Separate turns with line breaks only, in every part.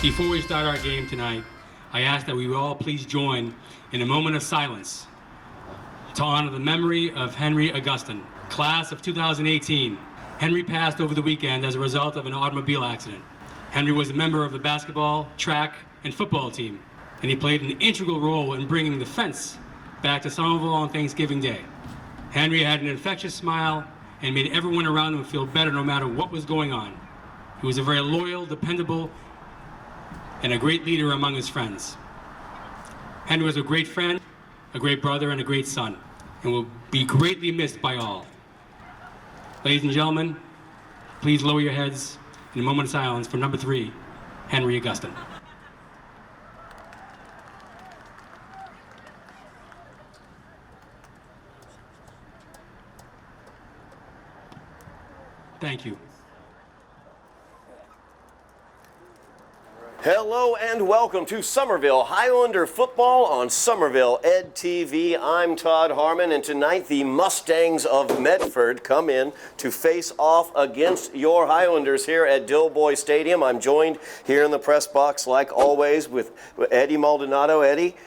Before we start our game tonight, I ask that we all please join in a moment of silence to honor the memory of Henry Augustin, class of 2018. Henry passed over the weekend as a result of an automobile accident. Henry was a member of the basketball, track, and football team, and he played an integral role in bringing the fence back to Somerville on Thanksgiving Day. Henry had an infectious smile and made everyone around him feel better no matter what was going on. He was a very loyal, dependable, and a great leader among his friends. Henry was a great friend, a great brother, and a great son, and will be greatly missed by all. Ladies and gentlemen, please lower your heads in a moment of silence for number 3, Henry Augustin. Thank you.
Hello and welcome to Somerville Highlander Football on Somerville Ed TV. I'm Todd Harmon, and tonight the Mustangs of Medford come in to face off against your Highlanders here at Dilboy Stadium. I'm joined here in the press box, like always, with Eddy Maldonado. Eddy,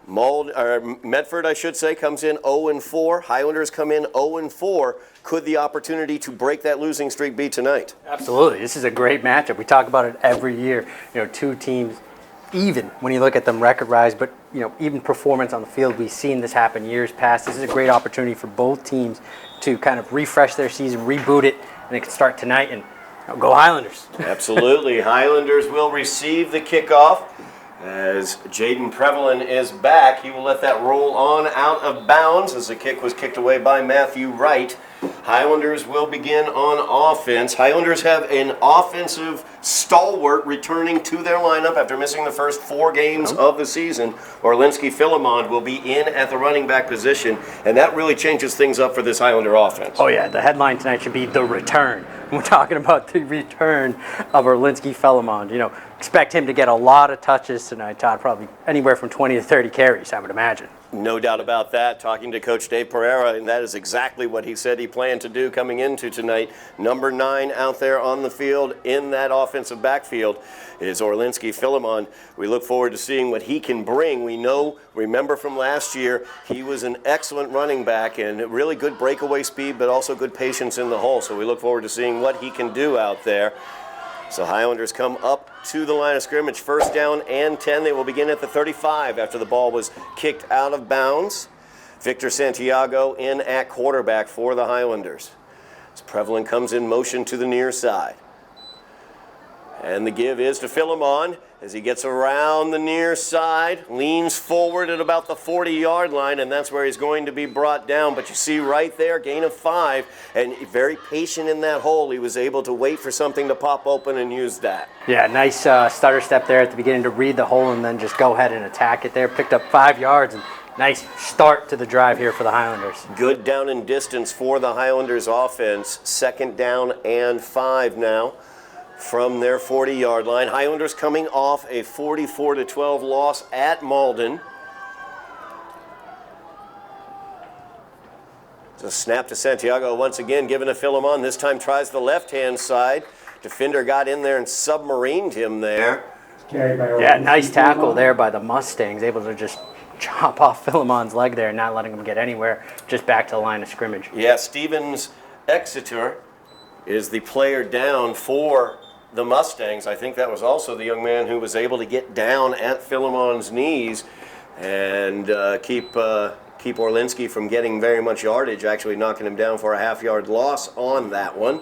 Medford, I should say, comes in 0-4. Highlanders come in 0-4. Could the opportunity to break that losing streak be tonight?
Absolutely. This is a great matchup. We talk about it every year. Two teams, even when you look at them record-wise, but even performance on the field, we've seen this happen years past. This is a great opportunity for both teams to kind of refresh their season, reboot it, and it can start tonight. And go Highlanders.
Absolutely. Highlanders will receive the kickoff. As Jaden Prevalin is back, he will let that roll on out of bounds as the kick was kicked away by Matthew Wright. Highlanders will begin on offense. Highlanders have an offensive stalwart returning to their lineup after missing the first 4 games of the season. Orlinski Philemon will be in at the running back position, and that really changes things up for this Highlander offense.
Oh yeah, the headline tonight should be The Return. We're talking about the return of Orlinski Philemon. Expect him to get a lot of touches tonight, Todd, probably anywhere from 20 to 30 carries, I would imagine.
No doubt about that. Talking to Coach Dave Pereira, and that is exactly what he said he planned to do coming into tonight. Number 9 out there on the field in that offensive backfield is Orlinski Philemon. We look forward to seeing what he can bring. Remember from last year, he was an excellent running back and really good breakaway speed, but also good patience in the hole. So we look forward to seeing what he can do out there. So Highlanders come up to the line of scrimmage, first down and 10. They will begin at the 35 after the ball was kicked out of bounds. Victor Santiago in at quarterback for the Highlanders. As Prevalin comes in motion to the near side. And the give is to Philemon as he gets around the near side, leans forward at about the 40-yard line, and that's where he's going to be brought down. But you see right there, gain of 5, and very patient in that hole. He was able to wait for something to pop open and use that.
Yeah, nice stutter step there at the beginning to read the hole and then just go ahead and attack it there. Picked up 5 yards, and nice start to the drive here for the Highlanders.
Good down and distance for the Highlanders offense. Second down and 5 now from their 40-yard line. Highlanders coming off a 44-12 loss at Malden. So snap to Santiago once again, given to Philemon. This time tries the left-hand side. Defender got in there and submarined him there.
Yeah, nice tackle there by the Mustangs, able to just chop off Philemon's leg there, not letting him get anywhere, just back to the line of scrimmage.
Yeah, Stevens Exeter is the player down for the Mustangs. I think that was also the young man who was able to get down at Philemon's knees and keep Orlinski from getting very much yardage, actually knocking him down for a half-yard loss on that one.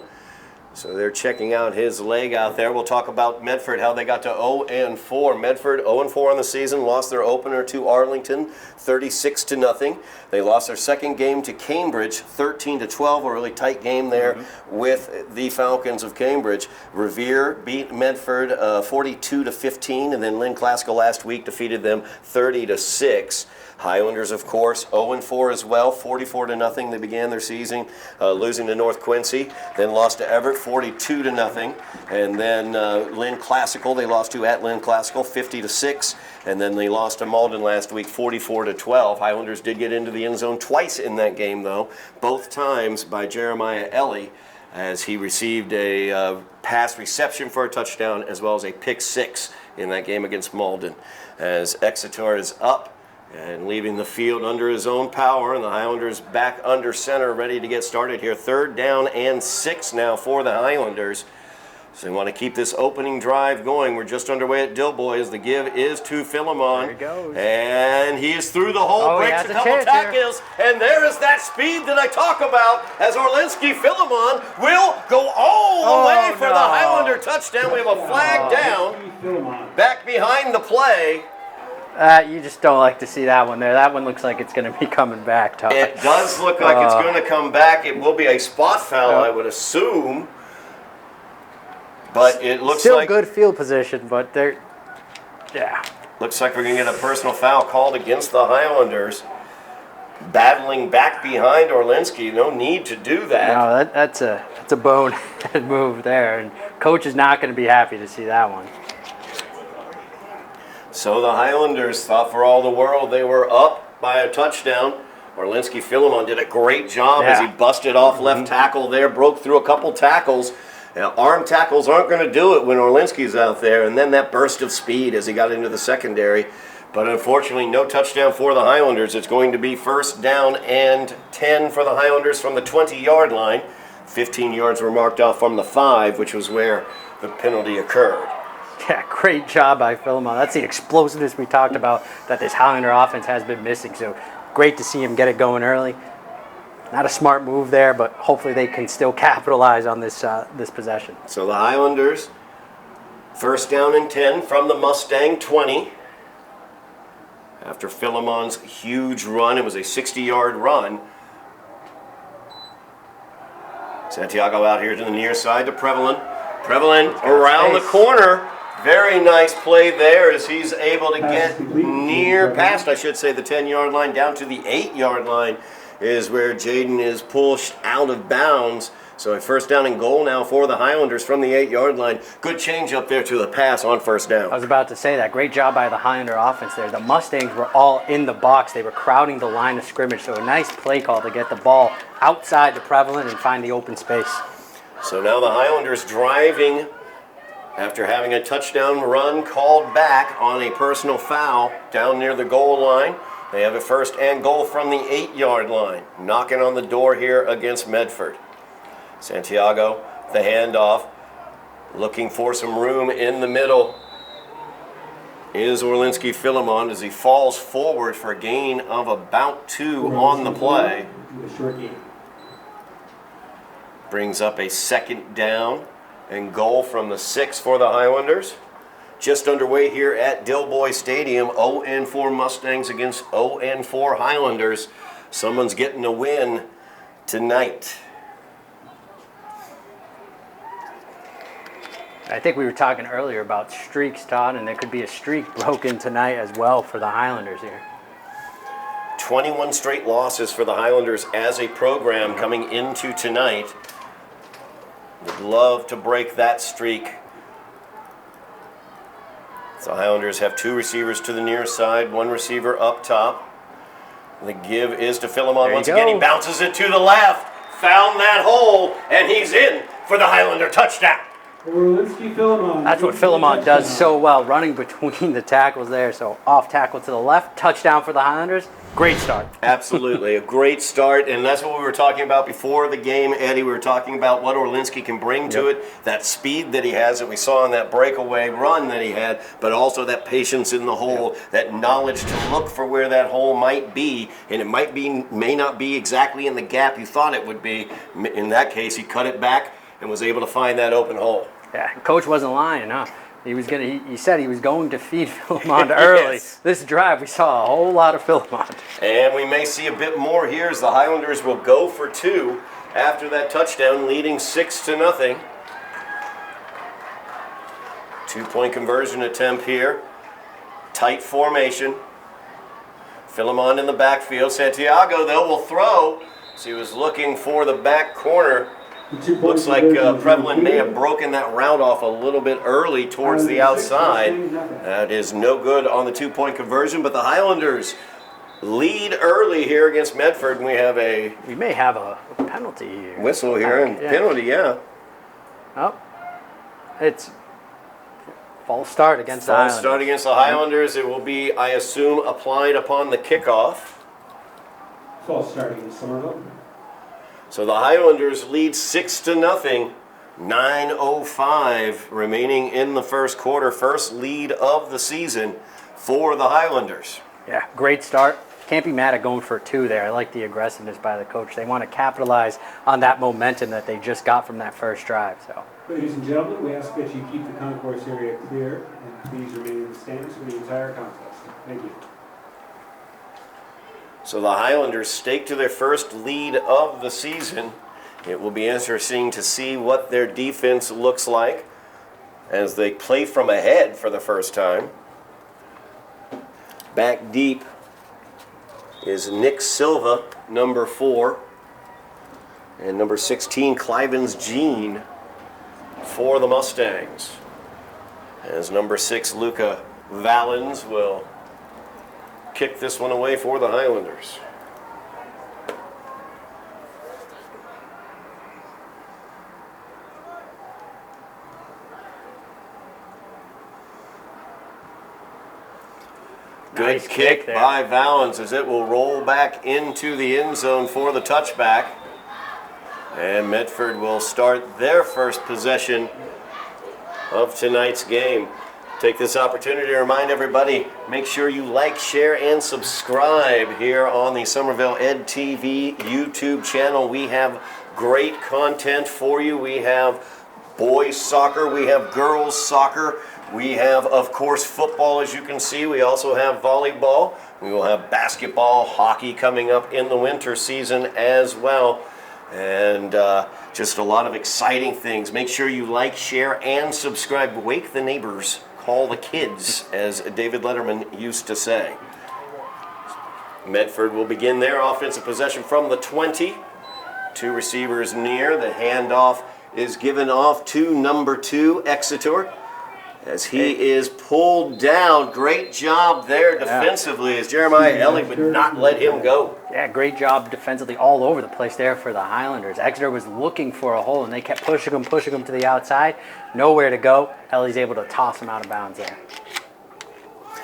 So they're checking out his leg out there. We'll talk about Medford, how they got to 0-4. Medford 0-4 on the season, lost their opener to Arlington 36-0. They lost their second game to Cambridge 13-12, a really tight game there with the Falcons of Cambridge. Revere beat Medford 42-15, and then Lynn Classical last week defeated them 30-6. Highlanders, of course, 0-4 as well, 44-0. They began their season losing to North Quincy, then lost to Everett 42-0, and then Lynn Classical they lost to at Lynn Classical 50-6, and then they lost to Malden last week 44-12. Highlanders did get into the end zone twice in that game, though, both times by Jeremiah Ellie, as he received a pass reception for a touchdown as well as a pick 6 in that game against Malden. As Exeter is up and leaving the field under his own power, and the Highlanders back under center, ready to get started here. 3rd down and 6 now for the Highlanders. So they want to keep this opening drive going. We're just underway at Dilboy as the give is to Philemon.
There he goes.
And he is through the hole, breaks a couple tackles, and there is that speed that I talk about as Orlinski Philemon will go all the way for the Highlander touchdown. We have a flag down, back behind the play.
You just don't like to see that one there. That one looks like it's going to be coming back, Todd.
It does look like it's going to come back. It will be a spot foul, I would assume. But it looks
still
like
good field position, but they're, yeah.
Looks like we're going to get a personal foul called against the Highlanders. Battling back behind Orlinski. No need to do that.
No, that's a bonehead move there, and coach is not going to be happy to see that one.
So the Highlanders thought for all the world they were up by a touchdown. Orlinski Philemon did a great job as he busted off left tackle there, broke through a couple tackles. Now, arm tackles aren't going to do it when Orlinski's out there, and then that burst of speed as he got into the secondary. But unfortunately, no touchdown for the Highlanders. It's going to be 1st down and 10 for the Highlanders from the 20-yard line. 15 yards were marked off from the 5, which was where the penalty occurred.
Yeah, great job by Philemon. That's the explosiveness we talked about that this Highlander offense has been missing. So great to see him get it going early. Not a smart move there, but hopefully they can still capitalize on this this possession.
So the Highlanders, 1st down and 10 from the Mustang 20. After Philemon's huge run, it was a 60-yard run. Santiago out here to the near side to Prevalent. Prevalent around the corner. Very nice play there as he's able to get past, I should say, the 10-yard line down to the 8-yard line. Is where Jaden is pushed out of bounds. So a 1st down and goal now for the Highlanders from the 8-yard line. Good change up there to the pass on 1st down.
I was about to say that. Great job by the Highlander offense there. The Mustangs were all in the box. They were crowding the line of scrimmage. So a nice play call to get the ball outside the Prevalent and find the open space.
So now the Highlanders driving after having a touchdown run called back on a personal foul down near the goal line. They have a 1st and goal from the 8-yard line. Knocking on the door here against Medford. Santiago, the handoff, looking for some room in the middle. Is Orlinski Philemon as he falls forward for a gain of about 2 on the play. Brings up a 2nd down and goal from the 6 for the Highlanders. Just underway here at Dilboy Stadium, 0-4 Mustangs against 0-4 Highlanders. Someone's getting a win tonight.
I think we were talking earlier about streaks, Todd, and there could be a streak broken tonight as well for the Highlanders here.
21 straight losses for the Highlanders as a program coming into tonight. Would love to break that streak. The Highlanders have 2 receivers to the near side, 1 receiver up top. The give is to Philemon once again. He bounces it to the left, found that hole, and he's in for the Highlander touchdown.
That's what Philemon does so well, running between the tackles there. So off tackle to the left, touchdown for the Highlanders. Great start.
Absolutely, a great start, and that's what we were talking about before the game, Eddie. We were talking about what Orlinski can bring to it, that speed that he has that we saw in that breakaway run that he had, but also that patience in the hole, that knowledge to look for where that hole might be, and it may not be exactly in the gap you thought it would be. In that case, he cut it back and was able to find that open hole.
Yeah, coach wasn't lying, huh? He said he was going to feed Philemon early.
Yes.
This drive, we saw a whole lot of Philemon.
And we may see a bit more here as the Highlanders will go for 2 after that touchdown, leading 6-0. 2-point conversion attempt here. Tight formation. Philemon in the backfield. Santiago, though, will throw. So he was looking for the back corner. Looks like Prevalent may have broken that route off a little bit early towards the outside. That is no good on the 2-point conversion, but the Highlanders lead early here against Medford. And we
may have a penalty here.
Whistle here and penalty, yeah.
Oh, it's False start against the
False
Highlanders.
start against the Highlanders. It will be, I assume, applied upon the kickoff.
False start against Somerville.
So the Highlanders lead 6-0. 9:05 remaining in the first quarter. First lead of the season for the Highlanders.
Yeah, great start. Can't be mad at going for 2 there. I like the aggressiveness by the coach. They want to capitalize on that momentum that they just got from that first drive. So,
Ladies and gentlemen, we ask that you keep the concourse area clear and please remain in the stands for the entire contest. Thank you.
So the Highlanders stake to their first lead of the season. It will be interesting to see what their defense looks like as they play from ahead for the first time. Back deep is Nick Silva, number 4, and number 16, Clivens Jean for the Mustangs. As number 6, Luca Valens will kick this one away for the Highlanders. Good
Nice
kick
kick there.
by Valens as it will roll back into the end zone for the touchback. And Medford will start their first possession of tonight's game. Take this opportunity to remind everybody, make sure you like, share, and subscribe here on the Somerville Ed TV YouTube channel. We have great content for you. We have boys soccer, we have girls soccer, we have, of course, football, as you can see. We also have volleyball. We will have basketball, hockey coming up in the winter season as well. And just a lot of exciting things. Make sure you like, share, and subscribe. Wake the neighbors, call the kids, as David Letterman used to say. Medford will begin their offensive possession from the 20. 2 receivers near. The handoff is given off to number 2, Exeter, as he is pulled down. Great job there defensively as Jeremiah Ellie would not let him go.
yeah, great job defensively all over the place there for the Highlanders. Exeter was looking for a hole, and they kept pushing him to the outside. Nowhere to go. Ellie's able to toss him out of bounds there.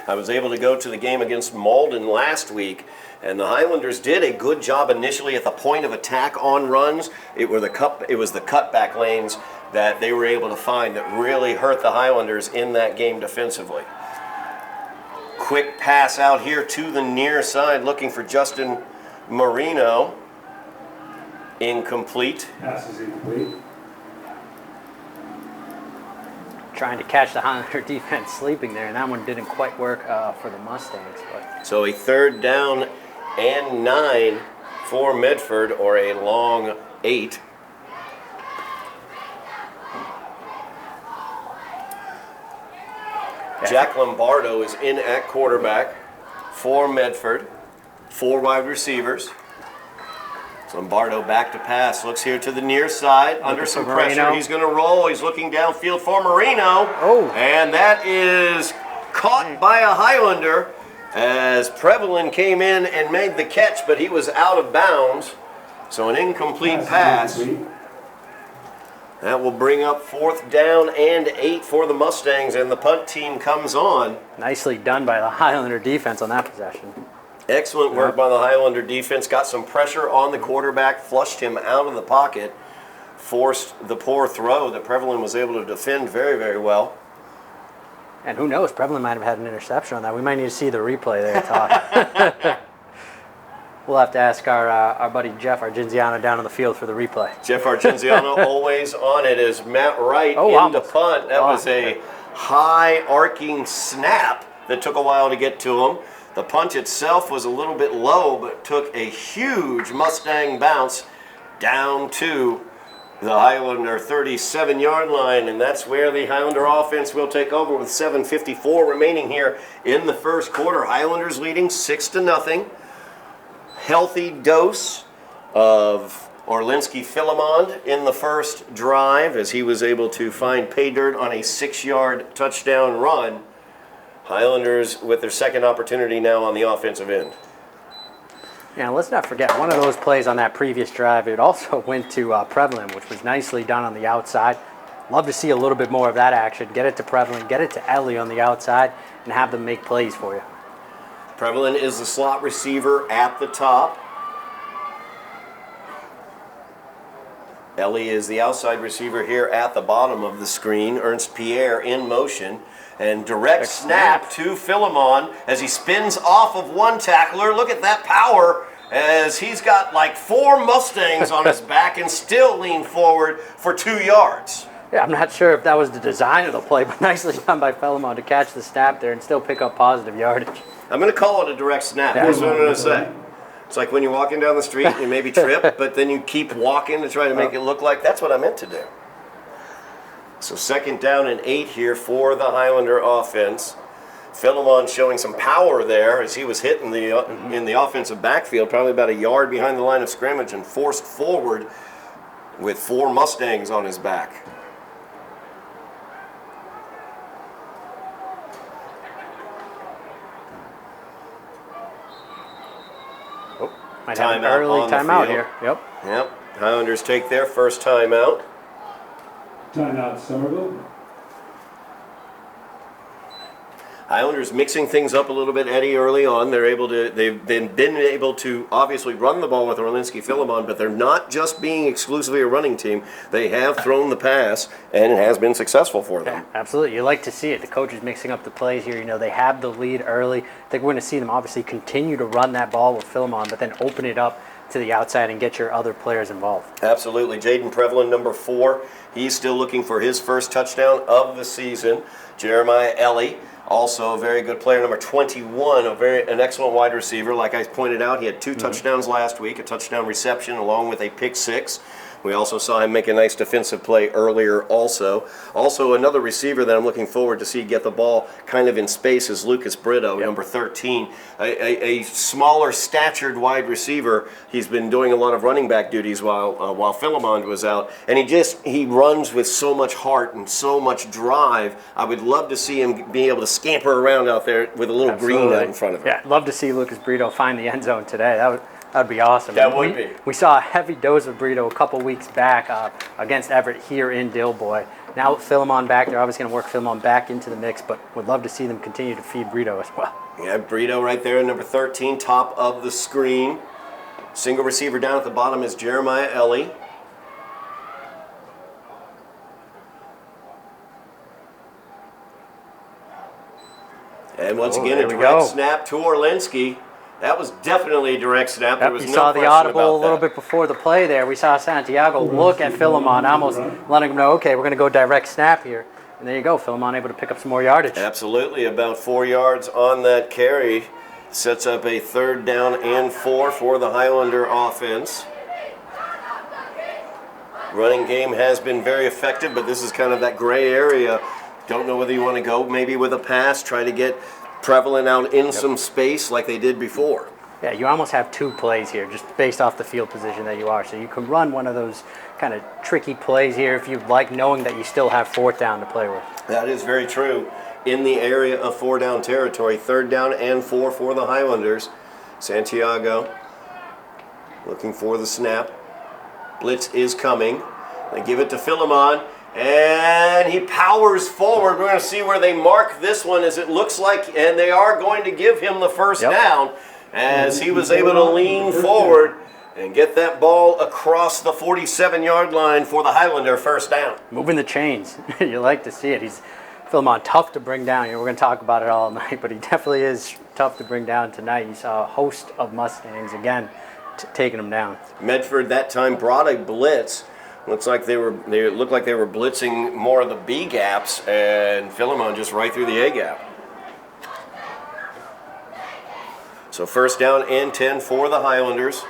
I was able to go to the game against Malden last week, and the Highlanders did a good job initially at the point of attack on runs. It was the cutback lanes that they were able to find that really hurt the Highlanders in that game defensively. Quick pass out here to the near side, looking for Justin Marino. Incomplete.
Pass is incomplete.
Trying to catch the Highlander defense sleeping there, and that one didn't quite work for the Mustangs. But
So a 3rd down and 9 for Medford, or a long 8. Jack Lombardo is in at quarterback for Medford. 4 wide receivers. So Lombardo back to pass. Looks here to the near side. Under some pressure.
Marino.
He's going to roll. He's looking downfield for Marino.
Oh.
And that is caught by a Highlander as Prevalin came in and made the catch, but he was out of bounds. So an incomplete pass.
Is incomplete.
That will bring up 4th down and 8 for the Mustangs, and the punt team comes on.
nicely done by the Highlander defense on that possession.
Excellent work by the Highlander defense. Got some pressure on the quarterback, flushed him out of the pocket, forced the poor throw that Prevalin was able to defend very, very well.
And who knows, Prevalin might have had an interception on that. We might need to see the replay there, Todd. We'll have to ask our buddy Jeff Argenziano down on the field for the replay.
Jeff Argenziano always on it as Matt Wright into
almost.
punt. That was a high arcing snap that took a while to get to him. The punt itself was a little bit low, but took a huge Mustang bounce down to the Highlander 37-yard line, and that's where the Highlander offense will take over with 7:54 remaining here in the first quarter. Highlanders leading 6-0. Healthy dose of Orlinski Philemon in the first drive as he was able to find pay dirt on a 6-yard touchdown run. Highlanders with their second opportunity now on the offensive end.
Yeah, let's not forget, one of those plays on that previous drive, it also went to Prevalin, which was nicely done on the outside. Love to see a little bit more of that action. Get it to Prevalent, get it to Eddy on the outside, and have them make plays for you.
Prevalent is the slot receiver at the top. Eddy is the outside receiver here at the bottom of the screen. Ernst Pierre in motion. And direct snap to Philemon as he spins off of one tackler. Look at that power as he's got like 4 Mustangs on his back and still lean forward for 2 yards.
Yeah, I'm not sure if that was the design of the play, but nicely done by Philemon to catch the snap there and still pick up positive yardage.
I'm going to call it a direct snap. That's what I'm going to say. It's like when you're walking down the street and you maybe trip, but then you keep walking to try to make it look like that's what I meant to do. So 2nd down and 8 here for the Highlander offense. Philemon showing some power there as he was hit in the offensive backfield, probably about a yard behind the line of scrimmage and forced forward with 4 Mustangs on his back.
Might have an early timeout here.
Yep. Highlanders take their first timeout.
Timeout Somerville.
Highlanders mixing things up a little bit, Eddy, early on. They've been able to obviously run the ball with Orlinski Philemon, but they're not just being exclusively a running team. They have thrown the pass, and it has been successful for them.
Yeah, absolutely. You like to see it. The coach is mixing up the plays here. You know, they have the lead early. I think we're going to see them obviously continue to run that ball with Philemon, but then open it up to the outside and get your other players involved.
Absolutely. Jaden Prevalent, number 4. He's still looking for his first touchdown of the season. Jeremiah Eddy, also a very good player, number 21, an excellent wide receiver. Like I pointed out, he had 2 touchdowns last week, a touchdown reception along with a pick 6. We also saw him make a nice defensive play earlier also. Also, another receiver that I'm looking forward to see get the ball kind of in space is Lucas Brito, number 13. A smaller statured wide receiver. He's been doing a lot of running back duties while Philemon was out. And he runs with so much heart and so much drive. I would love to see him be able to scamper around out there with a little green out in front of him.
Yeah, love to see Lucas Brito find the end zone today. That'd be awesome.
That would be.
We saw a heavy dose of Brito a couple weeks back against Everett here in Dilboy. Now with Philemon back, they're obviously going to work Philemon back into the mix, but would love to see them continue to feed Brito as well.
Yeah, Brito right there, number 13, top of the screen. Single receiver down at the bottom is Jeremiah Eddy. And once again, a direct snap to Orlinski. That was definitely a direct snap. There was
you
no
saw the
question
audible
about
a little
that.
bit before the play there. We saw Santiago look at Philemon, almost letting him know, okay, we're going to go direct snap here. And there you go, Philemon able to pick up some more yardage.
Absolutely, about 4 yards on that carry. Sets up a 3rd down and 4 for the Highlander offense. Running game has been very effective, but this is kind of that gray area. Don't know whether you want to go maybe with a pass, try to get Prevalent out in some space like they did before.
Yeah, you almost have 2 plays here just based off the field position that you are. So you can run one of those kind of tricky plays here if you'd like, knowing that you still have 4th down to play with.
That is very true. In the area of 4 down territory, 3rd down and 4 for the Highlanders. Santiago looking for the snap. Blitz is coming. They give it to Philemon. And he powers forward. We're going to see where they mark this one as it looks like, and they are going to give him the first down as he was able to lean forward and get that ball across the 47-yard line for the Highlander first down.
Moving the chains. You like to see it. He's Philemon tough to bring down. We're going to talk about it all night, but he definitely is tough to bring down tonight. You saw a host of Mustangs again taking him down.
Medford that time brought a blitz. Looks like they looked like they were blitzing more of the B gaps, and Philemon just right through the A gap. So 1st down and 10 for the Highlanders.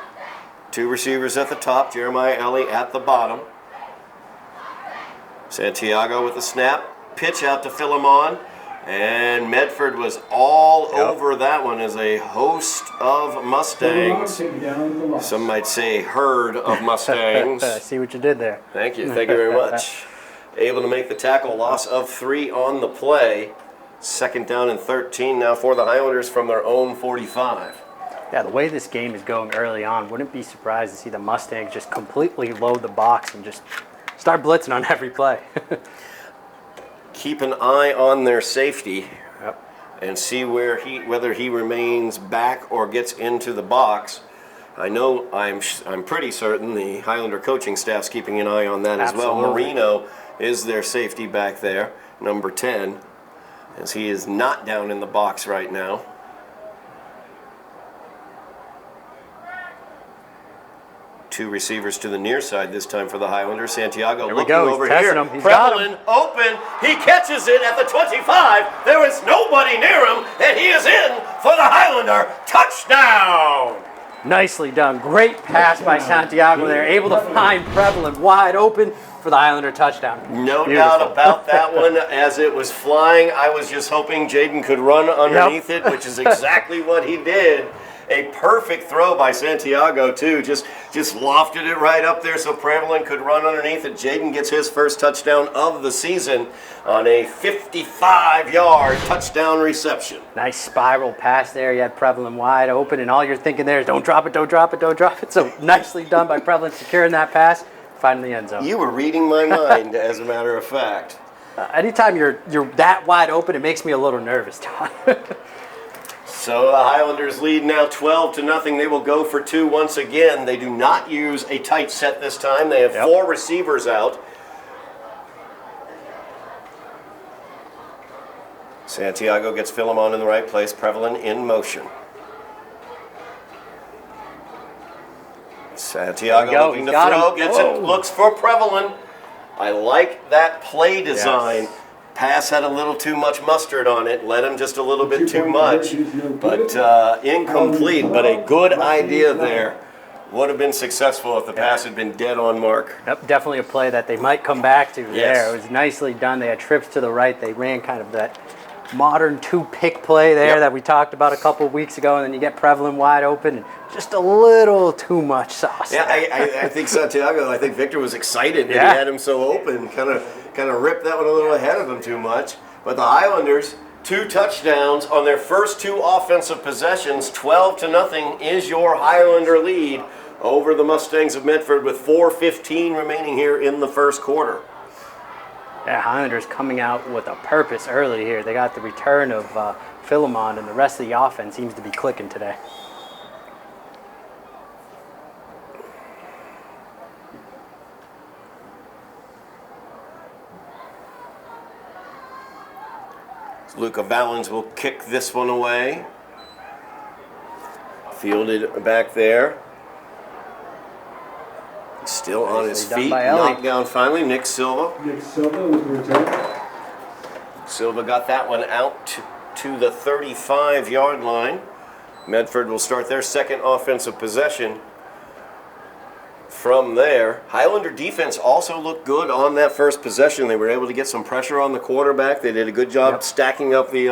2 receivers at the top, Jeremiah Eddy at the bottom. Santiago with the snap, pitch out to Philemon, and Medford was all over that one as a host of Mustangs. Some might say herd of Mustangs.
I see what you did there.
Thank you very much. Able to make the tackle, loss of 3 on the play. 2nd down and 13 now for the Highlanders from their own 45.
Yeah, the way this game is going early on, wouldn't be surprised to see the Mustangs just completely load the box and just start blitzing on every play.
Keep an eye on their safety
Yep.
and see whether he remains back or gets into the box. I know I'm pretty certain the Highlander coaching staff's keeping an eye on that as well.
Absolutely.
Marino is their safety back there, number 10, as he is not down in the box right now. Two receivers to the near side this time for the Highlanders. Santiago
Here we
looking
go. He's
over
testing
here.
him. He's got
Prevalin open. He catches it at the 25. There is nobody near him, and he is in for the Highlander touchdown.
Nicely done. Great pass by Santiago there. Able to find Prevalent wide open for the Highlander touchdown.
No
Beautiful.
doubt about that one. As it was flying, I was just hoping Jaden could run underneath it, which is exactly what he did. A perfect throw by Santiago, too. Just lofted it right up there so Prevalent could run underneath it. Jaden gets his first touchdown of the season on a 55-yard touchdown reception.
Nice spiral pass there. You had Prevalent wide open, and all you're thinking there is don't drop it, don't drop it, don't drop it. So nicely done by Prevalent securing that pass, finding the end zone.
You were reading my mind, as a matter of fact.
Anytime you're that wide open, it makes me a little nervous, Todd.
So the Highlanders lead now 12-0. They will go for two once again. They do not use a tight set this time. They have four receivers out. Santiago gets Philemon in the right place. Prevalent in motion. Santiago looking to throw. Gets it. Looks for Prevalent. I like that play design.
Yes.
Pass had a little too much mustard on it, led him just a little bit too much, but incomplete, but a good idea there. Would have been successful if the pass had been dead on mark.
Yep, definitely a play that they might come back to
Yes.
there. It was nicely done. They had trips to the right. They ran kind of that modern two-pick play there that we talked about a couple of weeks ago, and then you get Prevalent wide open and just a little too much sauce.
Yeah, I think Santiago, I think Victor was excited that he had him so open, kind of ripped that one a little ahead of him too much. But the Highlanders, 2 touchdowns on their first 2 offensive possessions. 12-0 is your Highlander lead over the Mustangs of Medford with 4:15 remaining here in the first quarter.
Yeah, Highlanders coming out with a purpose early here. They got the return of Philemon, and the rest of the offense seems to be clicking today.
Luca Valens will kick this one away. Fielded back there. Still on his
Nicely done
feet.
by Ellie.
Knocked down finally. Nick Silva.
Nick Silva with the return.
Silva got that one out to the 35-yard line. Medford will start their second offensive possession from there. Highlander defense also looked good on that first possession. They were able to get some pressure on the quarterback. They did a good job stacking up the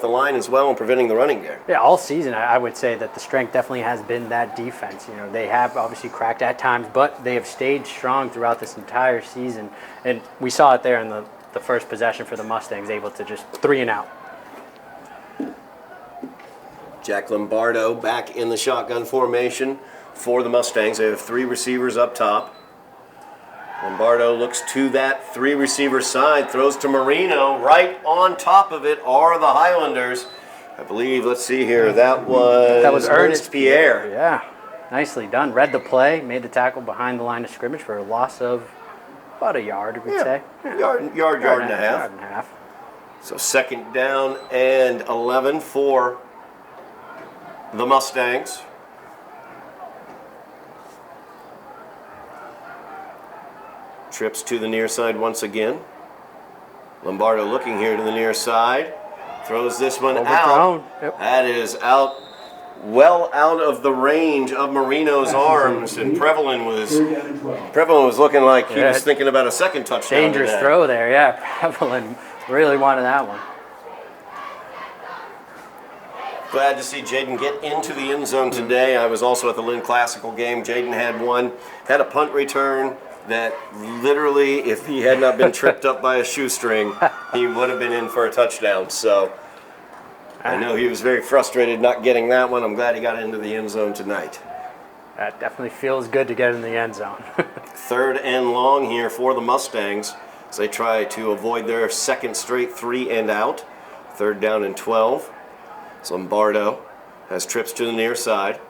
line as well and preventing the running game.
Yeah, all season I would say that the strength definitely has been that defense. You know, they have obviously cracked at times, but they have stayed strong throughout this entire season. And we saw it there in the first possession for the Mustangs, able to just 3 and out.
Jack Lombardo back in the shotgun formation for the Mustangs. They have 3 receivers up top. Lombardo looks to that 3-receiver side, throws to Marino. Right on top of it are the Highlanders. I believe, let's see here, that was Ernest Pierre.
Yeah, nicely done. Read the play, made the tackle behind the line of scrimmage for a loss of about a yard, we'd say. Yeah.
Yard and a half.
Yard and a half.
So second down and 11 for the Mustangs. Trips to the near side once again. Lombardo looking here to the near side. Throws this one
Overthrown.
out.
Yep.
That is out, well out of the range of Marino's arms. And Prevalent was looking like he was thinking about a second touchdown.
Dangerous
today.
throw there, yeah. Prevalent really wanted that one.
Glad to see Jaden get into the end zone today. I was also at the Lynn Classical game. Jaden had a punt return that literally, if he had not been tripped up by a shoestring, he would have been in for a touchdown. So I know he was very frustrated not getting that one. I'm glad he got into the end zone tonight.
That definitely feels good to get in the end zone.
3rd and long here for the Mustangs as they try to avoid their second straight 3 and out. 3rd down and 12. So Lombardo has trips to the near side.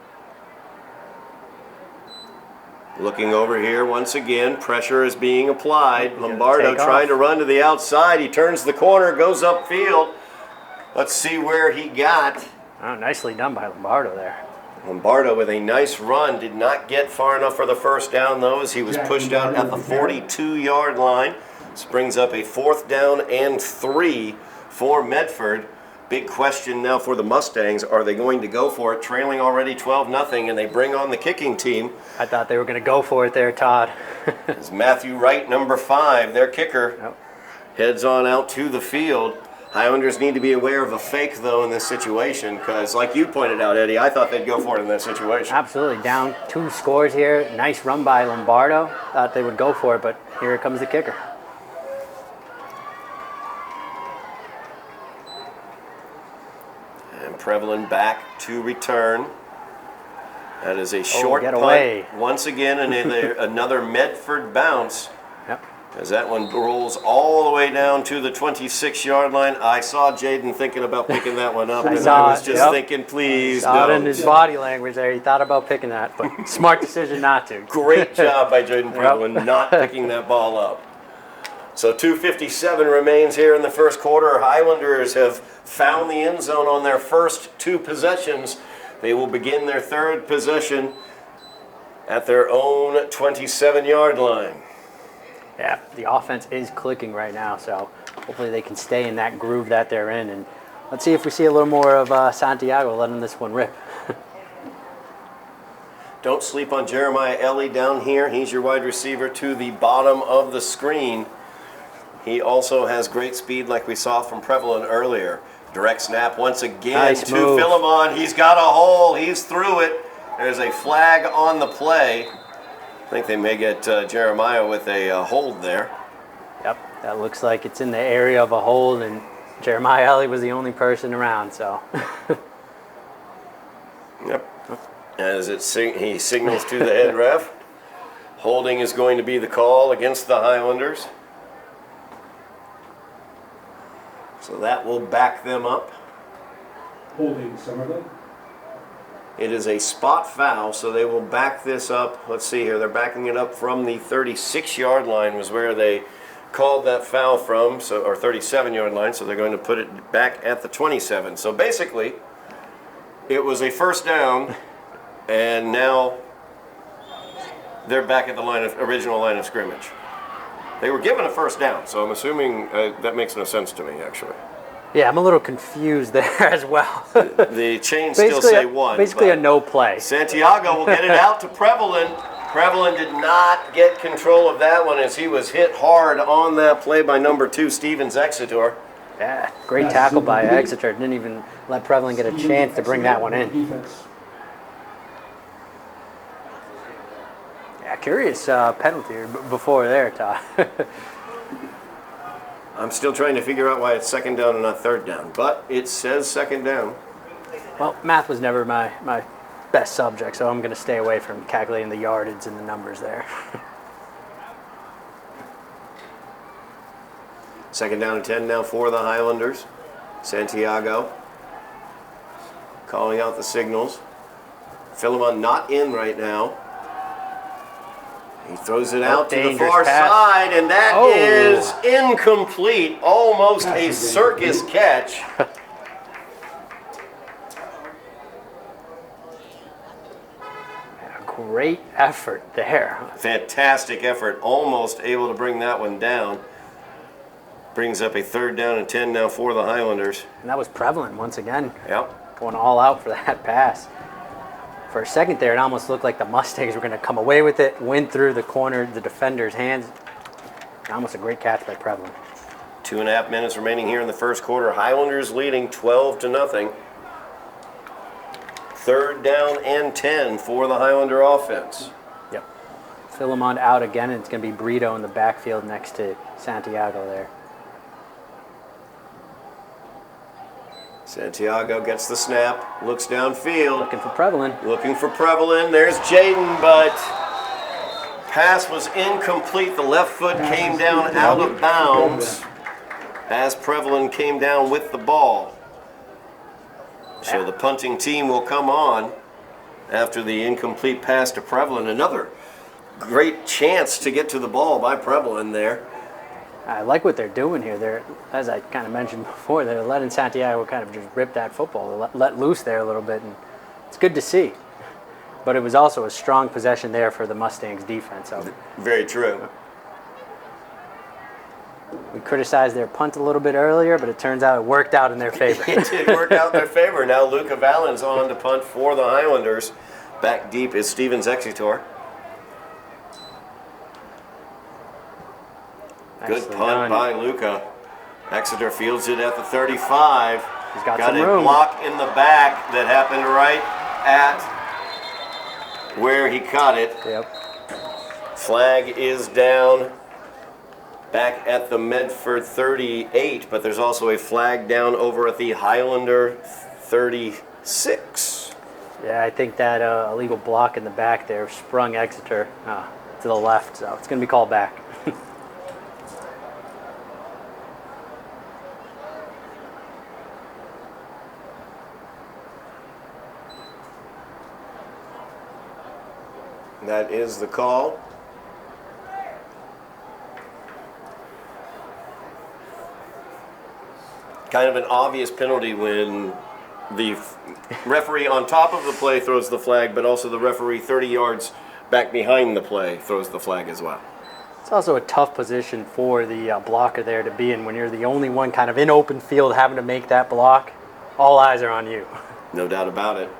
Looking over here once again, pressure is being applied. Lombardo trying to run to the outside. He turns the corner, goes upfield. Let's see where he got.
Oh, nicely done by Lombardo there.
Lombardo with a nice run, did not get far enough for the first down though, as he was pushed out at the 42-yard line. This brings up a 4th down and 3 for Medford. Big question now for the Mustangs. Are they going to go for it? Trailing already 12-0, and they bring on the kicking team.
I thought they were going to go for it there, Todd.
It's Matthew Wright, number 5, their kicker, heads on out to the field. Highlanders need to be aware of a fake, though, in this situation, because like you pointed out, Eddie, I thought they'd go for it in that situation.
Absolutely. Down 2 scores here. Nice run by Lombardo. Thought they would go for it, but here comes the kicker.
And Prevalin back to return. That is a short
get
punt.
away.
Once again, another Medford bounce.
Yep.
As that one rolls all the way down to the 26-yard line. I saw Jaden thinking about picking that one up, and I was just thinking, please
Saw it in
don't.
his body language there. He thought about picking that, but smart decision not to.
Great job by Jaden Prevalin not picking that ball up. So 2:57 remains here in the first quarter. Highlanders have found the end zone on their first 2 possessions. They will begin their 3rd possession at their own 27-yard line.
Yeah, the offense is clicking right now, so hopefully they can stay in that groove that they're in. And let's see if we see a little more of Santiago letting this one rip.
Don't sleep on Jeremiah Eddy down here. He's your wide receiver to the bottom of the screen. He also has great speed like we saw from Prevalin earlier. Direct snap once again
Nice
to
move.
Philemon. He's got a hole. He's through it. There's a flag on the play. I think they may get Jeremiah with a hold there.
Yep, that looks like it's in the area of a hold, and Jeremiah Ellie was the only person around, so.
Yep. As he signals to the head ref. Holding is going to be the call against the Highlanders. So that will back them up.
Holding Somerville.
It is a spot foul, so they will back this up. Let's see here. They're backing it up from the 36-yard line was where they called that foul from, or 37-yard line, so they're going to put it back at the 27. So basically, it was a first down, and now they're back at the original line of scrimmage. They were given a first down, so I'm assuming that makes no sense to me, actually.
Yeah, I'm a little confused there as well.
The chains still say 1.
Basically a no play.
Santiago will get it out to Prevalin. Prevalin did not get control of that one as he was hit hard on that play by number 2, Stevens Exeter.
Yeah, great tackle by Exeter. Didn't even let Prevalin get a chance to bring that one in. Yeah, curious penalty before there, Todd.
I'm still trying to figure out why it's 2nd down and not 3rd down, but it says 2nd down.
Well, math was never my best subject, so I'm going to stay away from calculating the yardage and the numbers there.
2nd down and 10 now for the Highlanders. Santiago calling out the signals. Philemon not in right now. He throws it out to the far side, and that is incomplete. Almost a circus catch.
Great effort there.
Fantastic effort. Almost able to bring that one down. Brings up a 3rd down and 10 now for the Highlanders.
And that was Prevalin once again.
Yep.
Going all out for that pass. For a second there, it almost looked like the Mustangs were going to come away with it, win through the corner, the defender's hands. Almost a great catch by Prevalin.
2.5 minutes remaining here in the first quarter. Highlanders leading 12-0. 3rd down and 10 for the Highlander offense.
Yep. Philemon out again, and it's going to be Brito in the backfield next to Santiago there.
Santiago gets the snap, looks downfield.
Looking for Prevalin.
Looking for Prevalin. There's Jaden, but pass was incomplete. The left foot came down out of bounds as Prevalin came down with the ball. So the punting team will come on after the incomplete pass to Prevalin. Another great chance to get to the ball by Prevalin there.
I like what they're doing here. They're, as I kind of mentioned before, they're letting Santiago kind of just rip that football, let loose there a little bit, and it's good to see. But it was also a strong possession there for the Mustangs defense. So
Very true.
we criticized their punt a little bit earlier, but it turns out it worked out in their favor.
It did work out in their favor. Now Luca Valens on to punt for the Highlanders. Back deep is Stevens Exeter. Good
Nicely
punt
done.
by Luca. Exeter fields it at the 35.
He's got some
a
room.
block in the back that happened right at where he caught it.
Yep.
Flag is down back at the Medford 38, but there's also a flag down over at the Highlander 36.
Yeah, I think that illegal block in the back there sprung Exeter to the left, so it's going to be called back.
That is the call. Kind of an obvious penalty when the referee on top of the play throws the flag, but also the referee 30 yards back behind the play throws the flag as well.
It's also a tough position for the blocker there to be in when you're the only one kind of in open field having to make that block. All eyes are on you.
No doubt about it.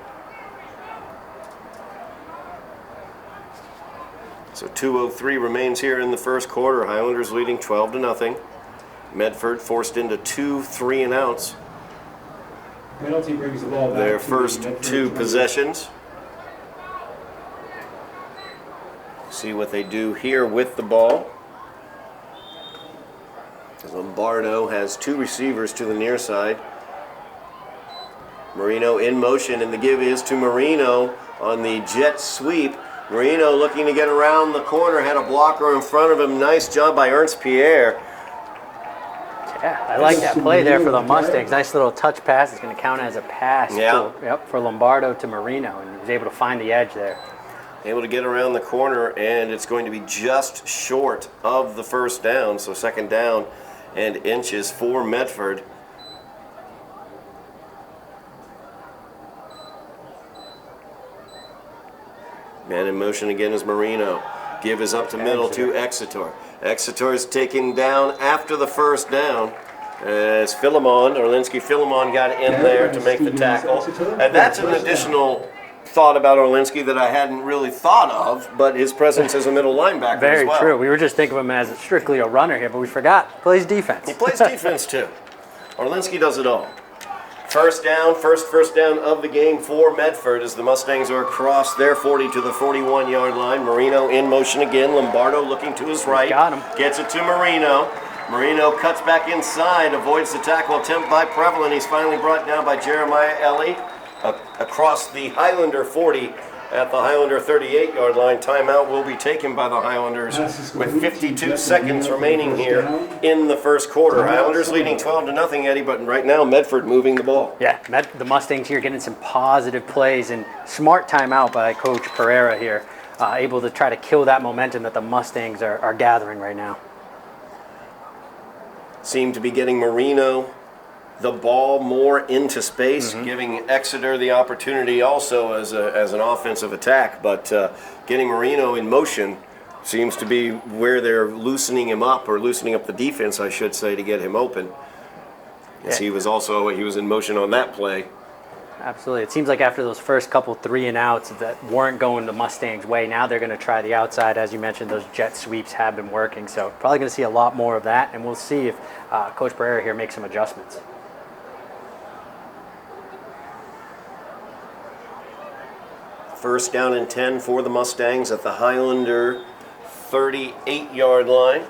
So 2:03 remains here in the first quarter. Highlanders leading 12-0. Medford forced into 2 3-and-outs.
Penalty brings the ball back.
Their
to
first
Medford
2
20.
possessions. See what they do here with the ball. Lombardo has 2 receivers to the near side. Marino in motion, and the give is to Marino on the jet sweep. Marino looking to get around the corner, had a blocker in front of him. Nice job by Ernst Pierre.
Yeah, I like that play there for the Mustangs. Nice little touch pass. It's going to count as a pass for Lombardo to Marino, and he was able to find the edge there.
Able to get around the corner, and it's going to be just short of the first down. So second down and inches for Medford. Man in motion again is Marino. Give is up to middle to Exeter. Exeter is taken down after the first down as Orlinski Philemon got in there to make the tackle. And that's an additional thought about Orlinski that I hadn't really thought of, but his presence as a middle linebacker
Very
as well.
true. We were just thinking of him as strictly a runner here, but we forgot. He plays defense.
He plays defense too. Orlinski does it all. First down of the game for Medford as the Mustangs are across their 40 to the 41-yard line. Marino in motion again. Lombardo looking to his right.
Got him.
Gets it to Marino. Marino cuts back inside, avoids the tackle attempt by Prevalin. He's finally brought down by Jeremiah Ellie across the Highlander 40 at the Highlander 38-yard line. Timeout will be taken by the Highlanders with 52 seconds remaining here in the first quarter. Highlanders leading 12-0, Eddie, but right now Medford moving the ball.
Yeah, the Mustangs here getting some positive plays and smart timeout by Coach Pereira here, able to try to kill that momentum that the Mustangs are gathering right now.
Seem to be getting Marino the ball more into space, giving Exeter the opportunity also as an offensive attack. But getting Marino in motion seems to be where they're loosening him up, or loosening up the defense, I should say, to get him open. As he was in motion on that play.
Absolutely. It seems like after those first couple 3-and-outs that weren't going the Mustangs' way, now they're going to try the outside. As you mentioned, those jet sweeps have been working. So probably going to see a lot more of that, and we'll see if Coach Pereira here makes some adjustments.
First down and 10 for the Mustangs at the Highlander 38-yard line.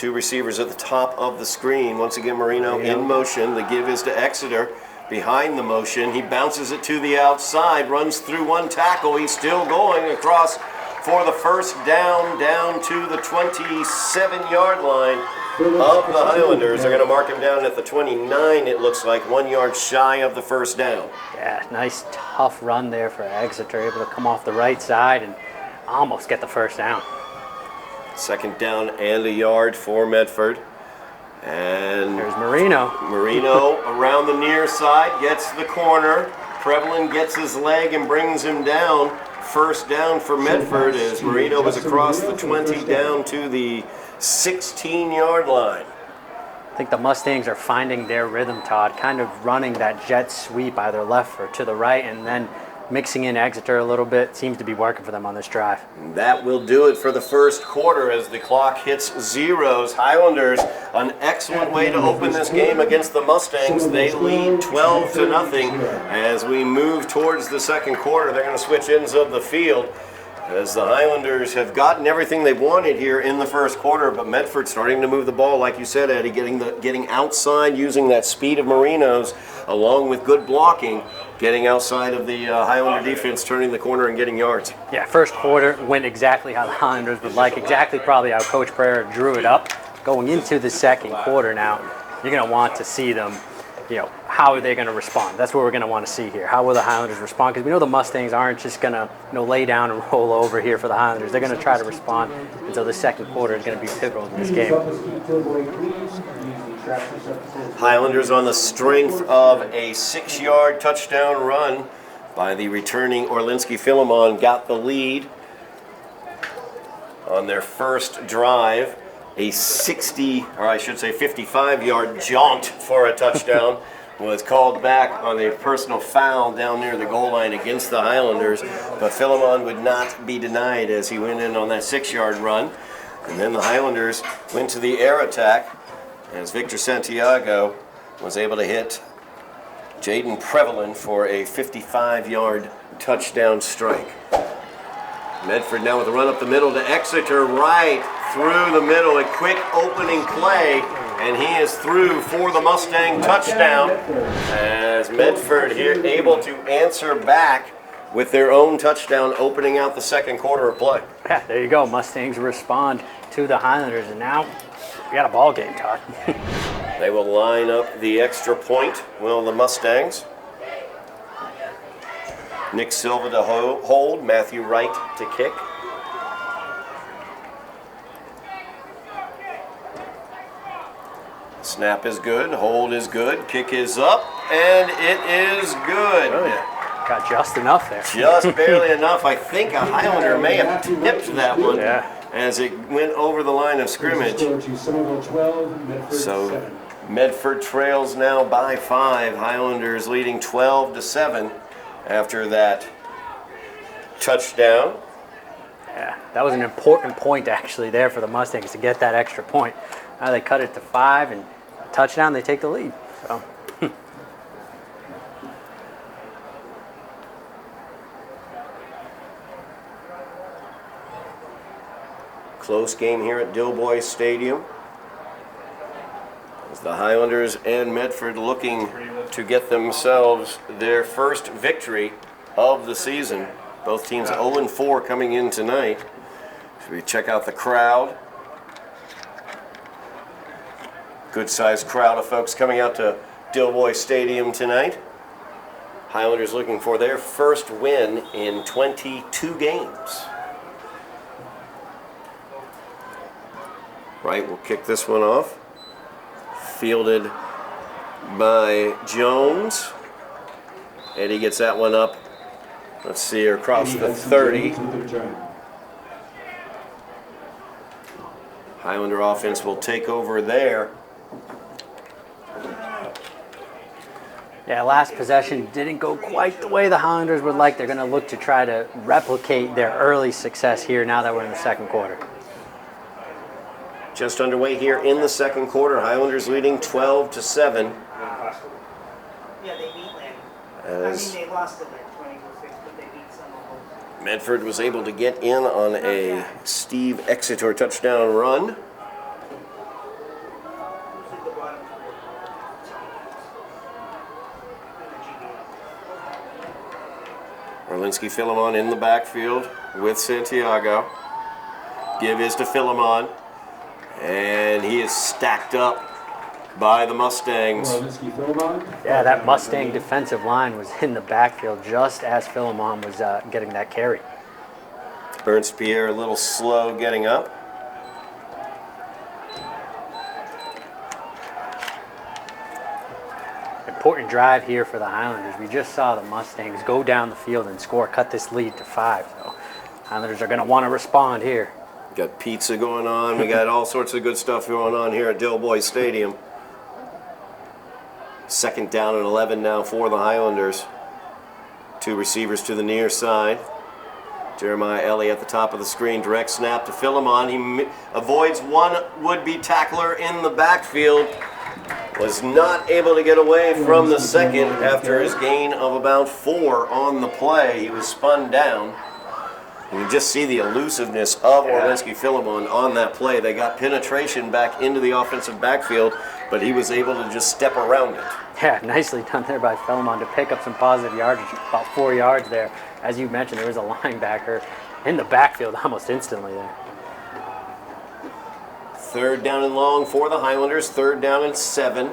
Two receivers at the top of the screen. Once again, Marino in motion. The give is to Exeter. Behind the motion, he bounces it to the outside, runs through one tackle. He's still going across for the first down to the 27-yard line of the Highlanders. They're going to mark him down at the 29, it looks like, 1 yard shy of the first down.
Yeah, nice tough run there for Exeter, able to come off the right side and almost get the first down.
Second down and a yard for Medford. And
there's Marino.
Marino around the near side, gets the corner. Prevalin gets his leg and brings him down. First down for Medford as Marino was across the 20 down to the 16-yard line.
I think the Mustangs are finding their rhythm, Todd, kind of running that jet sweep either left or to the right and then mixing in Exeter a little bit. Seems to be working for them on this drive.
That will do it for the first quarter as the clock hits zeros. Highlanders, an excellent way to open this game against the Mustangs. They lead 12-0 as we move towards the second quarter. They're going to switch ends of the field as the Highlanders have gotten everything they've wanted here in the first quarter, but Medford starting to move the ball, like you said, Eddie, getting outside, using that speed of Marino's along with good blocking, getting outside of the Highlander defense, turning the corner and getting yards.
Yeah, first quarter went exactly how the Highlanders would like, exactly probably how Coach Pereira drew it up. Going into the second quarter now, you're going to want to see them, how are they going to respond? That's what we're going to want to see here. How will the Highlanders respond? Because we know the Mustangs aren't just going to lay down and roll over here for the Highlanders. They're going to try to respond, and so the second quarter is going to be pivotal in this game.
Highlanders on the strength of a 6-yard touchdown run by the returning Orlinski Philemon got the lead on their first drive. A 55-yard jaunt for a touchdown was called back on a personal foul down near the goal line against the Highlanders, but Philemon would not be denied as he went in on that 6-yard run. And then the Highlanders went to the air attack as Victor Santiago was able to hit Jaden Prevalin for a 55-yard touchdown strike. Medford now with a run up the middle to Exeter, right through the middle, a quick opening play, and he is through for the Mustang touchdown as Medford here able to answer back with their own touchdown opening out the second quarter of play.
Yeah, there you go. Mustangs respond to the Highlanders, and now we got a ball game, Todd.
They will line up the extra point, will the Mustangs. Nick Silva to hold, Matthew Wright to kick. Snap is good, hold is good, kick is up, and it is good.
Really? Got just enough there.
Just barely enough. I think a Highlander may have tipped that one as it went over the line of scrimmage. So Medford trails now by 5. Highlanders leading 12-7 after that touchdown.
Yeah, that was an important point actually there for the Mustangs to get that extra point. Now they cut it to 5 and touchdown, they take the lead. So.
Close game here at Dilboy Stadium. As the Highlanders and Medford looking to get themselves their first victory of the season. Both teams 0-4 coming in tonight. Should we check out the crowd? Good sized crowd of folks coming out to Dilboy Stadium tonight. Highlanders looking for their first win in 22 games. Wright will kick this one off. Fielded by Jones. Eddy gets that one up. Let's see here, across the 30. Highlander offense will take over there.
Yeah, last possession didn't go quite the way the Highlanders would like. They're going to look to try to replicate their early success here now that we're in the second quarter.
Just underway here in the second quarter. Highlanders leading 12-7.
Yeah, they beat them.
As
they lost them at 20-6, but they beat some of them.
Medford was able to get in on a Steve Exeter touchdown run. Orlinski Philemon in the backfield with Santiago. Give is to Philemon. And he is stacked up by the Mustangs.
Orlinski Philemon.
Yeah, that Mustang defensive line was in the backfield just as Philemon was getting that carry.
Ernst Pierre a little slow getting up.
Important drive here for the Highlanders. We just saw the Mustangs go down the field and score, cut this lead to 5. So Highlanders are going to want to respond here.
Got pizza going on. We got all sorts of good stuff going on here at Dilboy Stadium. 2nd down and 11 now for the Highlanders. 2 receivers to the near side. Jeremiah Ellie at the top of the screen. Direct snap to Philemon. He avoids one would-be tackler in the backfield. Was not able to get away from the second after his gain of about 4 on the play. He was spun down. You can just see the elusiveness of Orlinski Philemon on that play. They got penetration back into the offensive backfield, but he was able to just step around it.
Yeah, nicely done there by Philemon to pick up some positive yardage, about 4 yards there. As you mentioned, there was a linebacker in the backfield almost instantly there.
3rd down and long for the Highlanders. 3rd down and 7.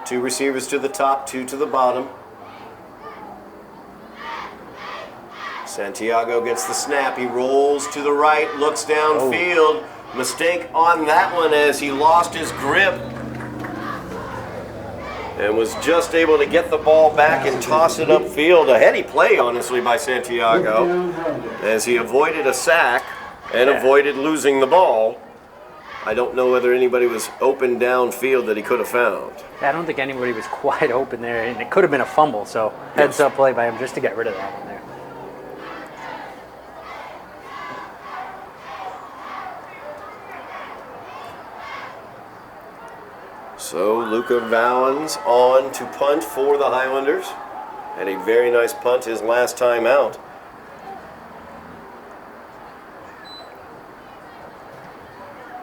2 receivers to the top, 2 to the bottom. Santiago gets the snap. He rolls to the right, looks downfield. Mistake on that one as he lost his grip and was just able to get the ball back and toss it upfield. A heady play, honestly, by Santiago as he avoided a sack and avoided losing the ball. I don't know whether anybody was open downfield that he could have found.
Yeah, I don't think anybody was quite open there, and it could have been a fumble, so heads up play by him just to get rid of that one there.
So Luca Valens on to punt for the Highlanders. Had a very nice punt his last time out.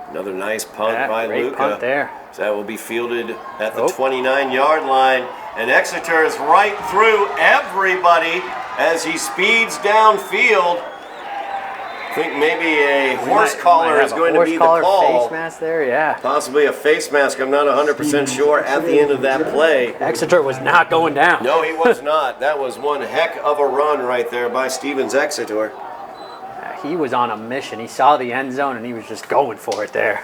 Another nice punt by
great
Luca.
punt there.
So that will be fielded at the 29-yard line. And Exeter is right through everybody as he speeds downfield. I think maybe a horse collar is going to be the call.
Face mask there, yeah.
Possibly a face mask. I'm not 100% sure at the end of that play.
Exeter was not going down.
No, he was not. That was one heck of a run right there by Stevens Exeter.
He was on a mission. He saw the end zone and he was just going for it there.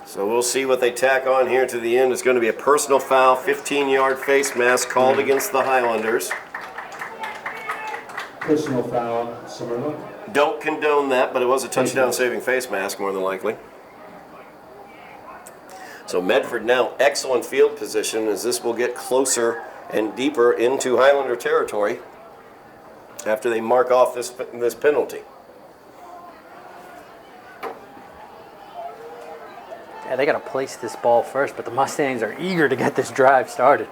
So we'll see what they tack on here to the end. It's going to be a personal foul, 15-yard face mask called against the Highlanders.
Personal foul, Somerville.
Don't condone that, but it was a touchdown-saving face mask, more than likely. So Medford now excellent field position as this will get closer and deeper into Highlander territory after they mark off this penalty.
Yeah, they got to place this ball first, but the Mustangs are eager to get this drive started.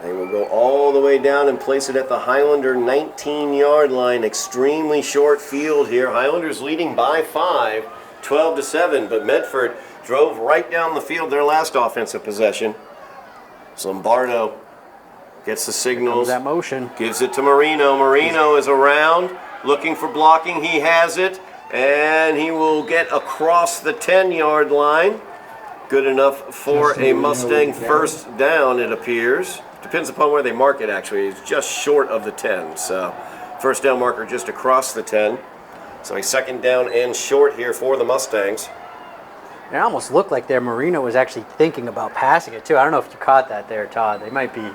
They will go all the way down and place it at the Highlander 19-yard line. Extremely short field here. Highlanders leading by 5, 12-7, but Medford drove right down the field their last offensive possession. So Lombardo gets the signals.
That motion.
Gives it to Marino. Marino is around, looking for blocking. He has it, and he will get across the 10-yard line. Good enough for a Mustang first down, it appears. Depends upon where they mark it, actually. It's just short of the 10. So first down marker just across the 10. So a 2nd down and short here for the Mustangs.
It almost looked like their Marino was actually thinking about passing it, too. I don't know if you caught that there, Todd. They might be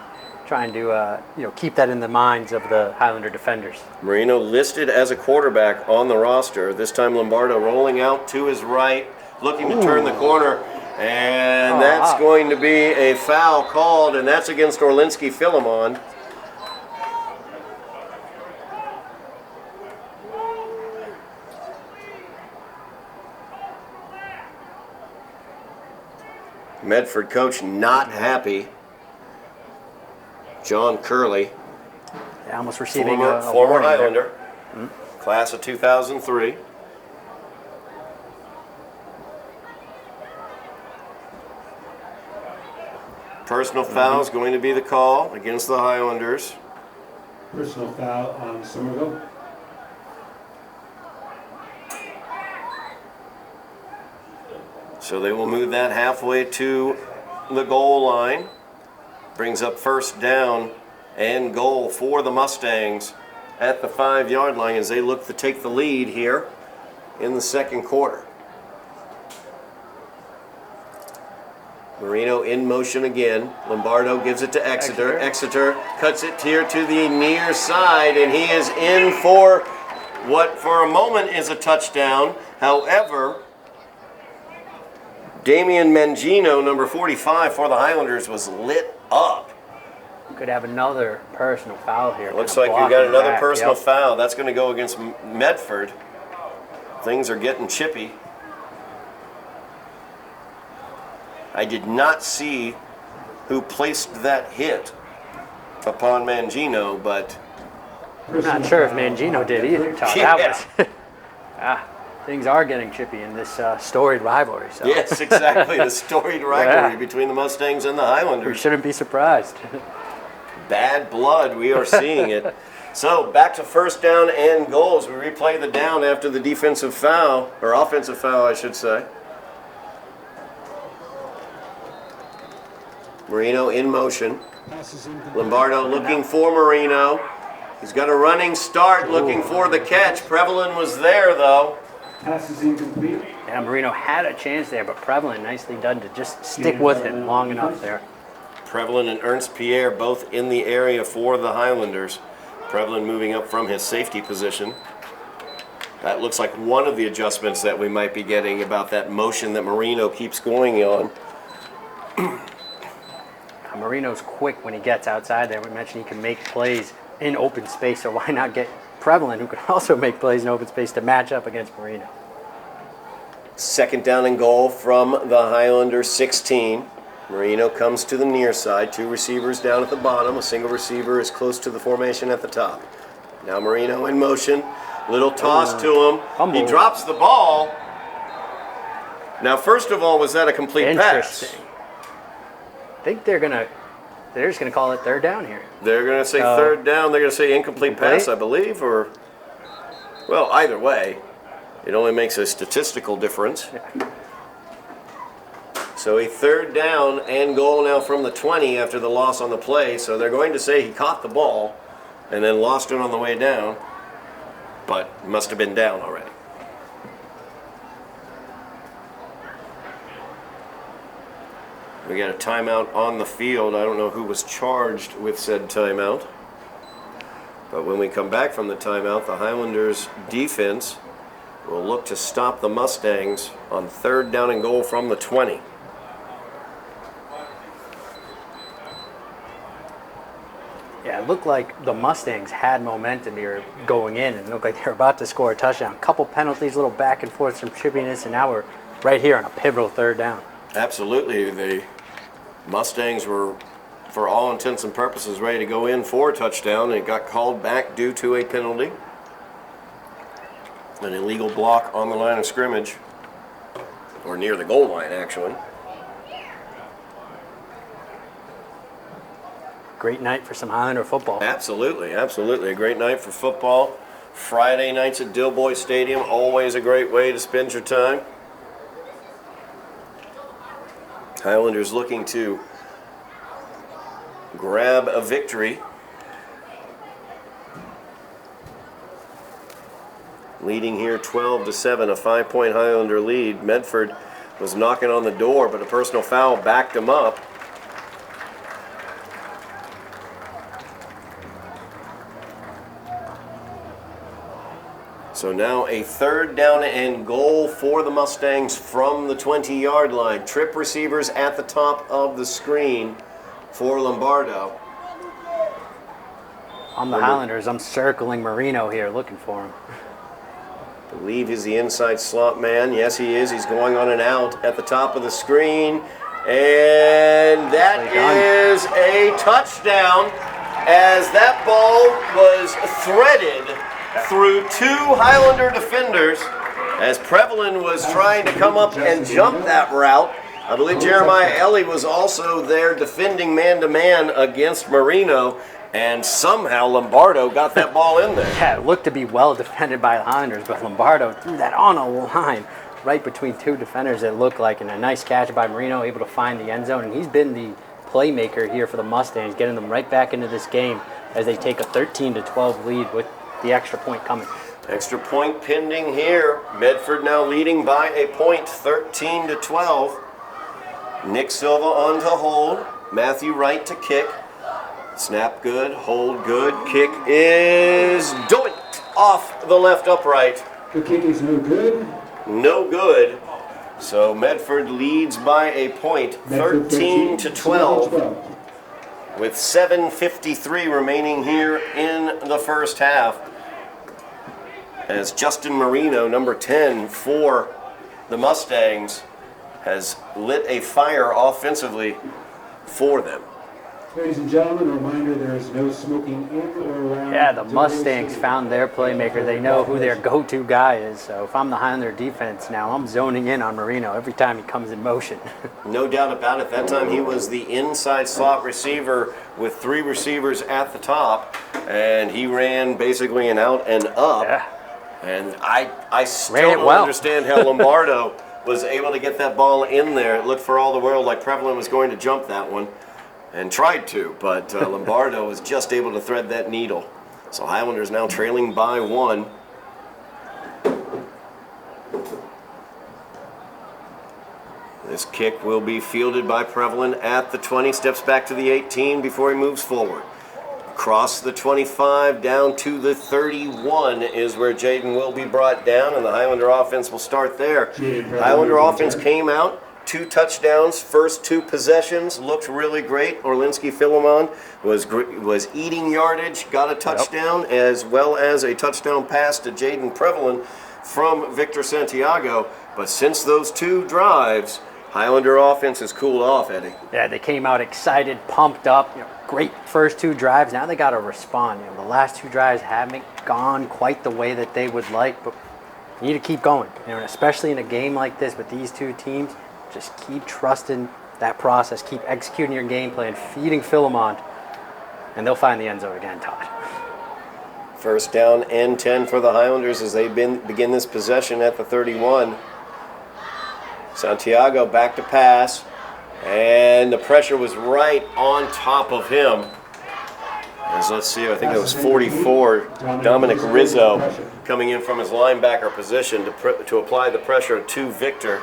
trying to keep that in the minds of the Highlander defenders.
Marino listed as a quarterback on the roster. This time Lombardo rolling out to his right, looking to turn the corner. And that's going to be a foul called, and that's against Orlinski Philemon. Medford coach not happy. John Curley,
Yeah, almost receiving
former
a warning there.
Highlander, class of 2003. Personal foul is going to be the call against the Highlanders.
Personal foul on Somerville.
So they will move that halfway to the goal line. Brings up first down and goal for the Mustangs at the 5-yard line as they look to take the lead here in the second quarter. Marino in motion again. Lombardo gives it to Exeter. Exeter cuts it here to the near side, and he is in for what for a moment is a touchdown. However, Damian Mangino, number 45 for the Highlanders, was lit up.
Could have another personal foul here.
Looks like we got another personal foul. That's going to go against Medford. Things are getting chippy. I did not see who placed that hit upon Mangino, but
I'm not sure if Mangino did either, Todd.
Yeah.
That was, things are getting chippy in this storied rivalry. So.
yes, exactly. The storied rivalry between the Mustangs and the
We
Highlanders.
shouldn't be surprised.
Bad blood, we are seeing it. So back to first down and goals. We replay the down after the defensive foul, or offensive foul, I should say. Marino in motion. Lombardo looking for Marino. He's got a running start, looking for the catch. Prevalin was there, though.
Pass is incomplete.
Yeah, Marino had a chance there, but Prevalin nicely done to just stick with him long enough there.
Prevalin and Ernst Pierre both in the area for the Highlanders. Prevalin moving up from his safety position. That looks like one of the adjustments that we might be getting about that motion that Marino keeps going on.
Marino's quick when he gets outside there. We mentioned he can make plays in open space, so why not get Prevalin, who can also make plays in open space, to match up against Marino?
Second down and goal from the Highlanders 16. Marino comes to the near side. Two receivers down at the bottom. A single receiver is close to the formation at the top. Now Marino in motion. Little toss to him.
Fumble.
He drops the ball. Now, first of all, was that a complete pass?
Interesting. I think they're just gonna call it third down here.
They're going to say third down. They're going to say incomplete pass, I believe, or well, either way, it only makes a statistical difference.
Yeah.
So a third down and goal now from the 20 after the loss on the play. So they're going to say he caught the ball and then lost it on the way down, but must have been down already. We got a timeout on the field. I don't know who was charged with said timeout. But when we come back from the timeout, the Highlanders defense will look to stop the Mustangs on third down and goal from the 20.
Yeah, it looked like the Mustangs had momentum here going in, and it looked like they were about to score a touchdown. Couple penalties, a little back and forth, some chippiness, and now we're right here on a pivotal third down.
Absolutely. The Mustangs were, for all intents and purposes, ready to go in for a touchdown, and it got called back due to a penalty. An illegal block on the line of scrimmage, or near the goal line, actually.
Great night for some Highlander football.
Absolutely, absolutely. A great night for football. Friday nights at Dilboy Stadium, always a great way to spend your time. Highlanders looking to grab a victory. Leading here 12-7, a 5-point Highlander lead. Medford was knocking on the door, but a personal foul backed him up. So now a third down and goal for the Mustangs from the 20-yard line. Trip receivers at the top of the screen for Lombardo.
On the Highlanders, I'm circling Marino here, looking for him.
I believe he's the inside slot man. Yes, he is. He's going on and out at the top of the screen. And that is a touchdown as that ball was threaded through two Highlander defenders as Prevalin was trying to come up and jump that route. I believe Jeremiah Ellie was also there defending man-to-man against Marino, and somehow Lombardo got that ball in there.
Yeah, it looked to be well defended by the Highlanders, but Lombardo threw that on a line right between two defenders, it looked like, and a nice catch by Marino, able to find the end zone. And he's been the playmaker here for the Mustangs, getting them right back into this game as they take a 13-12 lead with the extra point coming.
Extra point pending here. Medford now leading by a point, 13-12. Nick Silva on to hold. Matthew Wright to kick. Snap good, hold good. Kick is doinked off the left upright.
The kick is no good.
No good. So Medford leads by a point, 13-12, with 7:53 remaining here in the first half. As Justin Marino, number 10 for the Mustangs, has lit a fire offensively for them.
Ladies and gentlemen, a reminder there is no smoking in or around.
Yeah, the Mustangs found their playmaker. They know who their go-to guy is. So if I'm the Highlander defense now, I'm zoning in on Marino every time he comes in motion.
No doubt about it. That time he was the inside slot receiver with 3 receivers at the top, and he ran basically an out and up.
Yeah.
And I still
Ran it
don't
well.
understand how Lombardo was able to get that ball in there. It looked for all the world like Prevalent was going to jump that one, and tried to, but Lombardo was just able to thread that needle. So Highlanders now trailing by 1. This kick will be fielded by Prevalent at the 20, steps back to the 18 before he moves forward. Across the 25, down to the 31 is where Jaden will be brought down, and the Highlander offense will start there. Highlander offense came out, 2 touchdowns, first 2 possessions, looked really great. Orlinski Philemon was eating yardage, got a touchdown, as well as a touchdown pass to Jaden Prevalent from Victor Santiago. But since those 2 drives, Highlander offense has cooled off, Eddie.
Yeah, they came out excited, pumped up. Great first 2 drives. Now they got to respond. The last 2 drives haven't gone quite the way that they would like, but you need to keep going. Especially in a game like this with these 2 teams, just keep trusting that process. Keep executing your game plan, feeding Philemon, and they'll find the end zone again, Todd.
First down and 10 for the Highlanders as they begin this possession at the 31. Santiago back to pass, and the pressure was right on top of him. As let's see, I think it was 44, Dominic Rizzo coming in from his linebacker position to apply the pressure to Victor.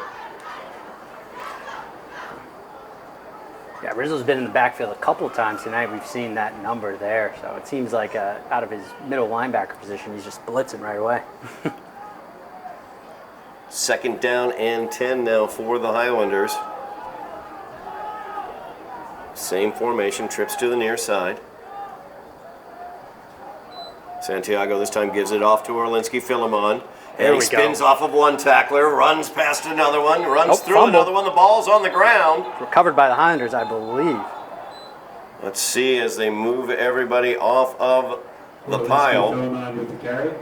Yeah, Rizzo's been in the backfield a couple of times tonight. We've seen that number there. So it seems like out of his middle linebacker position, he's just blitzing right away.
Second down and 10 now for the Highlanders. Same formation, trips to the near side. Santiago this time gives it off to Orlinski Philemon. And he spins off of one tackler, runs past another one, runs through
fumble.
another one. The ball's on the ground.
Recovered by the Highlanders, I believe.
Let's see as they move everybody off of the pile.
With the carry.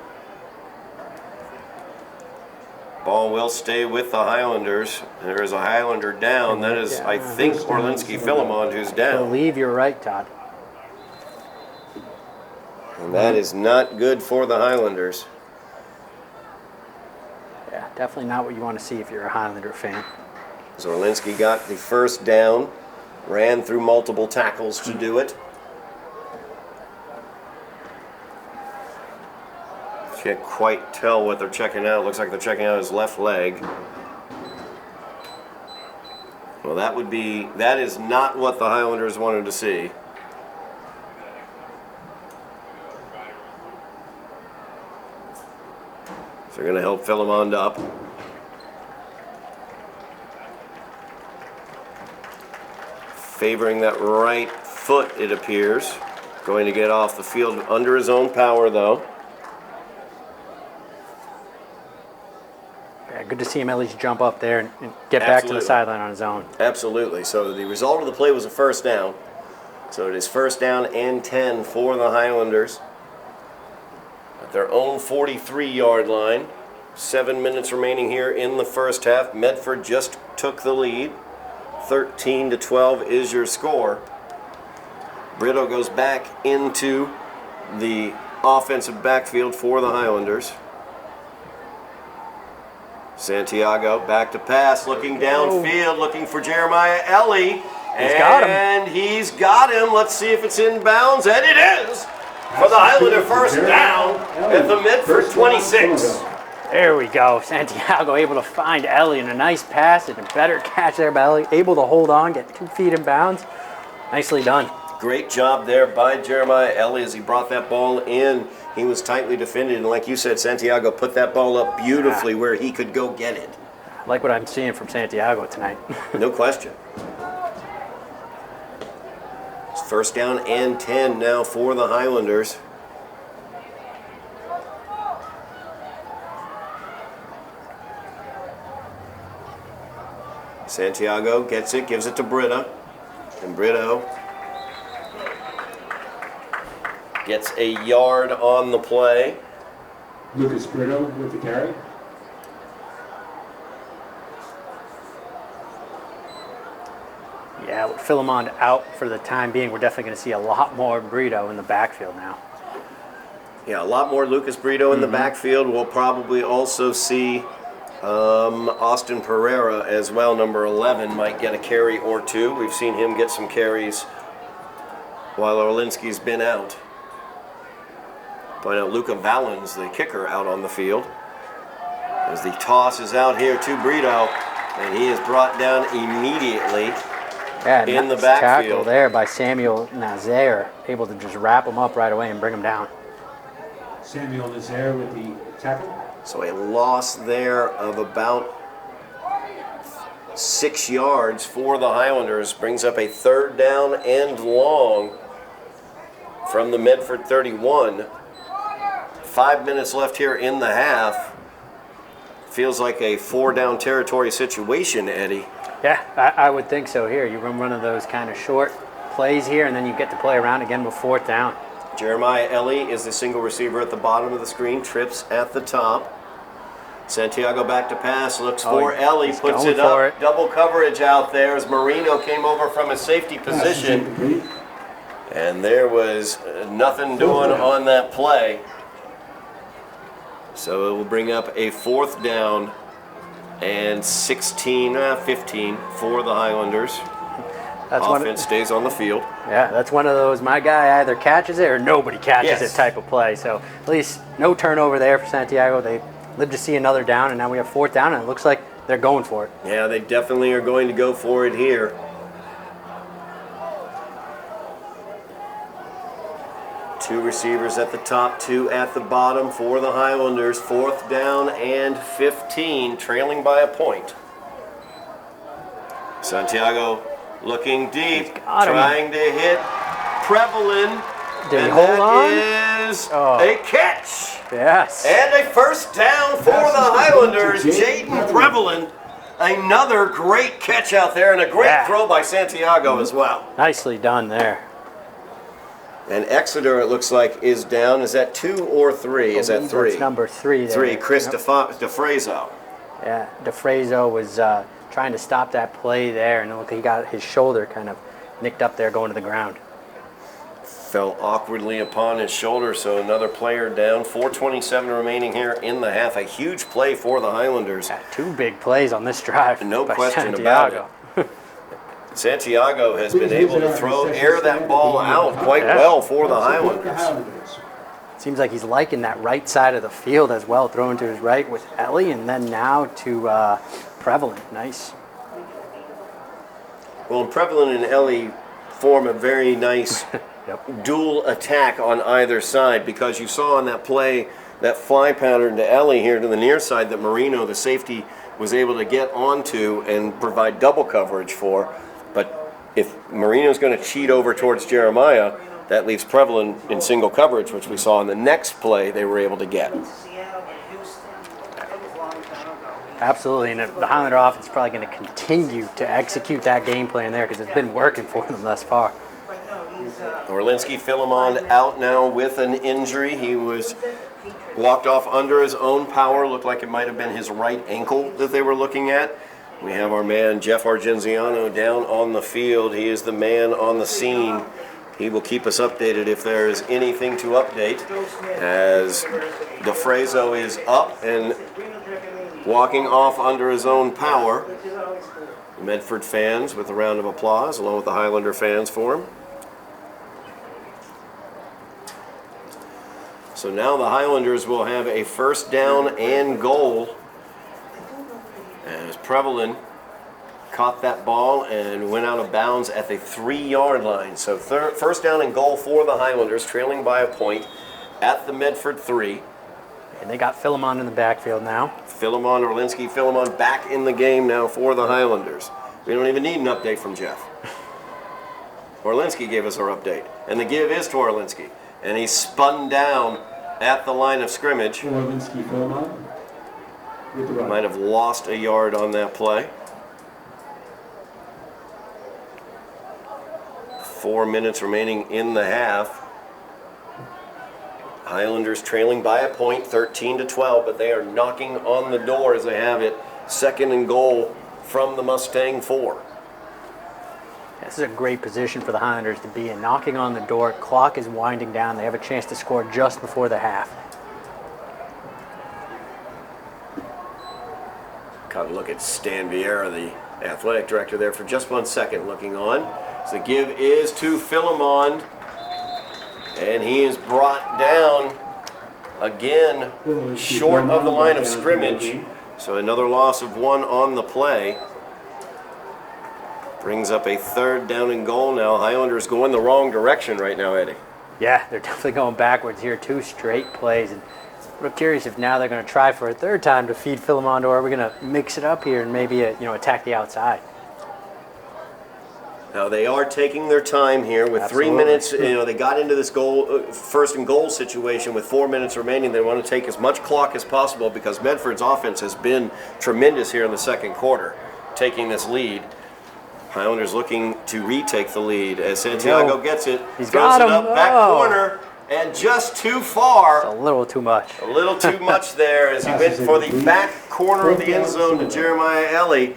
Ball will stay with the Highlanders. There is a Highlander down. That is, I think, Orlinski Philemon who's
I
down.
believe you're right, Todd.
And that is not good for the Highlanders.
Yeah, definitely not what you want to see if you're a Highlander fan.
Orlinski got the first down, ran through multiple tackles to do it. Can't quite tell what they're checking out. Looks like they're checking out his left leg. Well, that is not what the Highlanders wanted to see. So they're going to help Philemon up. Favoring that right foot, it appears. Going to get off the field under his own power, though.
Yeah, good to see him at least jump up there and get back to the sideline on his own.
Absolutely. So the result of the play was a first down. So it is first down and 10 for the Highlanders. At their own 43-yard line. 7 minutes remaining here in the first half. Medford just took the lead. 13-12 is your score. Brito goes back into the offensive backfield for the Highlanders. Santiago back to pass, looking downfield, looking for Jeremiah Eddy. He's got him. Let's see if it's in bounds, and it is for the Highlander first down at the Medford 26.
There we go. Santiago able to find Eddy in a nice pass and a better catch there by Eddy. Able to hold on, get 2 feet in bounds. Nicely done.
Great job there by Jeremiah Eddy as he brought that ball in. He was tightly defended, and like you said, Santiago put that ball up beautifully where he could go get it.
I like what I'm seeing from Santiago tonight.
No question. It's first down and 10 now for the Highlanders. Santiago gets it, gives it to Brito, and Brito gets a yard on the play.
Lucas Brito with the carry.
Yeah, with Philemon out for the time being, we're definitely going to see a lot more Brito in the backfield now.
Yeah, a lot more Lucas Brito in the backfield. We'll probably also see Austin Pereira as well, number 11, might get a carry or two. We've seen him get some carries while Orlinski's been out. Point out Luca Valens, the kicker, out on the field. As the toss is out here to Brito, and he is brought down immediately in the
nice
backfield.
Tackle there by Samuel Nazaire, able to just wrap him up right away and bring him down.
Samuel Nazaire with the tackle.
So a loss there of about 6 yards for the Highlanders brings up a third down and long from the Medford 31. 5 minutes left here in the half. Feels like a 4-down territory situation, Eddy.
Yeah, I would think so here. You run one of those kind of short plays here, and then you get to play around again with 4th down.
Jeremiah Eddy is the single receiver at the bottom of the screen, trips at the top. Santiago back to pass, looks for Eddy, puts it up. Double coverage out there as Marino came over from his safety position. And there was nothing doing on that play. So it will bring up a 4th down and 15 for the Highlanders. Offense stays on the field.
Yeah, that's one of those, my guy either catches it or nobody catches it type of play. So at least no turnover there for Santiago. They live to see another down, and now we have 4th down, and it looks like they're going for it.
Yeah, they definitely are going to go for it here. Two receivers at the top, 2 at the bottom for the Highlanders. 4th down and 15, trailing by a point. Santiago looking deep, trying to hit Prevalin.
Did he hold on?
Is a catch.
Yes.
And a first down for the Highlanders. Jaden Prevalin. Another great catch out there and a great throw by Santiago as well.
Nicely done there.
And Exeter, it looks like, is down. Is that 2 or 3? Is that 3?
It's number 3 there.
3, Chris DeFrazo.
Yeah, DeFrazo was trying to stop that play there, and look, he got his shoulder kind of nicked up there going to the ground.
Fell awkwardly upon his shoulder, so another player down. 4:27 remaining here in the half. A huge play for the Highlanders.
Yeah, 2 big plays on this drive.
No
by
question
Santiago.
about it. Santiago has been able to air that ball out quite well for the Highlanders.
Seems like he's liking that right side of the field as well, throwing to his right with Eddy, and then now to Prevalin. Nice.
Well, Prevalin and Eddy form a very nice dual attack on either side, because you saw on that play, that fly pattern to Eddy here to the near side that Marino, the safety, was able to get onto and provide double coverage for. But if Marino's going to cheat over towards Jeremiah, that leaves Prevalin in single coverage, which we saw in the next play they were able to get.
Absolutely, and the Highlander offense is probably going to continue to execute that game plan there because it's been working for them thus far.
Orlinski Philemon out now with an injury. He was walked off under his own power. Looked like it might have been his right ankle that they were looking at. We have our man Jeff Argenziano down on the field. He is the man on the scene. He will keep us updated if there is anything to update, as DeFrazo is up and walking off under his own power. The Medford fans with a round of applause, along with the Highlander fans for him. So now the Highlanders will have a first down and goal, as Prevalin caught that ball and went out of bounds at the 3-yard line. So first down and goal for the Highlanders, trailing by a point at the Medford 3.
And they got Philemon in the backfield now.
Philemon back in the game now for the Highlanders. We don't even need an update from Jeff. Orlinski gave us our update, and the give is to Orlinski. And he spun down at the line of scrimmage.
Orlinski, Philemon. With the run.
Might have lost a yard on that play. 4 minutes remaining in the half. Highlanders trailing by a point, 13-12, but they are knocking on the door as they have it. Second and goal from the Mustang 4.
This is a great position for the Highlanders to be in. Knocking on the door, clock is winding down. They have a chance to score just before the half.
Got to look at Stan Vieira, the athletic director there, for just 1 second looking on. So the give is to Philemon, and he is brought down again short of the line of scrimmage. So another loss of 1 on the play. Brings up a third down and goal now. Highlanders going the wrong direction right now, Eddie.
Yeah, they're definitely going backwards here. 2 straight plays. And we're curious if now they're going to try for a third time to feed Philemon, or are we going to mix it up here and maybe attack the outside?
Now they are taking their time here with
Absolutely.
3 minutes. They got into this first and goal situation with 4 minutes remaining. They want to take as much clock as possible because Medford's offense has been tremendous here in the second quarter, taking this lead. Highlanders looking to retake the lead as Santiago gets it.
He's
throws
got
it
him.
up back
Oh.
corner, and just too far.
A little too much.
A little too much there as he went for the back corner of the end zone to Jeremiah Eddy,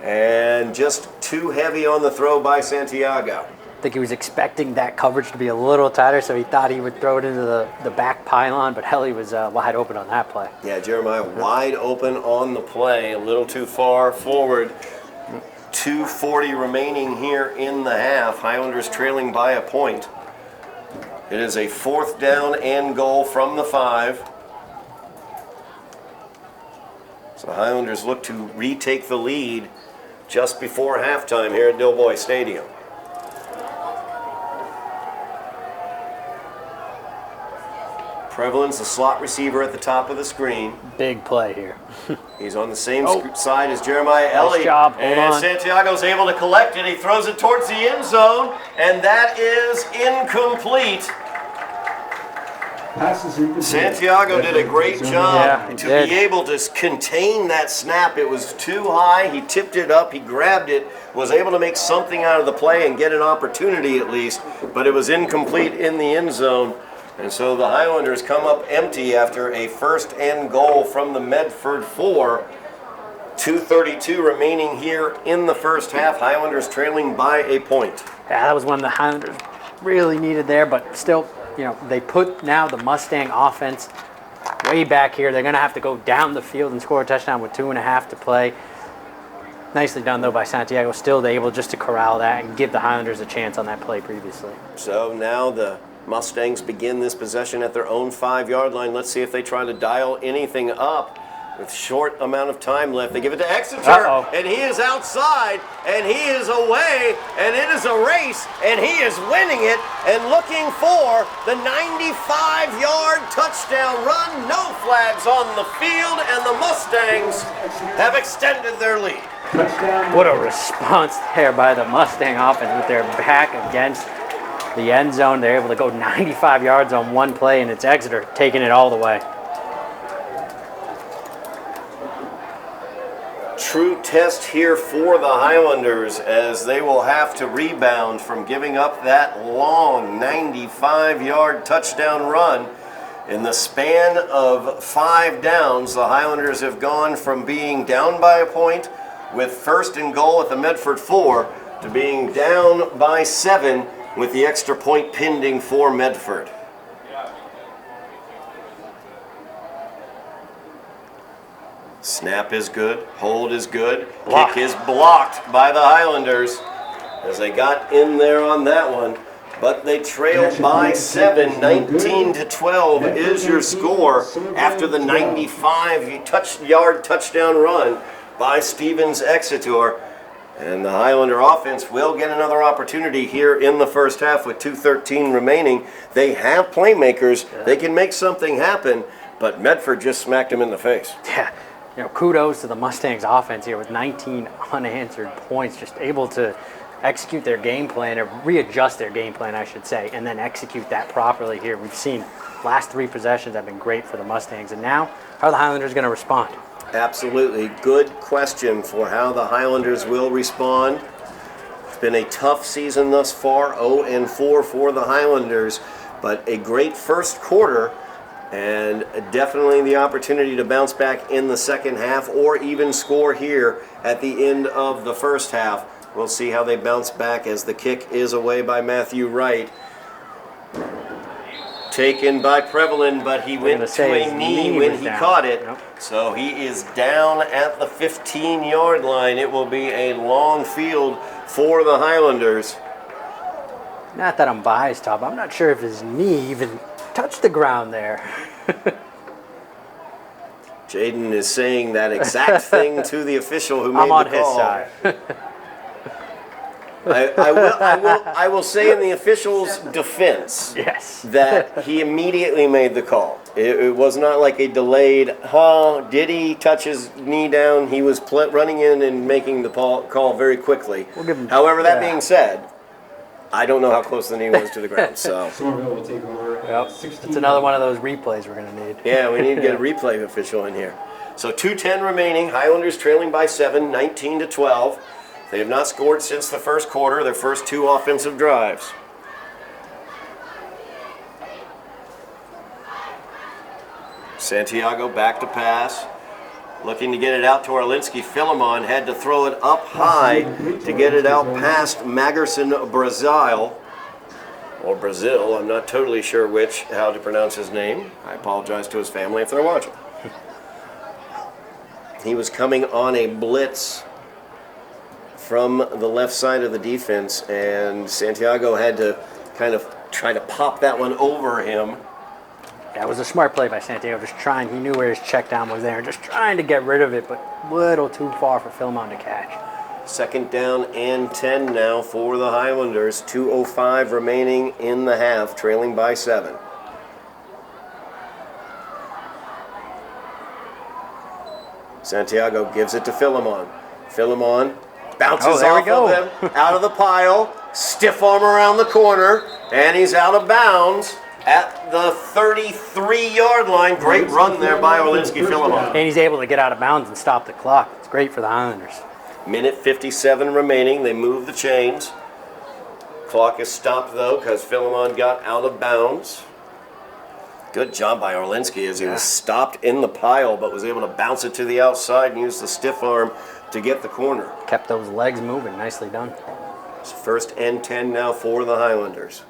and just too heavy on the throw by Santiago.
I think he was expecting that coverage to be a little tighter, so he thought he would throw it into the back pylon, but Ellie was wide open on that play.
Yeah, Jeremiah wide open on the play, a little too far forward. 2:40 remaining here in the half. Highlanders trailing by a point. It is a fourth down and goal from the 5. So the Highlanders look to retake the lead just before halftime here at Dilboy Stadium. Prevalence, the slot receiver at the top of the screen.
Big play here.
He's on the same side as Jeremiah Eddy.
Nice job. Hold
and
on.
Santiago's able to collect it. He throws it towards the end zone, and that is incomplete.
Passes incomplete.
Santiago did a great
Yeah,
job
he
to
did.
be able to contain that snap. It was too high. He tipped it up. He grabbed it, was able to make something out of the play and get an opportunity at least, but it was incomplete in the end zone. And so the Highlanders come up empty after a first and goal from the Medford 4. 2:32 remaining here in the first half. Highlanders trailing by a point.
Yeah, that was one the Highlanders really needed there, but still, they put now the Mustang offense way back here. They're going to have to go down the field and score a touchdown with 2.5 to play. Nicely done, though, by Santiago. Still able just to corral that and give the Highlanders a chance on that play previously.
So now the Mustangs begin this possession at their own 5-yard line. Let's see if they try to dial anything up with short amount of time left. They give it to Exeter, and he is outside, and he is away, and it is a race, and he is winning it and looking for the 95-yard touchdown run. No flags on the field, and the Mustangs have extended their lead.
Touchdown.
What a response there by the Mustang offense with their back against the end zone. They're able to go 95 yards on one play, and it's Exeter taking it all the way.
True test here for the Highlanders as they will have to rebound from giving up that long 95-yard touchdown run. In the span of 5 downs, the Highlanders have gone from being down by a point with first and goal at the Medford 4 to being down by 7 with the extra point pending for Medford. Snap is good, hold is good,
Block.
kick is blocked by the Highlanders as they got in there on that one. But they trail by 7, 19 to 12 is your score after the 95-yard touchdown run by Stevens Exeter. And the Highlander offense will get another opportunity here in the first half with 2:13 remaining. They have playmakers. They can make something happen, but Medford just smacked them in the face.
Yeah, kudos to the Mustangs offense here with 19 unanswered points, just able to execute their game plan, or readjust their game plan, I should say, and then execute that properly here. We've seen last 3 possessions have been great for the Mustangs, and now how are the Highlanders going to respond?
Absolutely. Good question for how the Highlanders will respond. It's been a tough season thus far, 0-4 for the Highlanders, but a great first quarter and definitely the opportunity to bounce back in the second half or even score here at the end of the first half. We'll see how they bounce back as the kick is away by Matthew Wright. Taken by Prevalin, but he went to a knee when he caught it.
Yep.
So he is down at the 15-yard line. It will be a long field for the Highlanders.
Not that I'm biased, Todd, I'm not sure if his knee even touched the ground there.
Jaden is saying that exact thing to the official who made
I'm on
the
his
call.
side.
I will say in the official's defense
Yes.
that he immediately made the call. It was not like a delayed, did he touch his knee down? He was running in and making the call very quickly.
We'll give him-
However, that
yeah.
being said, I don't know how close the knee was to the ground. So,
Somerville will take over.
Yep.
16.
It's another one of those replays we're going to need.
yeah, we need to get a replay official in here. So 2:10 remaining. Highlanders trailing by 7, 19 to 12. They have not scored since the first quarter, their first 2 offensive drives. Santiago back to pass. Looking to get it out to Orlinski. Philemon had to throw it up high to get it out past Magerson Brazil. Or Brazil, I'm not totally sure how to pronounce his name. I apologize to his family if they're watching. He was coming on a blitz from the left side of the defense, and Santiago had to kind of try to pop that one over him.
That was a smart play by Santiago, just trying, he knew where his check down was there, just trying to get rid of it, but a little too far for Philemon to catch.
Second down and 10 now for the Highlanders. 2:05 remaining in the half, trailing by 7. Santiago gives it to Philemon. Philemon bounces
there we
off
go.
of him, out of the pile, stiff arm around the corner, and he's out of bounds at the 33-yard line. Great run there by Orlinski Philemon.
And he's able to get out of bounds and stop the clock. It's great for the Highlanders.
Minute 57 remaining. They move the chains. Clock is stopped, though, because Philemon got out of bounds. Good job by Orlinski as he was stopped in the pile, but was able to bounce it to the outside and use the stiff arm to get the corner.
Kept those legs moving. Nicely done.
It's first and 10 now for the Highlanders.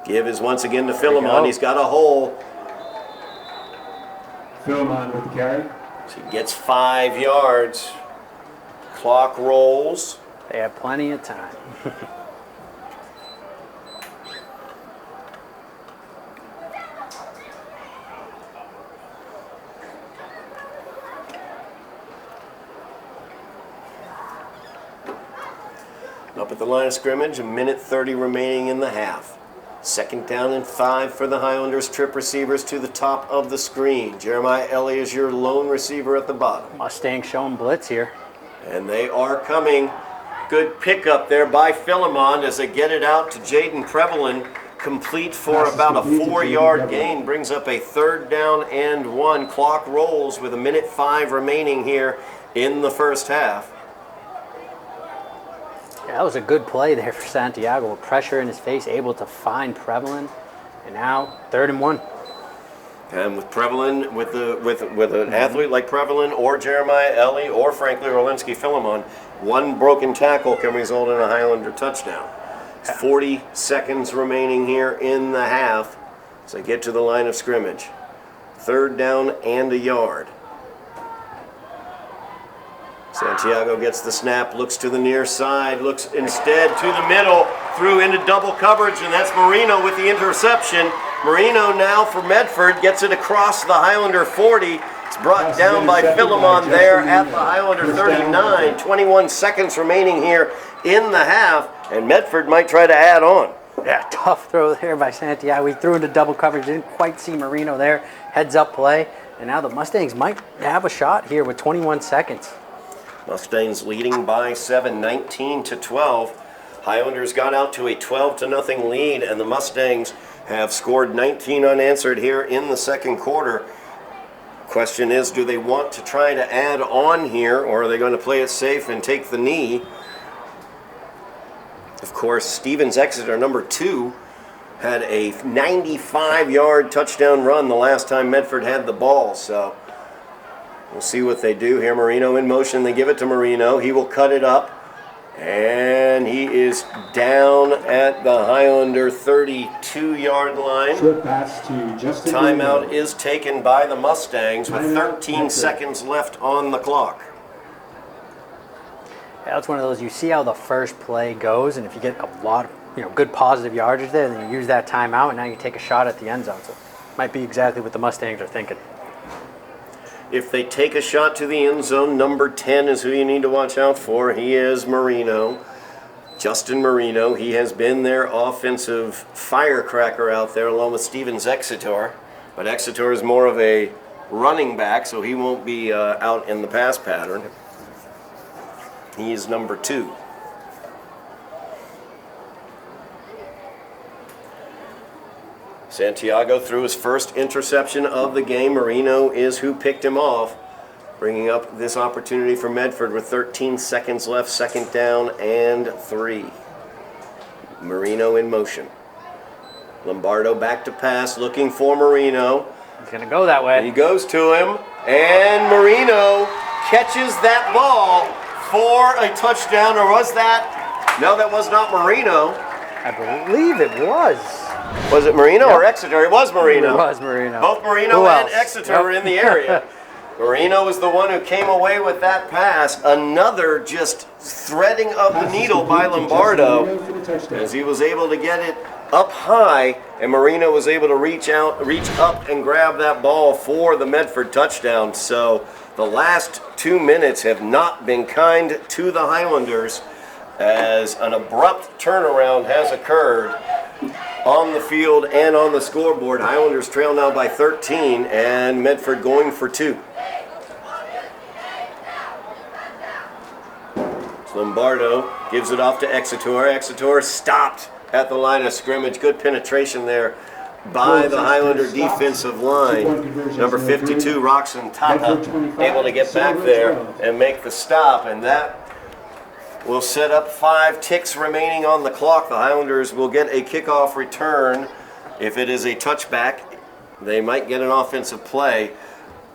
Give is once again to
go.
Philemon. He's got a hole.
Philemon with the carry.
He gets 5 yards. Clock rolls.
They have plenty of time.
Up at the line of scrimmage, a minute 30 remaining in the half. Second down and 5 for the Highlanders. Trip receivers to the top of the screen. Jeremiah Ellie is your lone receiver at the bottom.
Mustang showing blitz here.
And they are coming. Good pickup there by Philemon as they get it out to Jaden Prevalin. Complete for about a 4-yard gain. Brings up a third down and 1. Clock rolls with a minute 5 remaining here in the first half.
Yeah, that was a good play there for Santiago. With pressure in his face, able to find Prevalin. And now, 3rd and 1.
And with Prevalin, with an athlete like Prevalin or Jeremiah Ellie or frankly Orlinski Philemon, one broken tackle can result in a Highlander touchdown. 40 seconds remaining here in the half as they get to the line of scrimmage. 3rd down and a yard. Santiago gets the snap, looks to the near side, looks instead to the middle, threw into double coverage, and that's Marino with the interception. Marino now for Medford gets it across the Highlander 40. It's brought down by Philemon there at the Highlander 39. 21 seconds remaining here in the half, and Medford might try to add on.
Yeah, tough throw there by Santiago. He threw into double coverage, didn't quite see Marino there. Heads up play, and now the Mustangs might have a shot here with 21 seconds.
Mustangs leading by 7, 19-12. Highlanders got out to a 12-0 lead, and the Mustangs have scored 19 unanswered here in the second quarter. Question is, do they want to try to add on here, or are they going to play it safe and take the knee? Of course, Stevens Exeter, number 2, had a 95-yard touchdown run the last time Medford had the ball, so we'll see what they do here. Marino in motion. They give it to Marino. He will cut it up. And he is down at the Highlander 32-yard line.
Short pass to Justin.
Timeout is taken by the Mustangs with 13 seconds left on the clock.
Yeah, it's one of those, you see how the first play goes, and if you get a lot of good positive yardage there, then you use that timeout, and now you take a shot at the end zone. So might be exactly what the Mustangs are thinking.
If they take a shot to the end zone, number 10 is who you need to watch out for. He is Marino. Justin Marino. He has been their offensive firecracker out there along with Stevens Exeter. But Exeter is more of a running back, so he won't be out in the pass pattern. He is number 2. Santiago threw his first interception of the game. Marino is who picked him off, bringing up this opportunity for Medford with 13 seconds left, 2nd down and 3. Marino in motion. Lombardo back to pass, looking for Marino.
He's going to go that way.
He goes to him, and Marino catches that ball for a touchdown, or was that? No, that was not Marino.
I believe it was.
Was it Marino or Exeter? It was Marino.
It was Marino.
Both Marino and Exeter were in the area. Marino was the one who came away with that pass. Another just threading of the needle by Lombardo as he was able to get it up high, and Marino was able to reach up and grab that ball for the Medford touchdown. So the last 2 minutes have not been kind to the Highlanders as an abrupt turnaround has occurred on the field and on the scoreboard. Highlanders trail now by 13, and Medford going for 2. Lombardo gives it off to Exeter. Exeter stopped at the line of scrimmage. Good penetration there by the Highlander defensive line. Number 52, Roxon Tata, able to get back there and make the stop, and that will set up 5 ticks remaining on the clock. The Highlanders will get a kickoff return. If it is a touchback, they might get an offensive play.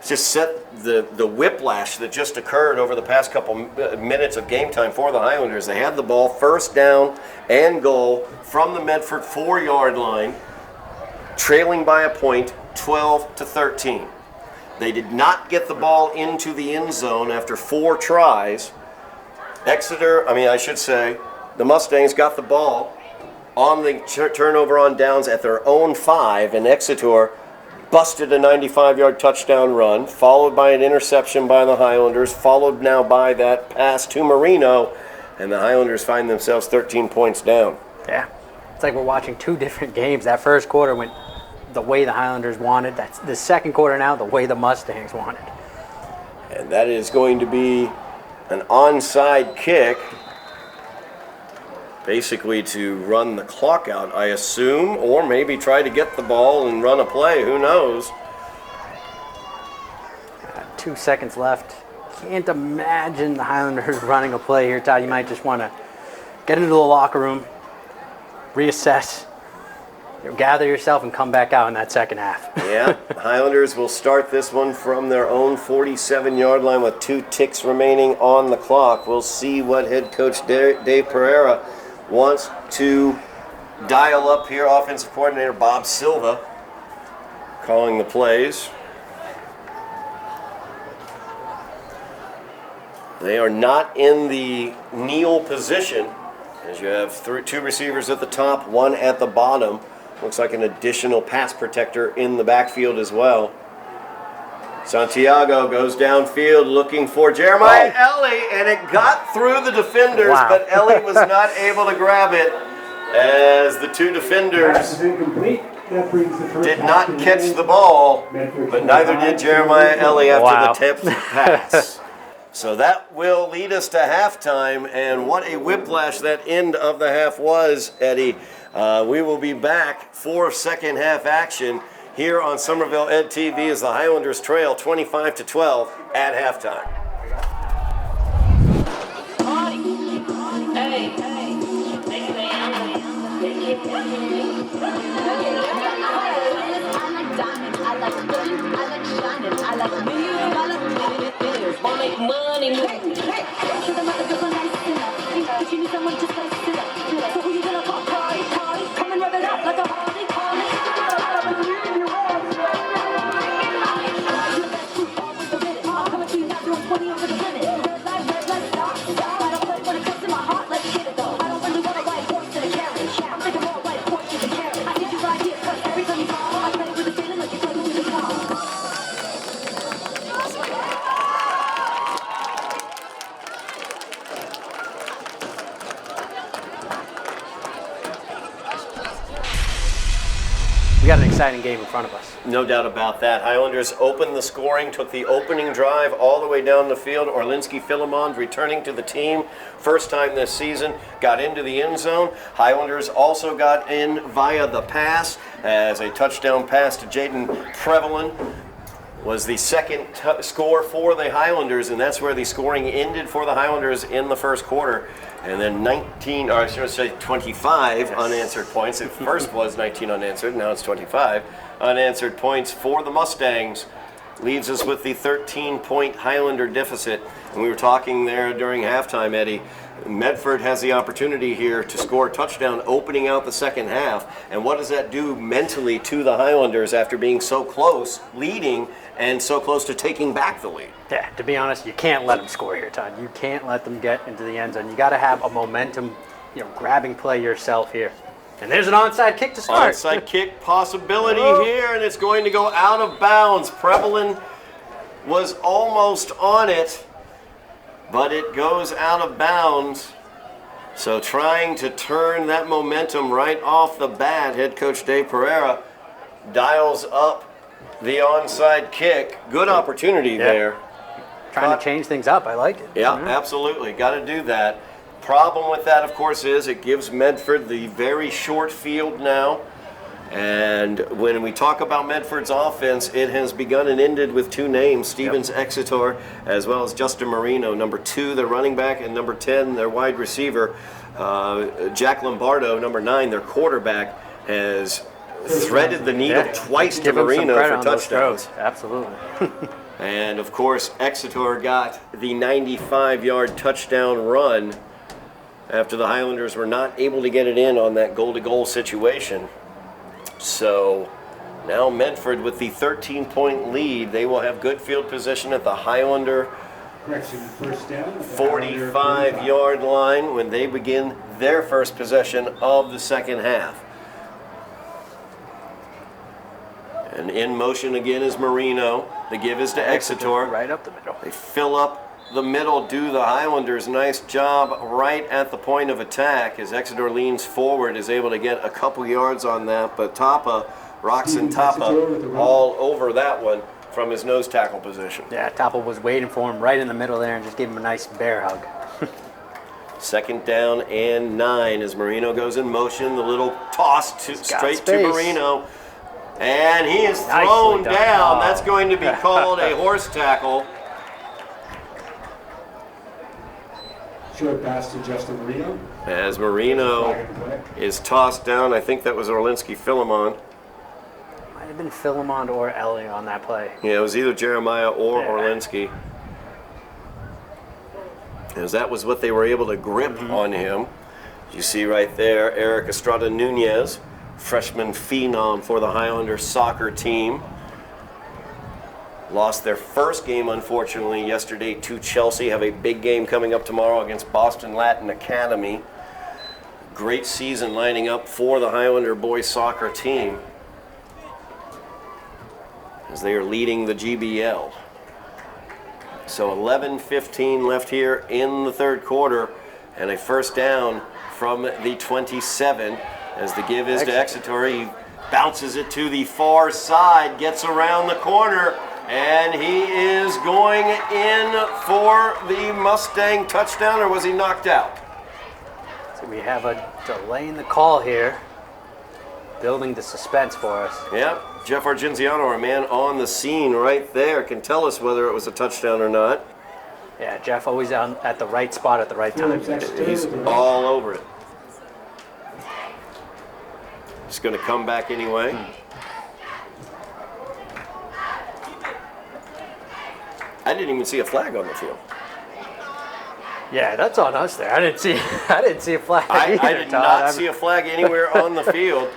Just set the whiplash that just occurred over the past couple minutes of game time for the Highlanders. They had the ball, 1st down and goal from the Medford 4-yard line, trailing by a point, 12-13. They did not get the ball into the end zone after 4 tries. The Mustangs got the ball on the turnover on downs at their own 5, and Exeter busted a 95-yard touchdown run, followed by an interception by the Highlanders, followed now by that pass to Marino, and the Highlanders find themselves 13 points down.
Yeah, it's like we're watching 2 different games. That first quarter went the way the Highlanders wanted. That's the second quarter now, the way the Mustangs wanted.
And that is going to be an onside kick, basically to run the clock out, I assume, or maybe try to get the ball and run a play. Who knows?
2 seconds left. Can't imagine the Highlanders running a play here, Todd. You might just want to get into the locker room, reassess, gather yourself and come back out in that second half.
Yeah, Highlanders will start this one from their own 47-yard line with 2 ticks remaining on the clock. We'll see what head coach Dave Pereira wants to dial up here. Offensive coordinator Bob Silva calling the plays. They are not in the kneel position, as you have 2 receivers at the top, 1 at the bottom. Looks like an additional pass protector in the backfield as well. Santiago goes downfield looking for Jeremiah Ellie, and it got through the defenders, but Ellie was not able to grab it as the 2 defenders did not catch the ball, but neither did Jeremiah Ellie after the tipped pass. So that will lead us to halftime, and what a whiplash that end of the half was, Eddie. We will be back for second half action here on Somerville Ed TV as the Highlanders trail 25-12 at halftime.
We got an exciting game in front of us.
No doubt about that. Highlanders opened the scoring, took the opening drive all the way down the field. Orlinski Philemon returning to the team, first time this season, got into the end zone. Highlanders also got in via the pass as a touchdown pass to Jaden Prevalin was the second score for the Highlanders, and that's where the scoring ended for the Highlanders in the first quarter. And then 25 unanswered points. It first was 19 unanswered, now it's 25 unanswered points for the Mustangs. Leaves us with the 13-point Highlander deficit. And we were talking there during halftime, Eddie. Medford has the opportunity here to score a touchdown opening out the second half. And what does that do mentally to the Highlanders after being so close, leading, and so close to taking back the lead?
Yeah, to be honest, you can't let them score here, Todd. You can't let them get into the end zone. You got to have a momentum, grabbing play yourself here. And there's an onside kick to start.
Onside kick possibility here, and it's going to go out of bounds. Prevalin was almost on it, but it goes out of bounds. So trying to turn that momentum right off the bat, head coach Dave Pereira dials up the onside kick. Good opportunity there.
Trying to change things up. I like it.
Yeah, absolutely. Got to do that. Problem with that, of course, is it gives Medford the very short field now. And when we talk about Medford's offense, it has begun and ended with 2 names, Stevens Exeter, as well as Justin Marino, number 2, their running back, and number 10, their wide receiver. Jack Lombardo, number 9, their quarterback, has threaded the needle twice to Marino for touchdowns.
Absolutely.
And of course, Exeter got the 95-yard touchdown run after the Highlanders were not able to get it in on that goal-to-goal situation. So now Medford with the 13-point lead. They will have good field position at the Highlander 45-yard line when they begin their first possession of the second half. And in motion again is Marino. The give is to Exeter.
Right up the middle.
They fill up the middle, do the Highlanders. Nice job right at the point of attack as Exeter leans forward, is able to get a couple yards on that. But Roxon Tapa, all over that one from his nose tackle position.
Yeah, Tapa was waiting for him right in the middle there and just gave him a nice bear hug.
Second down and 9 as Marino goes in motion. The little toss straight to Marino. And he is thrown down. That's going to be called a horse tackle.
Short pass to Justin Marino.
As Marino
Flag at the play.
is tossed down. I think that was Orlinski Philemon.
Might have been Philemon or Ellie on that play.
Yeah, it was either Jeremiah or
Yeah.
Orlinski. As that was what they were able to grip on him. You see right there, Eric Estrada Nunez, freshman phenom for the Highlanders soccer team. Lost their first game, unfortunately, yesterday to Chelsea. Have a big game coming up tomorrow against Boston Latin Academy. Great season lining up for the Highlander boys soccer team as they are leading the GBL. So 11:15 left here in the third quarter, and a first down from the 27 as the give is to Exeter. He bounces it to the far side, gets around the corner, and he is going in for the Mustang touchdown, or was he knocked out?
So we have a delay in the call here, building the suspense for us.
Yep, Jeff Argenziano, our man on the scene right there, can tell us whether it was a touchdown or not.
Yeah, Jeff always at the right spot at the right time.
He's all over it. He's going to come back anyway. I didn't even see a flag on the field.
Yeah, that's on us there. I didn't see a flag
I
either,
did
Todd.
not see a flag anywhere on the field.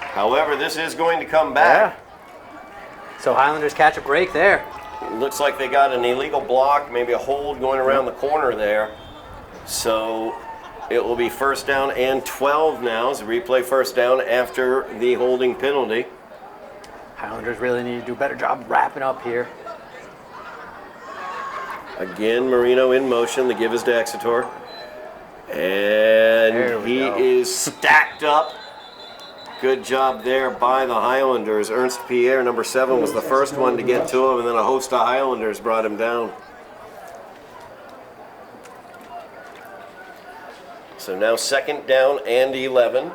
However, this is going to come back.
Yeah. So Highlanders catch a break there.
It looks like they got an illegal block, maybe a hold going around the corner there. So it will be first down and 12 now as we replay first down after the holding penalty.
Highlanders really need to do a better job wrapping up here.
Again, Marino in motion. The give is to Exeter. And he
go.
is stacked up. Good job there by the Highlanders. Ernst Pierre, number 7, was the first one to get to him, and then a host of Highlanders brought him down. So now second down and 11.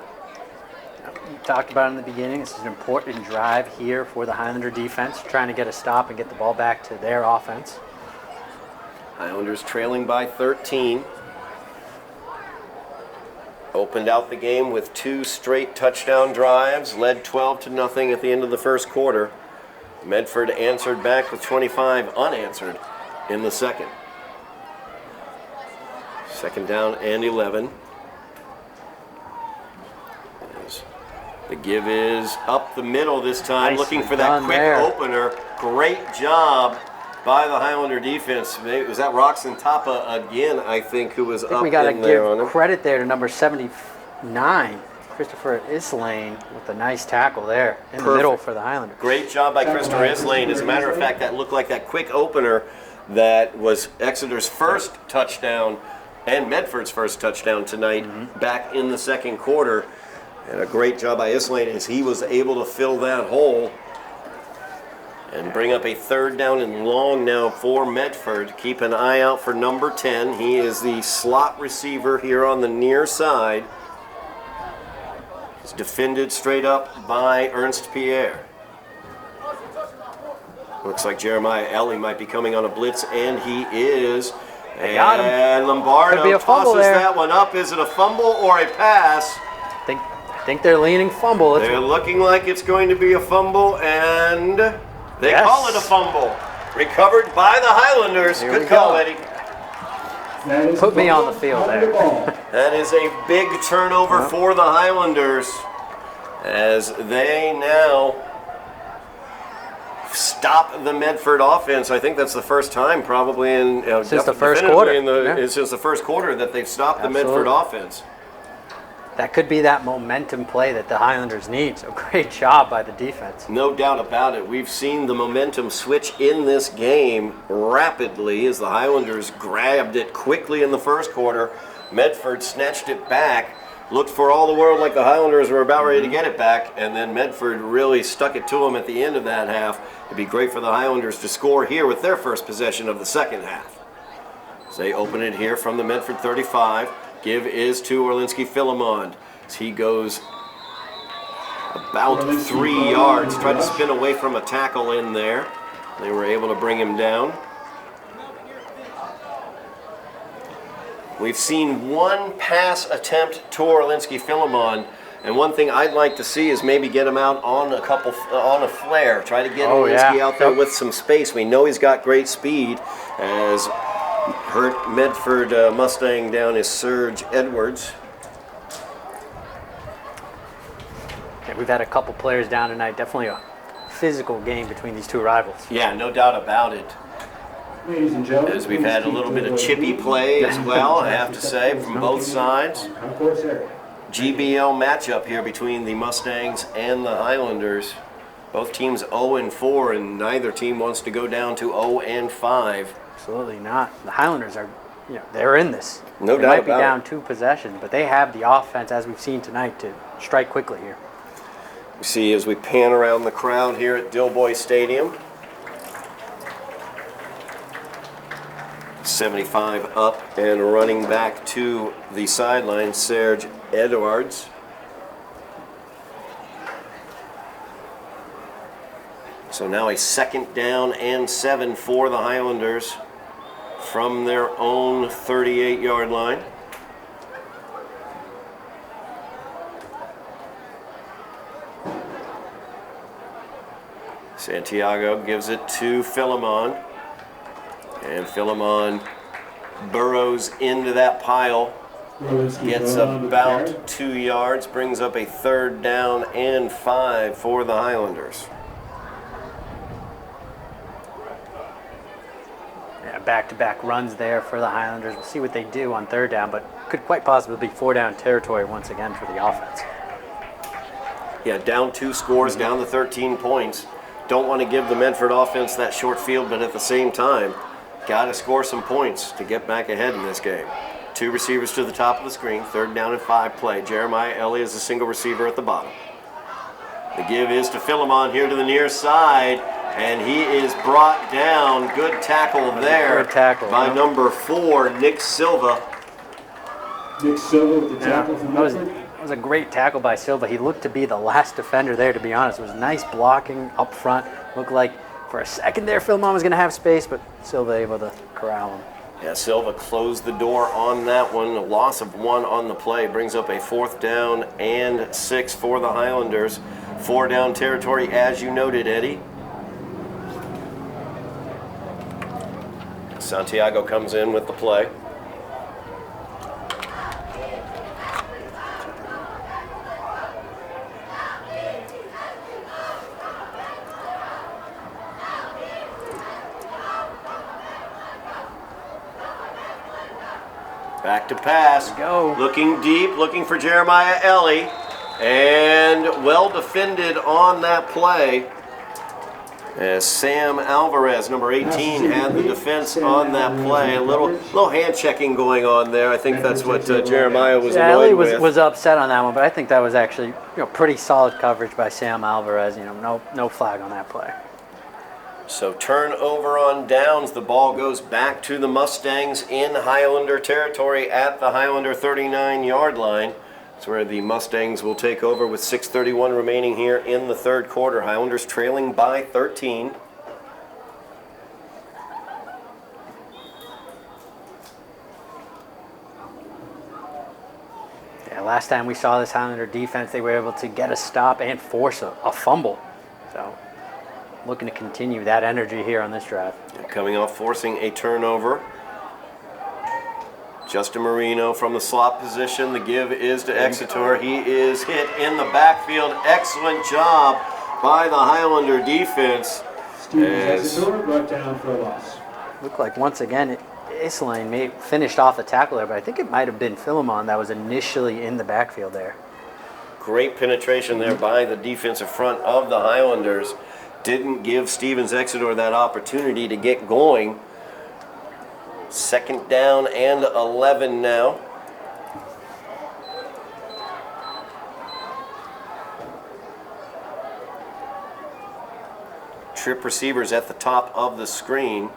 We talked about it in the beginning. This is an important drive here for the Highlander defense, trying to get a stop and get the ball back to their offense.
Highlanders trailing by 13. Opened out the game with 2 straight touchdown drives, led 12-0 at the end of the first quarter. Medford answered back with 25 unanswered in the second. Second down and 11. As the give is up the middle this time,
Nicely
looking for that
done
quick
there.
opener. Great job by the Highlander defense. Was that Roxon Tapa again, I think, who was
I think
up
we got to
in there on
give
him?
credit there to number 79, Christopher Islane, with a nice tackle there in the middle for the Highlanders.
Great job by Christopher Islane. As a matter of fact, that looked like that quick opener that was Exeter's first touchdown and Medford's first touchdown tonight back in the second quarter. And a great job by Islane as he was able to fill that hole and bring up a third down and long now for Medford. Keep an eye out for number 10. He is the slot receiver here on the near side. He's defended straight up by Ernst Pierre. Looks like Jeremiah Ellie might be coming on a blitz, and he is.
They got him.
And Lombardo
Could be a fumble
tosses
there.
that one up. Is it a fumble or a pass?
I think they're leaning fumble.
They're looking like it's going to be a fumble, and they
Yes.
call it a fumble. Recovered by the Highlanders.
Here
Good
we
call,
go.
Eddie.
That is
Put me on
fumble
the field
on
there.
ball.
That is a big turnover for the Highlanders as they now stop the Medford offense. I think that's the first time probably in
Since the first
definitively
quarter.
in the,
Yeah.
it's since the first quarter that they've stopped the Medford
Absolutely.
offense.
That could be that momentum play that the Highlanders need. So great job by the defense.
No doubt about it. We've seen the momentum switch in this game rapidly as the Highlanders grabbed it quickly in the first quarter. Medford snatched it back, looked for all the world like the Highlanders were about ready to get it back, and then Medford really stuck it to them at the end of that half. It'd be great for the Highlanders to score here with their first possession of the second half. So they open it here from the Medford 35. Give is to Orlinski Philemon. As he goes about 3 yards, tried to spin away from a tackle in there. They were able to bring him down. We've seen one pass attempt to Orlinski Philemon, and one thing I'd like to see is maybe get him out on a flare. Try to get Orlinski out there with some space. We know he's got great speed, as hurt Medford Mustang down is Serge Edwards.
Yeah, we've had a couple players down tonight. Definitely a physical game between these two rivals.
Yeah, no doubt about it.
Ladies and gentlemen,
As we've had a little bit of chippy play as well, I have to say, from both sides.
Concourse area.
GBL matchup here between the Mustangs and the Highlanders. Both teams 0-4, and neither team wants to go down to 0-5.
Absolutely not. The Highlanders are, they're in this.
No
they
doubt
might be
about
down
it.
2 possessions, but they have the offense, as we've seen tonight, to strike quickly here.
We see as we pan around the crowd here at Dilboy Stadium. 75 up and running back to the sideline, Serge Edwards. So now a 2nd down and 7 for the Highlanders from their own 38-yard line. Santiago gives it to Philemon. And Philemon burrows into that pile, gets about 2 yards, brings up a 3rd down and 5 for the Highlanders.
Yeah, back-to-back runs there for the Highlanders. We'll see what they do on 3rd down, but could quite possibly be 4-down territory once again for the offense.
Yeah, down 2 scores, down to 13 points. Don't want to give the Medford offense that short field, but at the same time, got to score some points to get back ahead in this game. 2 receivers to the top of the screen, 3rd down and 5 play. Jeremiah Ellie is a single receiver at the bottom. The give is to Philemon here to the near side, and he is brought down. Good tackle there by number 4, Nick Silva.
Nick Silva with the tackle from
That
Medford.
was a great tackle by Silva. He looked to be the last defender there, to be honest. It was nice blocking up front. Looked like for a second there, Philemon was going to have space, but Silva able to corral him.
Yeah, Silva closed the door on that one. A loss of 1 on the play brings up a 4th down and 6 for the Highlanders. 4-down territory, as you noted, Eddie. Santiago comes in with the play. Back to pass.
Go.
Looking deep, looking for Jeremiah Ellie. And well defended on that play. As Sam Alvarez, number 18, had the defense on that play. A little hand checking going on there. I think that's what Jeremiah was annoyed with.
Ellie was upset on that one, but I think that was actually pretty solid coverage by Sam Alvarez. No flag on that play.
So turnover on downs. The ball goes back to the Mustangs in Highlander territory at the Highlander 39-yard line. That's where the Mustangs will take over with 6:31 remaining here in the 3rd quarter. Highlanders trailing by 13.
Yeah, last time we saw this Highlander defense, they were able to get a stop and force a fumble. So looking to continue that energy here on this drive.
Coming off forcing a turnover. Justin Marino from the slot position. The give is to Exeter. He is hit in the backfield. Excellent job by the Highlander defense.
Exeter brought down for a loss.
Looked like once again, Islane finished off the tackle there, but I think it might have been Philemon that was initially in the backfield there.
Great penetration there by the defensive front of the Highlanders. Didn't give Stevens Exeter that opportunity to get going. 2nd down and 11 now. Trip receivers at the top of the screen.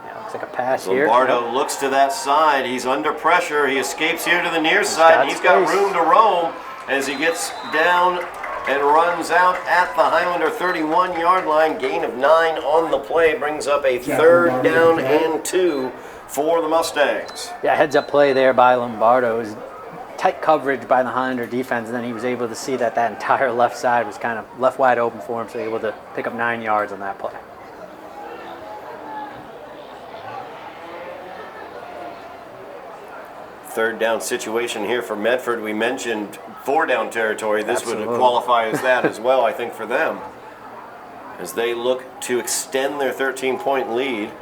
Yeah, looks like a pass here.
Lombardo looks to that side. He's under pressure. He escapes here to the near side. And he's got room to roam as he gets down and runs out at the Highlander 31-yard line. Gain of 9 on the play brings up a 3rd down and 2 for the Mustangs.
Yeah, heads-up play there by Lombardo. It was tight coverage by the Highlander defense, and then he was able to see that entire left side was kind of left wide open for him, so able to pick up 9 yards on that play.
Third down situation here for Medford. We mentioned 4-down territory. This
Absolutely.
would qualify as that as well, I think, for them, as they look to extend their 13-point lead.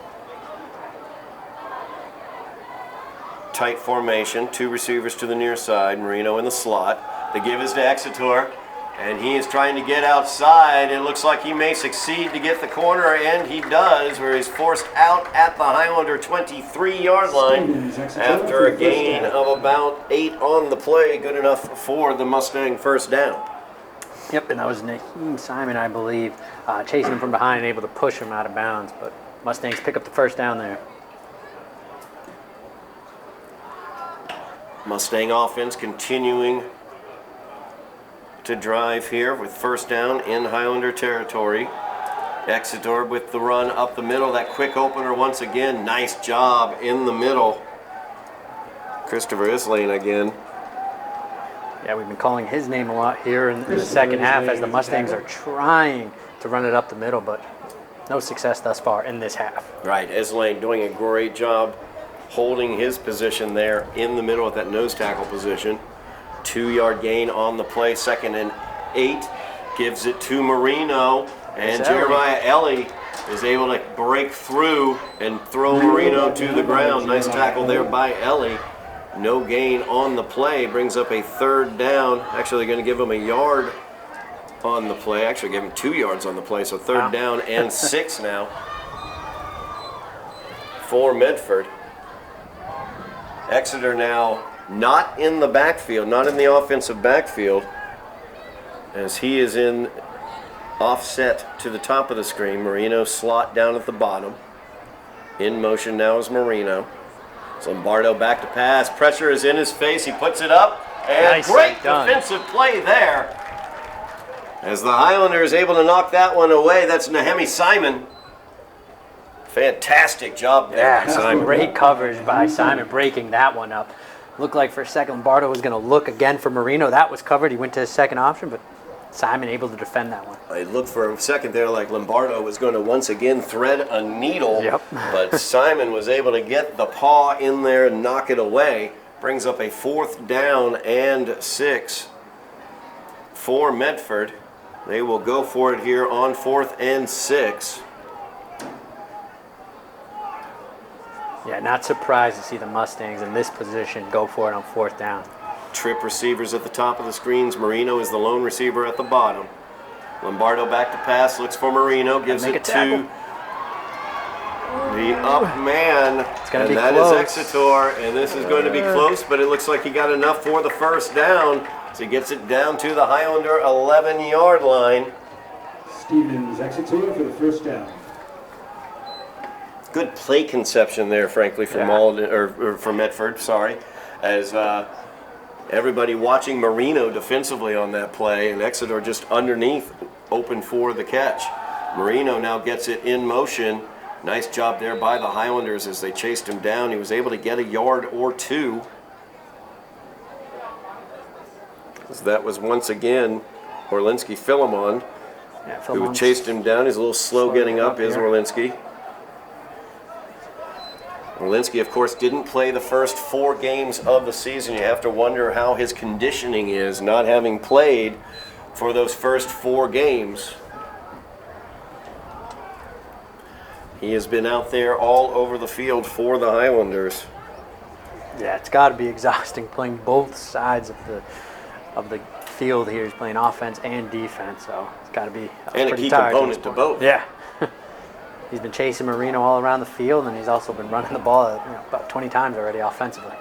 Tight formation, 2 receivers to the near side, Marino in the slot. The give is to Exeter, and he is trying to get outside. It looks like he may succeed to get the corner, and he does, where he's forced out at the Highlander 23-yard line after a gain of about 8 on the play. Good enough for the Mustang first down.
Yep, and that was Naheem Simon, I believe, chasing him from behind and able to push him out of bounds, but Mustangs pick up the first down there.
Mustang offense continuing to drive here with first down in Highlander territory. Exeter with the run up the middle. That quick opener once again. Nice job in the middle. Christopher Islane again.
Yeah, we've been calling his name a lot here in the second half as the Mustangs are trying to run it up the middle, but no success thus far in this half.
Right, Islane doing a great job holding his position there in the middle at that nose tackle position. 2-yard gain on the play, 2nd and 8. Gives it to Marino, and
It's
Jeremiah Ellie is able to break through and throw Marino to the ground. Nice tackle there by Ellie. No gain on the play, brings up a 3rd down. Actually, they're going to give him a yard on the play. Actually, give him 2 yards on the play, so 3rd down and 6 now for Medford. Exeter now not in the backfield, not in the offensive backfield, as he is in offset to the top of the screen. Marino slot down at the bottom. In motion now is Marino. Lombardo back to pass. Pressure is in his face. He puts it up. And
Nicely
great
done.
defensive play there. As the Highlander is able to knock that one away. That's Naheem Simon. Fantastic job there by Simon.
Great coverage by Simon breaking that one up. Looked like for a second Lombardo was going to look again for Marino. That was covered. He went to his second option, but Simon able to defend that one.
I looked for a second there like Lombardo was going to once again thread a needle.
Yep.
But Simon was able to get the paw in there and knock it away. Brings up a 4th down and 6 for Medford. They will go for it here on 4th and 6.
Yeah, not surprised to see the Mustangs in this position go for it on 4th down.
Trip receivers at the top of the screens. Marino is the lone receiver at the bottom. Lombardo back to pass, looks for Marino, gives it to the up man.
It's gonna be
that
close.
is Exeter, and this is going to be close, but it looks like he got enough for the first down. So he gets it down to the Highlander 11-yard line.
Stevens Exeter for the first down.
Good play conception there, frankly, for or for Medford. Sorry, as everybody watching Marino defensively on that play, and Exeter just underneath, open for the catch. Marino now gets it in motion. Nice job there by the Highlanders as they chased him down. He was able to get a yard or 2. So that was once again Orlinski Philemon, who chased him down. He's a little slow getting up, is Orlinski. Orlinski, of course, didn't play the first 4 games of the season. You have to wonder how his conditioning is, not having played for those first 4 games. He has been out there all over the field for the Highlanders.
Yeah, it's got to be exhausting playing both sides of the field here. He's playing offense and defense, so it's got to be
And a
pretty
key
tired
component to both.
Yeah. He's been chasing Marino all around the field, and he's also been running the ball about 20 times already offensively.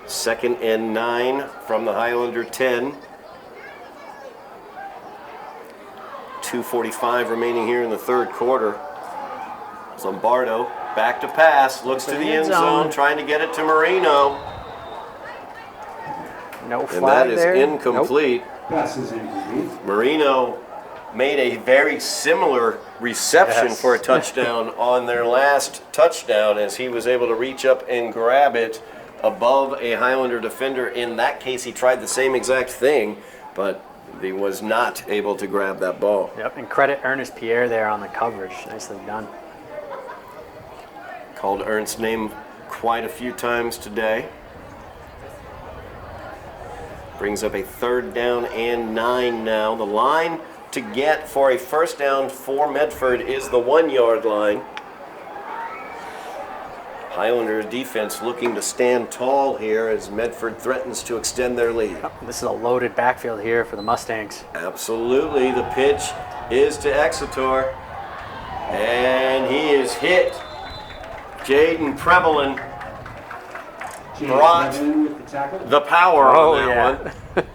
2nd and 9 from the Highlander 10. 2:45 remaining here in the 3rd quarter. Lombardo back to pass, looks to the end zone, trying to get it to Marino.
No
And
flag
that is
there.
incomplete.
Pass is incomplete.
Marino made a very similar reception
Yes.
for a touchdown on their last touchdown, as he was able to reach up and grab it above a Highlander defender. In that case, he tried the same exact thing, but he was not able to grab that ball.
Yep, and credit Ernest Pierre there on the coverage. Nicely done.
Called Ernst's name quite a few times today. Brings up a 3rd down and 9 now. The line to get for a first down for Medford is the 1-yard line. Highlander defense looking to stand tall here as Medford threatens to extend their lead.
This is a loaded backfield here for the Mustangs.
Absolutely. The pitch is to Exeter, and he is hit. Jaden Prevelin brought
with the tackle.
the power
Oh,
on that
yeah.
one.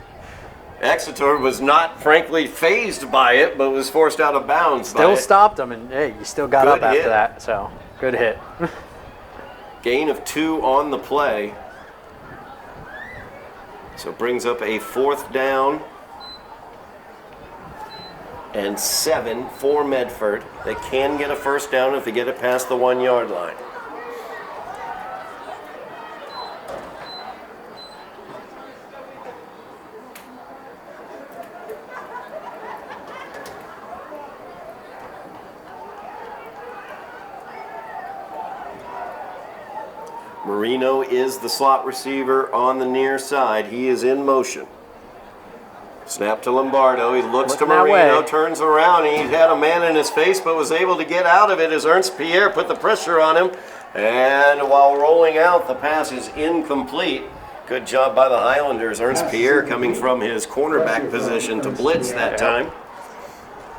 Exeter was not, frankly, phased by it, but was forced out of bounds by
Still
it.
stopped them, and hey, you still got
Good
up after
hit.
that. So good hit.
Gain of 2 on the play. So it brings up a 4th down and 7 for Medford. They can get a first down if they get it past the 1-yard line. Marino is the slot receiver on the near side. He is in motion. Snap to Lombardo. He looks
Looking
to
that
Marino,
way.
turns around. He had a man in his face, but was able to get out of it as Ernst Pierre put the pressure on him. And while rolling out, the pass is incomplete. Good job by the Highlanders. Ernst Pierre coming from his cornerback position to blitz that time.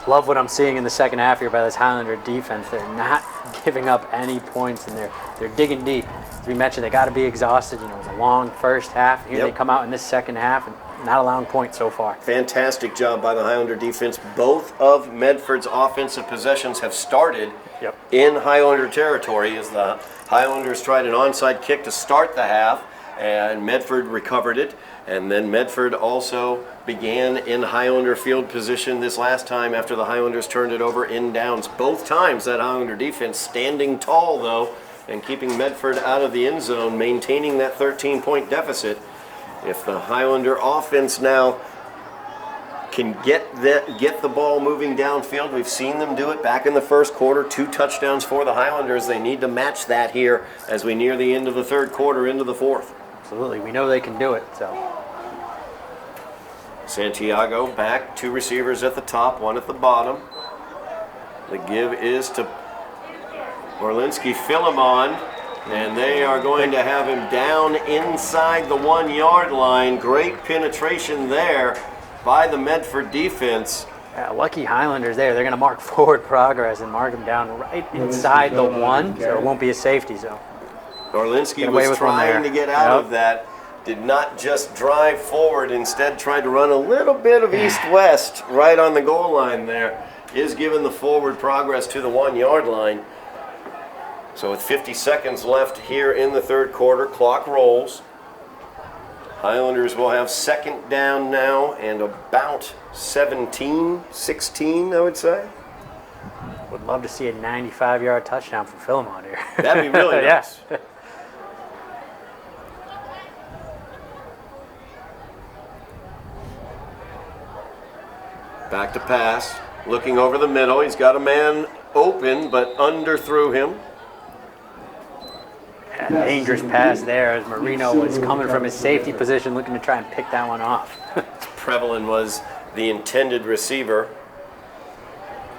Love what I'm seeing in the second half here by this Highlander defense. They're not giving up any points, and they're digging deep. As we mentioned, they got to be exhausted. You know, it was a long first half. Here
Yep.
they come out in this second half and not allowing points so far.
Fantastic job by the Highlander defense. Both of Medford's offensive possessions have started
Yep.
in Highlander territory, as the Highlanders tried an onside kick to start the half, and Medford recovered it. And then Medford also began in Highlander field position this last time after the Highlanders turned it over in downs. Both times that Highlander defense standing tall, though, and keeping Medford out of the end zone, maintaining that 13-point deficit. If the Highlander offense now can get the ball moving downfield, we've seen them do it back in the first quarter. 2 touchdowns for the Highlanders. They need to match that here as we near the end of the third quarter into the fourth.
Absolutely. We know they can do it. So
Santiago back, 2 receivers at the top, 1 at the bottom. The give is to Orlinski Philemon, and they are going to have him down inside the 1-yard line. Great penetration there by the Medford defense.
yeah, lucky Highlanders there. They're going to mark forward progress and mark them down right inside the 1, so it won't be a safety zone.
Orlinski
Get away
was
with one
trying
there.
to get out
Yep.
of that. Did not just drive forward, instead tried to run a little bit of east-west right on the goal line there. Is given the forward progress to the 1-yard line. So with 50 seconds left here in the third quarter, clock rolls. Highlanders will have second down now and about 17, 16, I would say.
Would love to see a 95-yard touchdown from Philemon here.
That'd be really
Yeah.
nice. Back to pass, looking over the middle. He's got a man open, but underthrew him.
Yeah, dangerous pass there as Marino was coming from his safety position looking to try and pick that one off.
Prevelin was the intended receiver.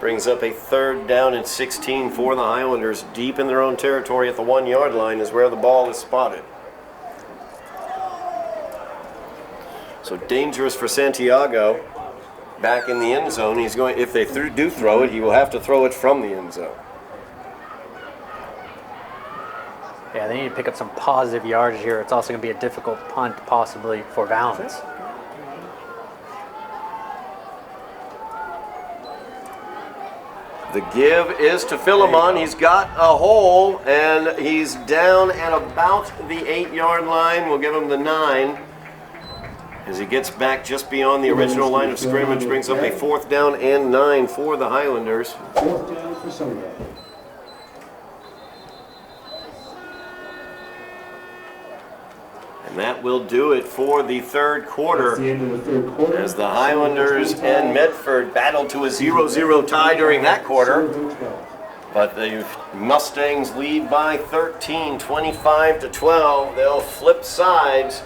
Brings up a 3rd down and 16 for the Highlanders. Deep in their own territory at the 1-yard line is where the ball is spotted. So dangerous for Santiago. Back in the end zone, he's going. If they do throw it, he will have to throw it from the end zone.
Yeah, they need to pick up some positive yardage here. It's also going to be a difficult punt possibly for Valens.
The give is to Philemon. He's got a hole, and he's down at about the 8-yard line. We'll give him the 9. as he gets back just beyond the original line of scrimmage, brings up a 4th down and 9 for the Highlanders.
4th down for Somerville.
And that will do it for the third quarter.
That's the end of the third quarter.
As the Highlanders and Medford battled to a 0-0 tie during that quarter. But the Mustangs lead by 13, 25-12. They'll flip sides,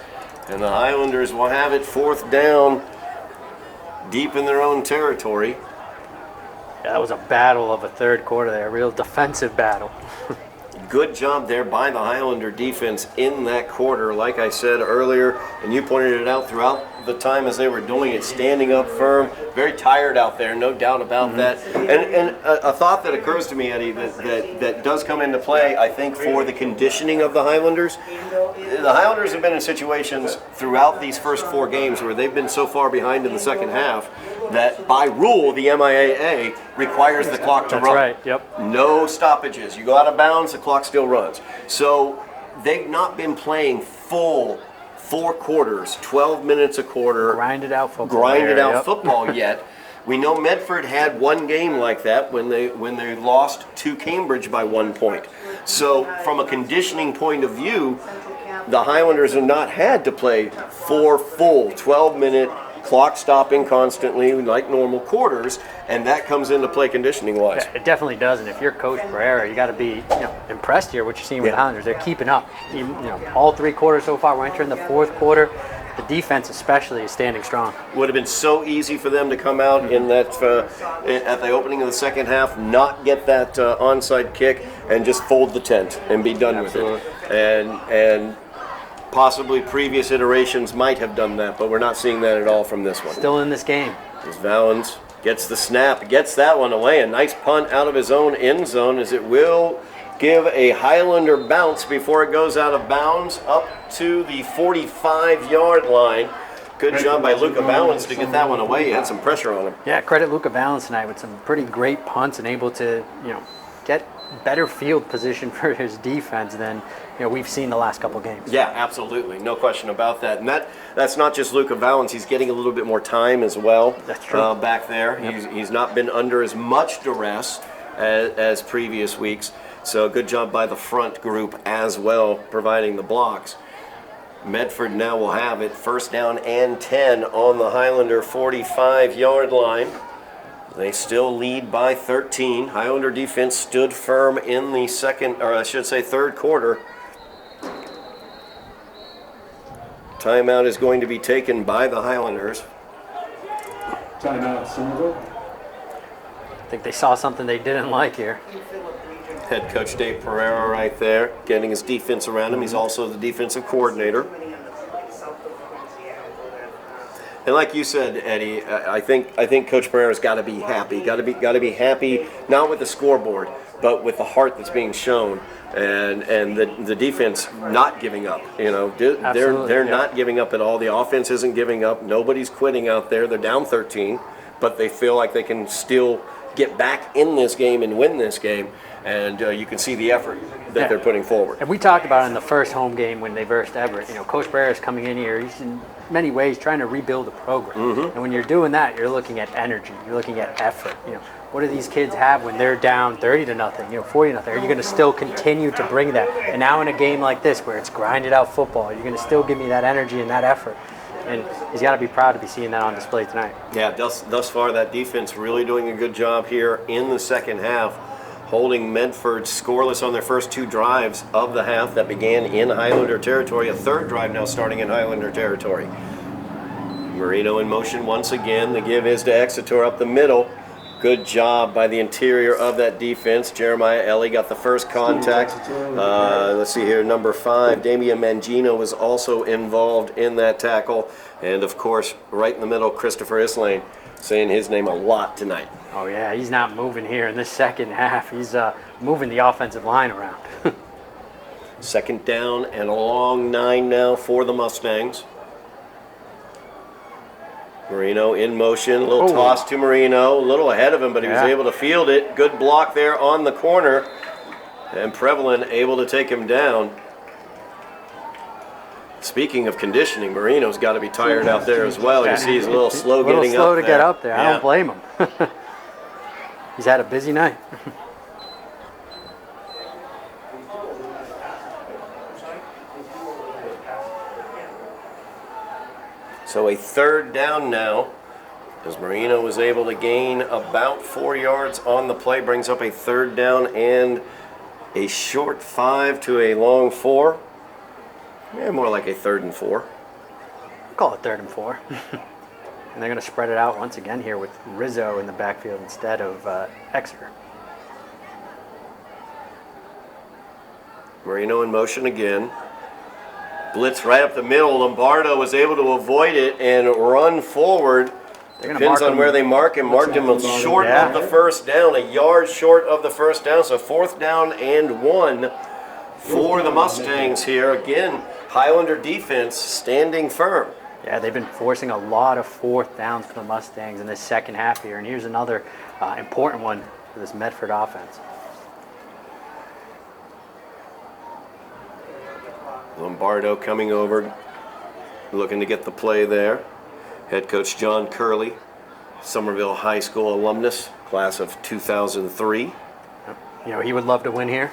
and the Highlanders will have it 4th down deep in their own territory.
Yeah, that was a battle of a third quarter there, a real defensive battle.
Good job there by the Highlander defense in that quarter, like I said earlier, and you pointed it out throughout the time as they were doing it, standing up firm, very tired out there, no doubt about that. And a thought that occurs to me, Eddie, that does come into play, I think, for the conditioning of the Highlanders. The Highlanders have been in situations throughout these first 4 games where they've been so far behind in the second half that by rule the MIAA requires the clock to run.
That's right, yep.
No stoppages. You go out of bounds, the clock still runs. So they've not been playing full 4 quarters, 12 minutes a quarter.
Grinded out football.
Football yet. We know Medford had one game like that when they lost to Cambridge by 1 point. So from a conditioning point of view, the Highlanders have not had to play 4 full 12-minute clock stopping constantly like normal quarters, and that comes into play conditioning wise.
Yeah, it definitely does, and if you're Coach Pereira, you got to be impressed here. What you're seeing with the Highlanders, they're keeping up. All 3 quarters so far. We're entering the 4th quarter. The defense, especially, is standing strong.
Would have been so easy for them to come out in that at the opening of the second half, not get that onside kick, and just fold the tent and be done with it. And possibly previous iterations might have done that, but we're not seeing that at all from this one.
Still in this game.
As Valens gets the snap, gets that one away. A nice punt out of his own end zone, as it will give a Highlander bounce before it goes out of bounds up to the 45-yard line. Good job by Luca Valens to get that one away. He had some pressure on him.
Yeah, credit Luca Valens tonight with some pretty great punts and able to, get better field position for his defense than we've seen the last couple games.
Yeah, absolutely, no question about that. And that's not just Luca Valens; he's getting a little bit more time as well.
That's true.
Back there, yep. He's not been under as much duress as previous weeks. So good job by the front group as well, providing the blocks. Medford now will have it 1st down and 10 on the Highlander 45-yard line. They still lead by 13. Highlander defense stood firm in the third quarter. Timeout is going to be taken by the Highlanders.
Timeout, Somerville.
I think they saw something they didn't like here.
Head coach Dave Pereira right there, getting his defense around him. He's also the defensive coordinator. And like you said, Eddie, I think Coach Pereira's got to be happy. Got to be happy, not with the scoreboard, but with the heart that's being shown, and the defense not giving up. They're not giving up at all. The offense isn't giving up. Nobody's quitting out there. They're down 13, but they feel like they can still get back in this game and win this game. And you can see the effort that they're putting forward.
And we talked about it in the first home game when they versed Everett. Coach Pereira is coming in here. He's in many ways trying to rebuild the program. And when you're doing that, you're looking at energy. You're looking at effort. What do these kids have when they're down 30-0, 40-0? Are you going to still continue to bring that? And now in a game like this where it's grinded out football, you're going to still give me that energy and that effort. And he's got to be proud to be seeing that on display tonight.
Yeah, thus far that defense really doing a good job here in the second half, holding Medford scoreless on their first 2 drives of the half that began in Highlander territory. A 3rd drive now starting in Highlander territory. Marino in motion once again. The give is to Exeter up the middle. Good job by the interior of that defense. Jeremiah Ellie got the first contact. Let's see here, number 5, Damian Mangino was also involved in that tackle. And of course, right in the middle, Christopher Islane, saying his name a lot tonight.
Oh yeah, he's not moving here in this second half. He's moving the offensive line around.
2nd down and a long 9 now for the Mustangs. Marino in motion, a little toss to Marino, a little ahead of him, but he was able to field it. Good block there on the corner, and Prevalent able to take him down. Speaking of conditioning, Marino's got to be tired out there as well. You see he's a little slow getting up there.
A little slow to get up there. I
Yeah.
don't blame him. He's had a busy night.
So a third down now, as Marino was able to gain about 4 yards on the play, brings up a third down and a short 5 to a long 4. Yeah, more like a 3rd and 4.
Call it 3rd and 4. And they're going to spread it out once again here with Rizzo in the backfield instead of Exeter.
Marino in motion again. Blitz right up the middle. Lombardo was able to avoid it and run forward.
They're gonna
Depends
mark
on where they mark him. Marked him short of the first down, a yard short of the first down. So 4th down and 1 for the Mustangs here. Again, Highlander defense standing firm.
Yeah, they've been forcing a lot of 4th downs for the Mustangs in this second half here. And here's another important one for this Medford offense.
Lombardo coming over, looking to get the play there. Head coach John Curley, Somerville High School alumnus, class of 2003.
You know, he would love to win here.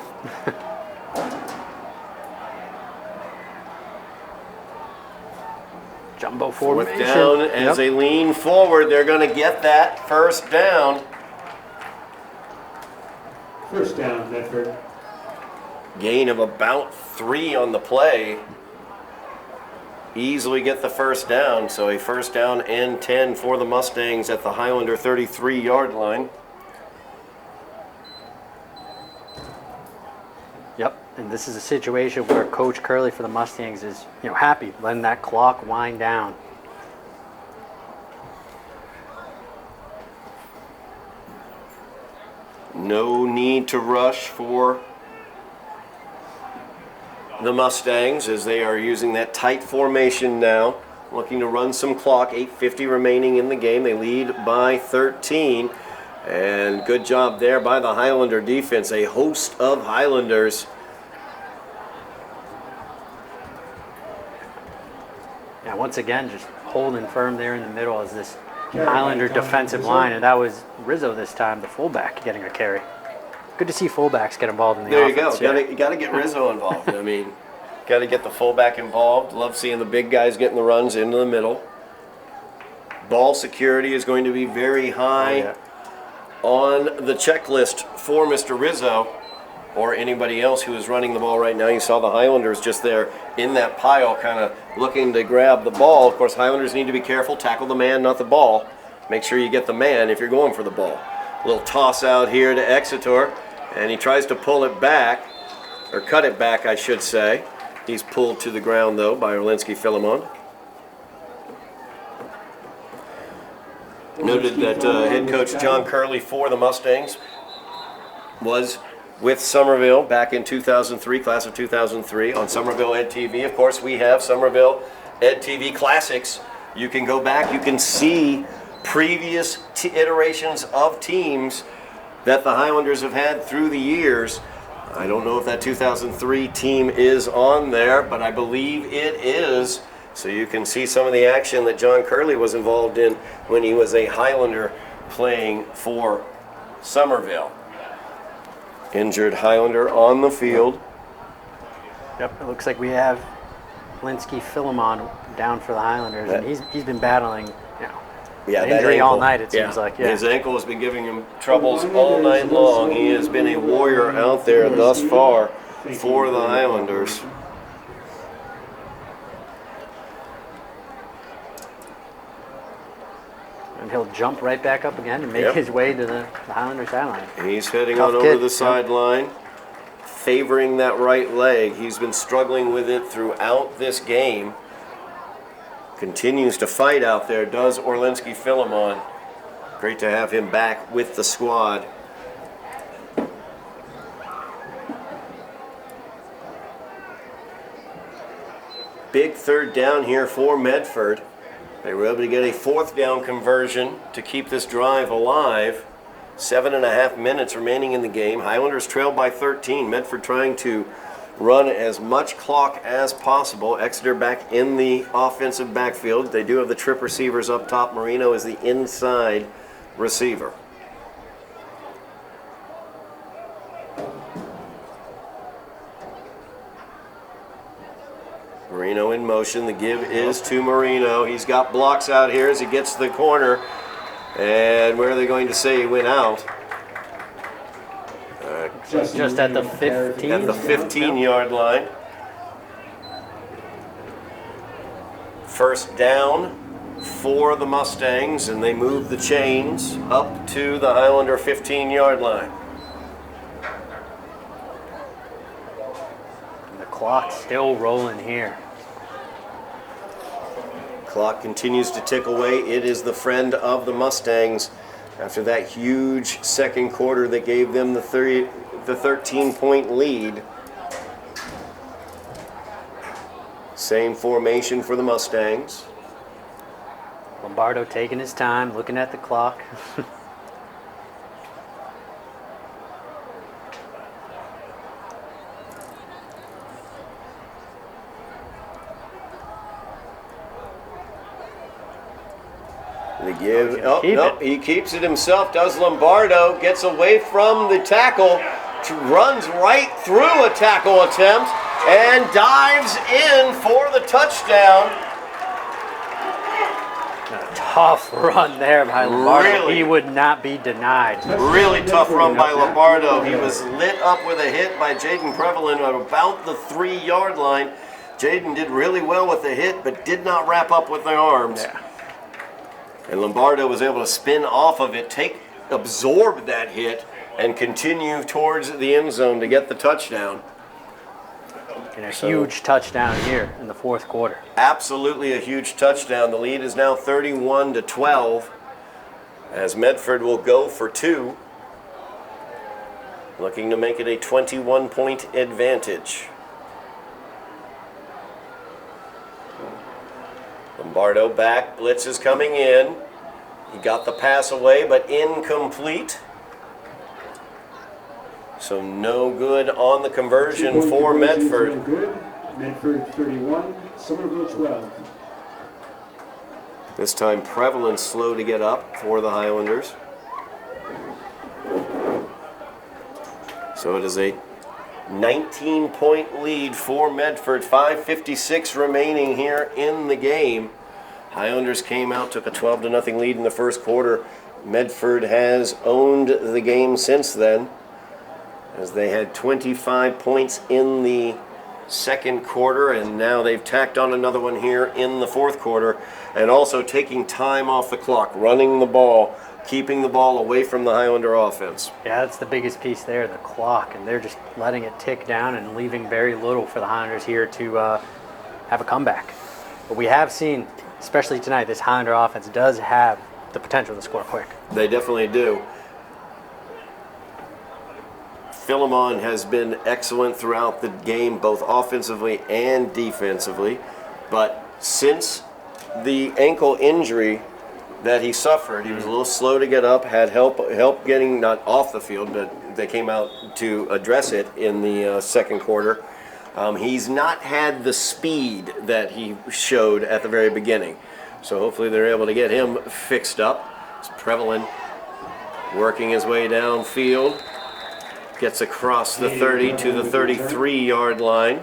Jumbo formation.
4th down as they lean forward. They're going to get that first down.
First down, Medford.
Gain of about 3 on the play. Easily get the first down. So a first down and 10 for the Mustangs at the Highlander 33-yard line.
Yep, and this is a situation where Coach Curley for the Mustangs is, happy letting that clock wind down.
No need to rush for the Mustangs as they are using that tight formation now, looking to run some clock. 8:50 remaining in the game. They lead by 13. And good job there by the Highlander defense. A host of Highlanders.
Yeah, once again, just holding firm there in the middle as this Highlander defensive line, and that was Rizzo this time, the fullback, getting a carry. Good to see fullbacks get involved in the
There
offense.
you go. You got to get Rizzo involved. I mean, got to get the fullback involved. Love seeing the big guys getting the runs into the middle. Ball security is going to be very high on the checklist for Mr. Rizzo or anybody else who is running the ball right now. You saw the Highlanders just there in that pile kind of looking to grab the ball. Of course, Highlanders need to be careful. Tackle the man, not the ball. Make sure you get the man if you're going for the ball. A little toss out here to Exeter, and he tries to pull it back, or cut it back, I should say. He's pulled to the ground, though, by Orlinski Philemon. Noted that head coach John Curley for the Mustangs was with Somerville back in 2003, class of 2003, on Somerville Ed TV. Of course, we have Somerville Ed TV Classics. You can go back, you can see previous iterations of teams that the Highlanders have had through the years. I don't know if that 2003 team is on there, but I believe it is. So you can see some of the action that John Curley was involved in when he was a Highlander playing for Somerville. Injured Highlander on the field.
Yep, it looks like we have Linsky Philemon down for the Highlanders, and he's been battling,
Yeah,
an injury all night, it seems like.
His ankle has been giving him troubles all night long. He has been a warrior out there thus far for the Highlanders.
And he'll jump right back up again and make his way to the Highlanders sideline.
He's heading
Tough
on over
kid.
the sideline, favoring that right leg. He's been struggling with it throughout this game. Continues to fight out there, does Orlinski Philemon. Great to have him back with the squad. Big third down here for Medford. They were able to get a 4th down conversion to keep this drive alive. 7.5 minutes remaining in the game. Highlanders trailed by 13. Medford trying to run as much clock as possible. Exeter back in the offensive backfield. They do have the trip receivers up top. Marino is the inside receiver. Marino in motion. The give is to Marino. He's got blocks out here as he gets to the corner. And where are they going to say he went out?
Just at the 15.
At the 15-yard line. First down for the Mustangs, and they move the chains up to the Highlander 15-yard line.
And the clock's still rolling here.
Clock continues to tick away. It is the friend of the Mustangs after that huge second quarter that gave them the 13-point lead. Same formation for the Mustangs.
Lombardo taking his time, looking at the clock.
The give. Oh, no, he keeps it himself. Does Lombardo. Gets away from the tackle. Runs right through a tackle attempt and dives in for the touchdown.
A tough run there by Lombardo.
Really?
He would not be denied.
Really tough run by Lombardo. He was lit up with a hit by Jaden Prevalin at about the 3-yard line. Jaden did really well with the hit, but did not wrap up with the arms.
Yeah.
And Lombardo was able to spin off of it, absorb that hit, and continue towards the end zone to get the touchdown.
And a huge touchdown here in the fourth quarter.
Absolutely a huge touchdown. The lead is now 31-12 as Medford will go for 2, looking to make it a 21-point advantage. Lombardo back, blitz is coming in. He got the pass away, but incomplete. So no good on the conversion for Medford.
No good. Medford 31, Somerville 12.
This time Prevalent slow to get up for the Highlanders. So it is a 19-point lead for Medford. 5:56 remaining here in the game. Highlanders came out, took a 12-0 lead in the first quarter. Medford has owned the game since then, as they had 25 points in the second quarter, and now they've tacked on another one here in the fourth quarter, and also taking time off the clock, running the ball, keeping the ball away from the Highlander offense.
Yeah, that's the biggest piece there, the clock, and they're just letting it tick down and leaving very little for the Highlanders here to have a comeback. But we have seen, especially tonight, this Highlander offense does have the potential to score quick.
They definitely do. Philemon has been excellent throughout the game, both offensively and defensively, but since the ankle injury that he suffered, he was a little slow to get up, had help getting, not off the field, but they came out to address it in the second quarter. He's not had the speed that he showed at the very beginning. So hopefully they're able to get him fixed up. It's Prevalent working his way downfield. Gets across the 30 to the 33-yard line.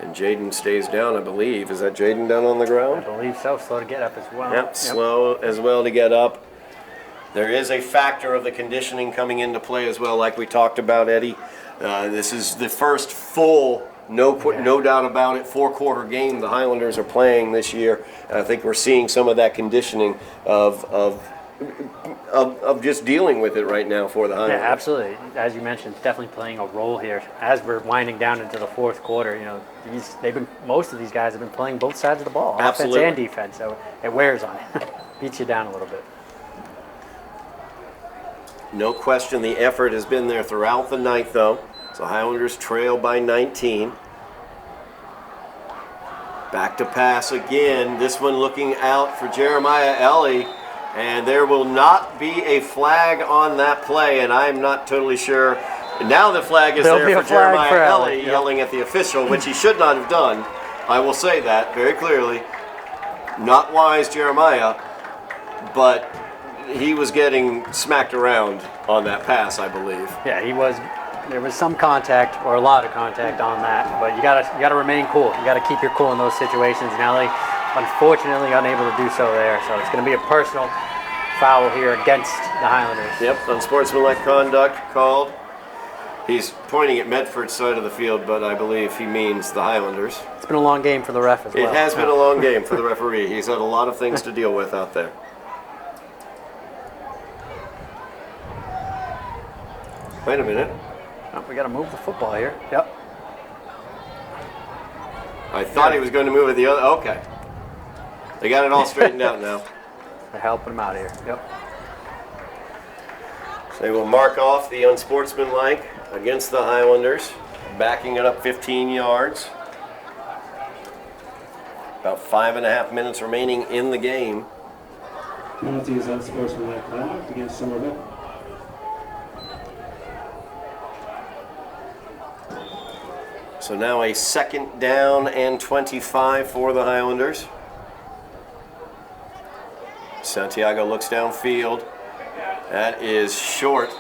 And Jaden stays down, I believe. Is that Jaden down on the
I
ground?
believe so. Slow to get up as well.
Yep, slow as well to get up. There is a factor of the conditioning coming into play as well, like we talked about, Eddie. This is the first full, no doubt about it, 4-quarter game the Highlanders are playing this year. And I think we're seeing some of that conditioning of just dealing with it right now for the Highlanders.
Yeah, absolutely. As you mentioned, it's definitely playing a role here. As we're winding down into the fourth quarter, you know, most of these guys have been playing both sides of the ball,
Absolutely.
offense and defense. So it wears on you, beats you down a little bit.
No question, the effort has been there throughout the night, though. So Highlanders trail by 19. Back to pass again. This one looking out for Jeremiah Ellie. And there will not be a flag on that play, and I'm not totally sure Now the flag is
There'll be
there
a
for
flag
Jeremiah
for
Ellie
Ellie, yeah.
yelling at the official, which he should not have done. I will say that very clearly. Not wise, Jeremiah, but he was getting smacked around on that pass, I believe.
Yeah, he was. There was some contact, or a lot of contact on that, but you gotta remain cool. You gotta keep your cool in those situations. And Ellie, unfortunately, unable to do so there. So it's going to be a personal foul here against the Highlanders.
Yep, unsportsmanlike conduct called. He's pointing at Medford's side of the field, but I believe he means the Highlanders.
It's been a long game for the ref as well.
It has been a long game for the referee. He's had a lot of things to deal with out there. Wait a minute.
Oh, we got to move the football here. Yep.
I thought he was going to move it the other. Okay. They got it all straightened out now.
They're helping him out here. Yep.
So they will mark off the unsportsmanlike against the Highlanders, backing it up 15 yards. About 5.5 minutes remaining in the game.
Penalty is unsportsmanlike conduct against Somerville.
So now a 2nd down and 25 for the Highlanders. Santiago looks downfield. That is short.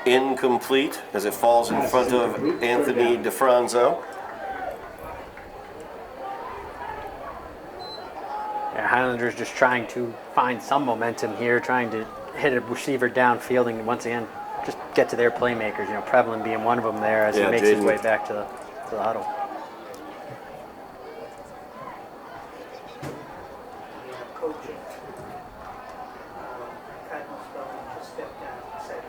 Incomplete as it falls in front of Anthony DeFranzo.
Yeah, Highlanders just trying to find some momentum here, trying to hit a receiver downfield and once again just get to their playmakers. You know, Prevalin being one of them there as he makes his way back to the huddle.
Coaching. Cardinal Spelling just stepped down and said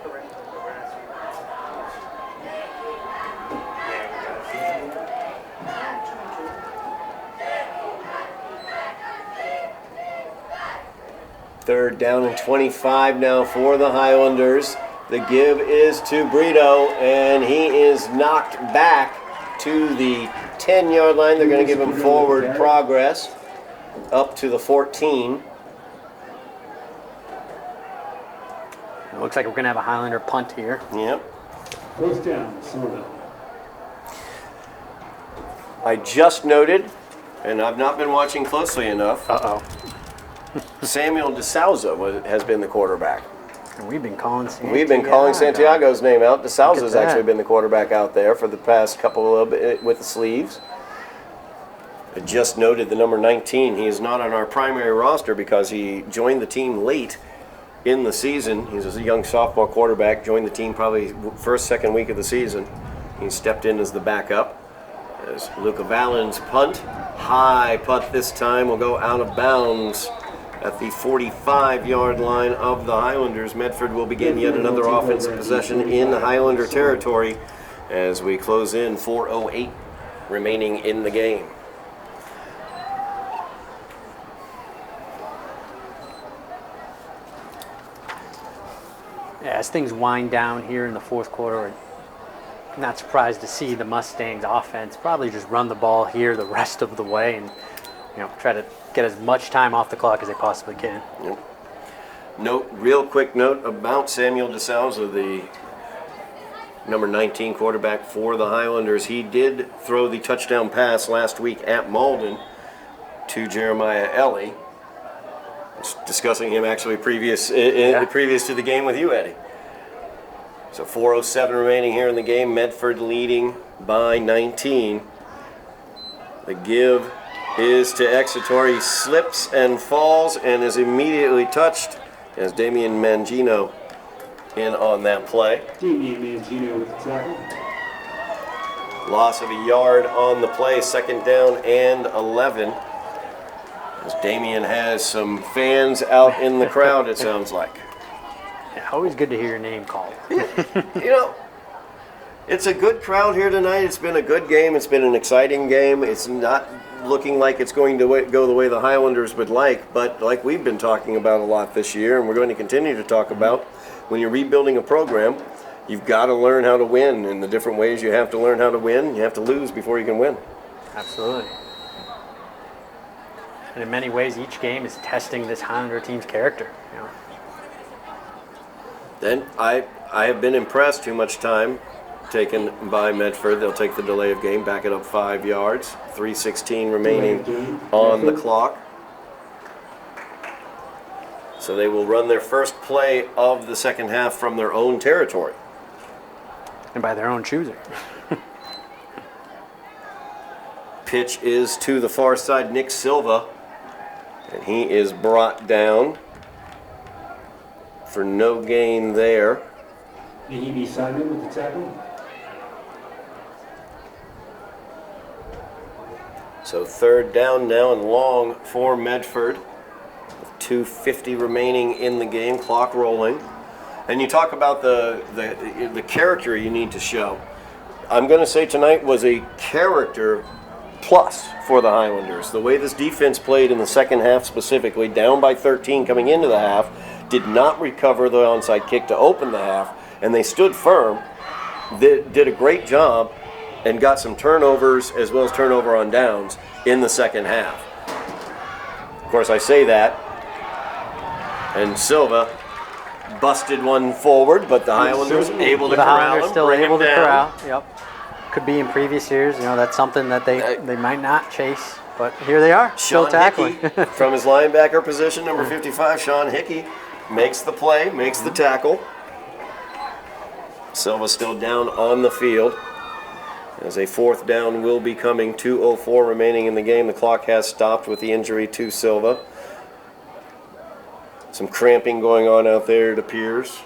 parental harassment.
Third down and 25 now for the Highlanders. The give is to Brito, and he is knocked back to the 10-yard line. They're going to give him forward progress up to the 14.
It looks like we're going to have a Highlander punt here.
Yep.
First down, Somerville.
I just noted, and I've not been watching closely enough,
Uh-oh.
Samuel DeSouza has been the quarterback.
And we've been calling Santiago.
We've been calling Santiago's name out. DeSouza's
Look at that.
actually been the quarterback out there for the past couple of with the sleeves. I just noted the number 19. He is not on our primary roster because he joined the team late in the season. He's a young sophomore quarterback, joined the team probably first, second week of the season. He stepped in as the backup. As Luca Valens punt, high punt this time, will go out of bounds at the 45-yard line of the Highlanders. Medford will begin yet another offensive possession in Highlander territory as we close in 4:08 remaining in the game.
Yeah, as things wind down here in the fourth quarter, I'm not surprised to see the Mustangs offense probably just run the ball here the rest of the way and try to get as much time off the clock as they possibly can.
Yep. Real quick note about Samuel DeSouza, the number 19 quarterback for the Highlanders. He did throw the touchdown pass last week at Malden to Jeremiah Ellie. Discussing him actually previous to the game with you, Eddie. So 4:07 remaining here in the game. Medford leading by 19. The give is to Exeter. He slips and falls and is immediately touched as Damian Mangino in on that play.
Damian Mangino with the tackle.
Loss of a yard on the play, 2nd down and 11. As Damian has some fans out in the crowd, it sounds like.
Yeah, always good to hear your name called.
It's a good crowd here tonight. It's been a good game. It's been an exciting game. It's not looking like it's going to go the way the Highlanders would like, but like we've been talking about a lot this year, and we're going to continue to talk about, when you're rebuilding a program, you've got to learn how to win. In the different ways you have to learn how to win, you have to lose before you can win.
Absolutely. And in many ways, each game is testing this Highlander team's character.
Then I have been impressed. Too much time taken by Medford. They'll take the delay of game, back it up 5 yards. 3:16 remaining on the clock. So they will run their first play of the second half from their own territory.
And by their own choosing.
Pitch is to the far side, Nick Silva. And he is brought down for no gain there.
Will he be Simon with the tackle?
So third down now and long for Medford. 2:50 remaining in the game, clock rolling. And you talk about the character you need to show. I'm going to say tonight was a character plus for the Highlanders. The way this defense played in the second half specifically, down by 13 coming into the half, did not recover the onside kick to open the half, and they stood firm, did a great job, and got some turnovers as well as turnover on downs in the second half. Of course, I say that, and Silva busted one forward, but the Highlanders able to
The
corral
Highlanders
him,
still
bring
able
him
to
down.
corral. Yep. Could be in previous years. That's something that they might not chase. But here they are, still
Sean
tackling.
Hickey, from his linebacker position, number 55, Sean Hickey makes the play, makes the tackle. Silva still down on the field. As a fourth down will be coming, 2:04 remaining in the game. The clock has stopped with the injury to Silva. Some cramping going on out there, it appears.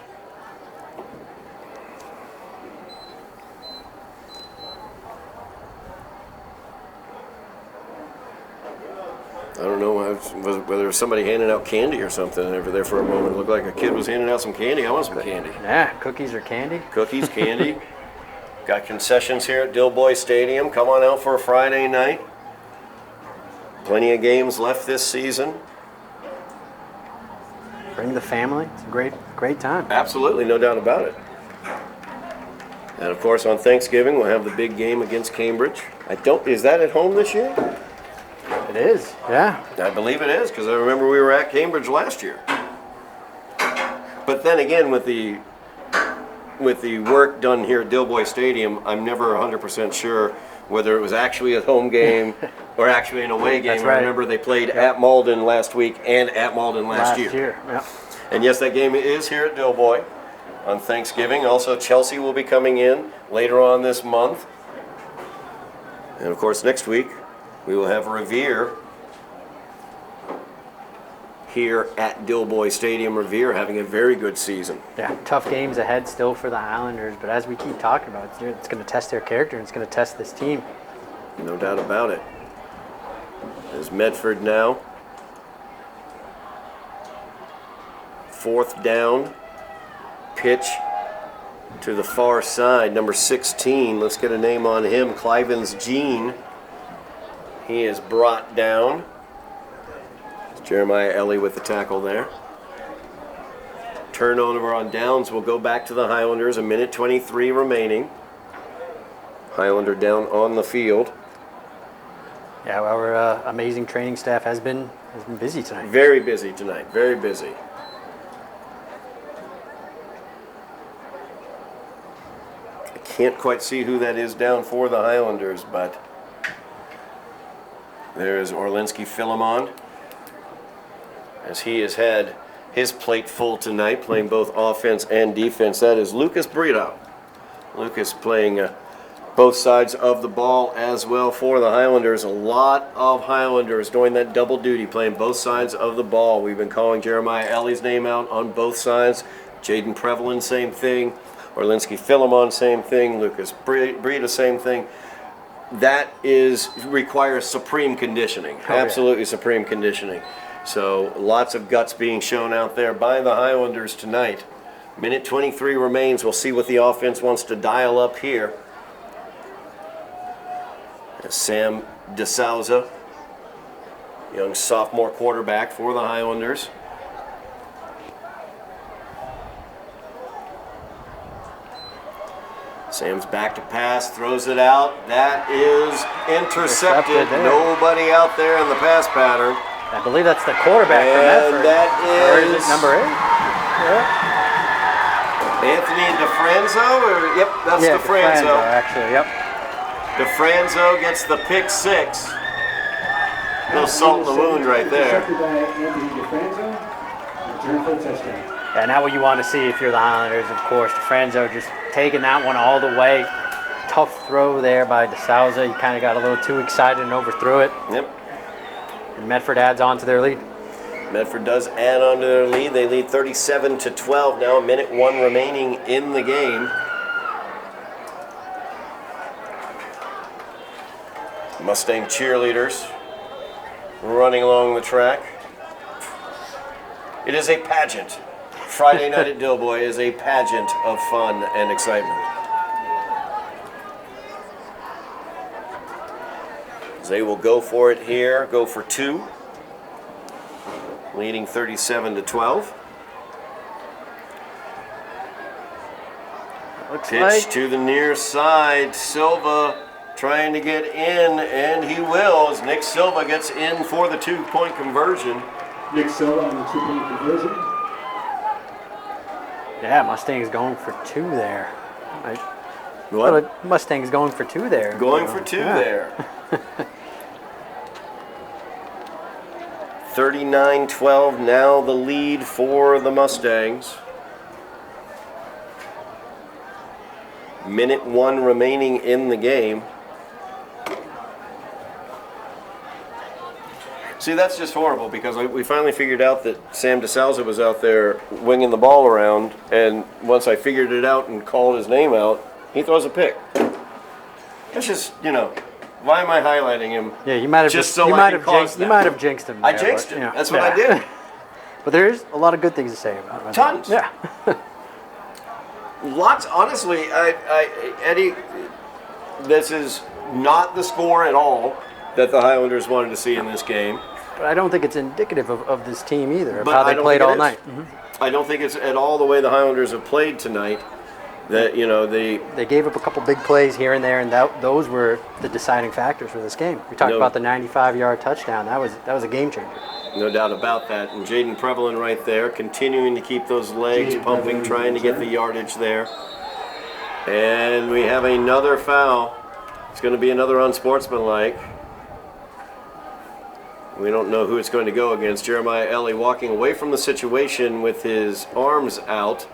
I don't know whether it was somebody handing out candy or something over there for a moment. It looked like a kid was handing out some candy. I want some candy.
Yeah, cookies or candy.
Cookies, candy. Got concessions here at Dilboy Stadium. Come on out for a Friday night. Plenty of games left this season.
Bring the family. It's a great time.
Absolutely, no doubt about it. And of course, on Thanksgiving, we'll have the big game against Cambridge. Is that at home this year?
It is, yeah.
I believe it is, because I remember we were at Cambridge last year. But then again, with the work done here at Dilboy Stadium, I'm never 100% sure whether it was actually a home game or actually an away game.
That's right.
I remember they played at Malden last week and at Malden last year.
Yep.
And yes, that game is here at Dilboy on Thanksgiving. Also, Chelsea will be coming in later on this month. And of course, next week, we will have Revere here at Dilboy Stadium. Revere having a very good season.
Yeah, tough games ahead still for the Highlanders, but as we keep talking about, it's going to test their character and it's going to test this team.
No doubt about it. There's Medford now. Fourth down. Pitch to the far side. Number 16. Let's get a name on him. Clivens Jean. He is brought down. Jeremiah Eddy with the tackle there. Turnover on downs will go back to the Highlanders. 1:23 remaining. Highlander down on the field.
Yeah, well, our amazing training staff has been busy tonight.
Very busy tonight. Very busy. I can't quite see who that is down for the Highlanders, but there's Orlinski Philemon, as he has had his plate full tonight, playing both offense and defense. That is Lucas Brito. Lucas playing both sides of the ball as well for the Highlanders. A lot of Highlanders doing that double duty, playing both sides of the ball. We've been calling Jeremiah Eddy's name out on both sides. Jaden Prevalin, same thing. Orlinski Philemon, same thing. Lucas Brito, same thing. That requires supreme conditioning, absolutely supreme conditioning. So lots of guts being shown out there by the Highlanders tonight. 1:23 remains. We'll see what the offense wants to dial up here. Sam DeSouza, young sophomore quarterback for the Highlanders. Sam's back to pass, throws it out. That is intercepted. Nobody out there in the pass pattern.
I believe that's the quarterback for Medford.
And that
Or is
is
it number 8? Yeah.
Anthony DeFranzo, or yep, that's
Yeah,
DeFranzo.
actually, yep.
DeFranzo gets the pick 6. Little salt in the wound right there.
Intercepted by Anthony DeFranzo. Return for a touchdown.
Yeah, now what you want to see if you're the Highlanders, of course, DeFranzo just taking that one all the way. Tough throw there by DeSouza. He kind of got a little too excited and overthrew it.
Yep.
And Medford adds on to their lead.
Medford does add on to their lead. They lead 37-12 now. 1:01 remaining in the game. Mustang cheerleaders running along the track. It is a pageant. Friday night at Dilboy is a pageant of fun and excitement. They will go for it here, go for 2. Leading 37-12.
Looks
Pitch
like
to the near side. Silva trying to get in, and he will as Nick Silva gets in for the 2-point conversion.
Nick Silva on the 2-point conversion.
yeah, Mustangs going for 2 there.
What?
Mustangs going for 2 there.
Going for 2
Yeah.
there. 39-12 now the lead for the Mustangs. 1:01 remaining in the game. See, that's just horrible because we finally figured out that Sam DeSouza was out there winging the ball around, and once I figured it out and called his name out, he throws a pick. That's just, why am I highlighting him?
Yeah, you might have
Just
just,
so
you
I
might
can
have
cause
jinxed, you
that.
might have jinxed him.
I
there,
jinxed
but,
him. That's what I
yeah.
did.
But there's a lot of good things to say about him.
Tons.
Yeah.
Lots, honestly, Eddie, this is not the score at all that the Highlanders wanted to see in this game.
But I don't think it's indicative of this team either, of
But
how
I
they
don't
played
think
all
it
night.
is. I don't think it's at all the way the Highlanders have played tonight. That,
They gave up a couple big plays here and there, and those were the deciding factors for this game. We talked
No.
about the 95-yard touchdown. That was a game changer.
no doubt about that. And Jaden Prevalin right there, continuing to keep those legs
Jaden
pumping,
Prevalin,
trying to get the yardage there. And we have another foul. It's going to be another unsportsmanlike. We don't know who it's going to go against. Jeremiah Ellie walking away from the situation with his arms out,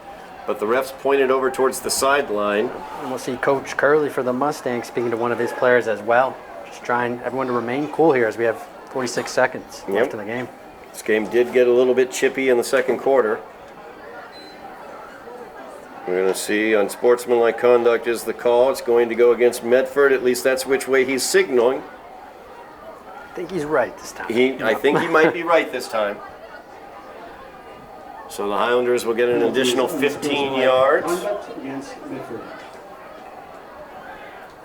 but the refs pointed over towards the sideline.
And we'll see Coach Curley for the Mustangs speaking to one of his players as well. Just trying everyone to remain cool here as we have 46 seconds left in the game.
This game did get a little bit chippy in the second quarter. We're going to see unsportsmanlike conduct is the call. It's going to go against Medford. At least that's which way he's signaling.
I think he's right this time.
I think he might be right this time. So the Highlanders will get an additional 15 yards.
Conduct against Medford.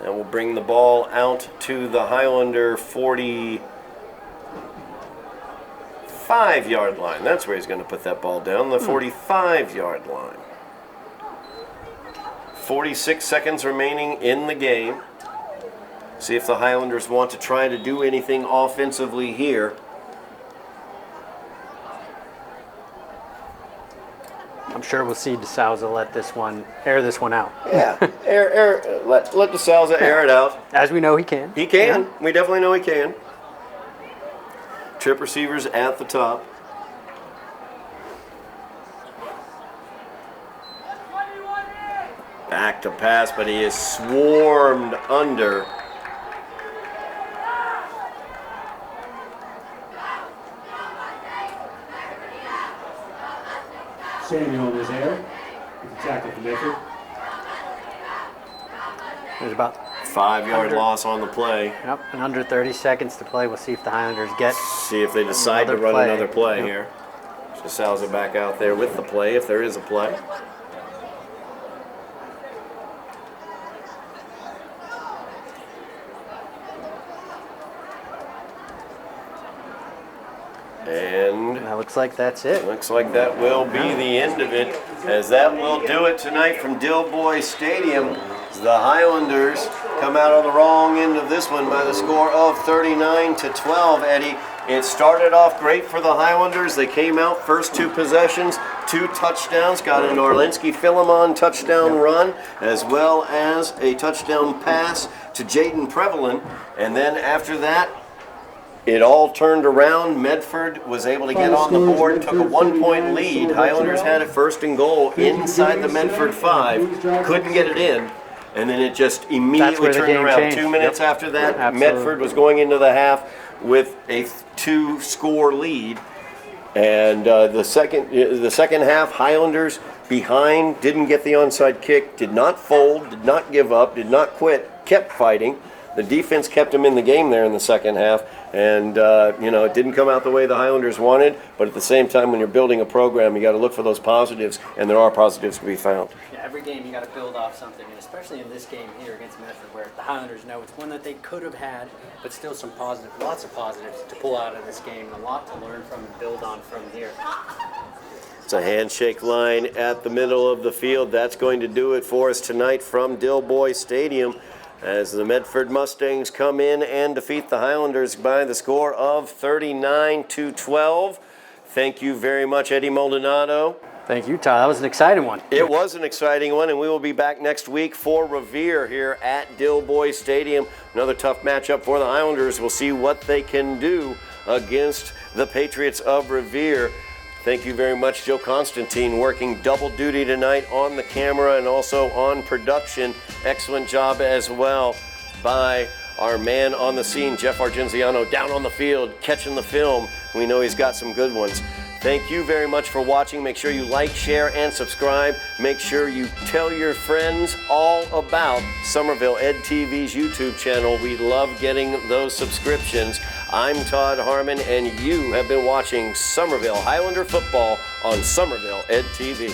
And we'll bring the ball out to the Highlander 45-yard line. That's where he's going to put that ball down, the 45-yard line. 46 seconds remaining in the game. See if the Highlanders want to try to do anything offensively here.
I'm sure we'll see DeSouza air this one out.
Yeah, let DeSouza air it out.
As we know he can.
He can. We definitely know he can. Trip receivers at the top. Back to pass, but he is swarmed under.
Samuel was there. With the tackle from Medford.
There's about
5-yard loss on the play.
and under 30 seconds to play. We'll see if the Highlanders get
See if they decide to
Another
run
play.
another play
Yep.
here. So Sal's back out there with the play, if there is a play. And
that looks like that's it.
looks like that will be the end of it, as that will do it tonight from Dilboy Stadium. The Highlanders come out on the wrong end of this one by the score of 39-12, Eddie. It started off great for the Highlanders. They came out first 2 possessions, 2 touchdowns, got an Orlinski Philemon touchdown run, as well as a touchdown pass to Jaden Prevalin. And then after that, it all turned around. Medford was able to get on the board, took a 1-point lead. Highlanders had it first and goal inside the Medford 5, couldn't get it in. And then it just immediately turned around.
Changed.
2 minutes after that,
Absolutely.
Medford was going into the half with a 2-score lead. And the second half, Highlanders behind, didn't get the onside kick, did not fold, did not give up, did not quit, kept fighting. The defense kept them in the game there in the second half, and it didn't come out the way the Highlanders wanted, but at the same time, when you're building a program, you got to look for those positives, and there are positives to be found.
Yeah, every game you got to build off something, and especially in this game here against Medford, where the Highlanders know it's one that they could have had, but still some positive, lots of positives to pull out of this game, and a lot to learn from and build on from here.
It's a handshake line at the middle of the field. That's going to do it for us tonight from Dilboy Stadium, as the Medford Mustangs come in and defeat the Highlanders by the score of 39-12. Thank you very much, Eddy Maldonado.
Thank you, Todd. That was an exciting one.
It was an exciting one, and we will be back next week for Revere here at Dilboy Stadium. Another tough matchup for the Highlanders. We'll see what they can do against the Patriots of Revere. Thank you very much, Joe Constantine, working double duty tonight on the camera and also on production. Excellent job as well by our man on the scene, Jeff Argenziano, down on the field, catching the film. We know he's got some good ones. Thank you very much for watching. Make sure you like, share, and subscribe. Make sure you tell your friends all about Somerville Ed TV's YouTube channel. We love getting those subscriptions. I'm Todd Harmon, and you have been watching Somerville Highlander Football on Somerville Ed TV.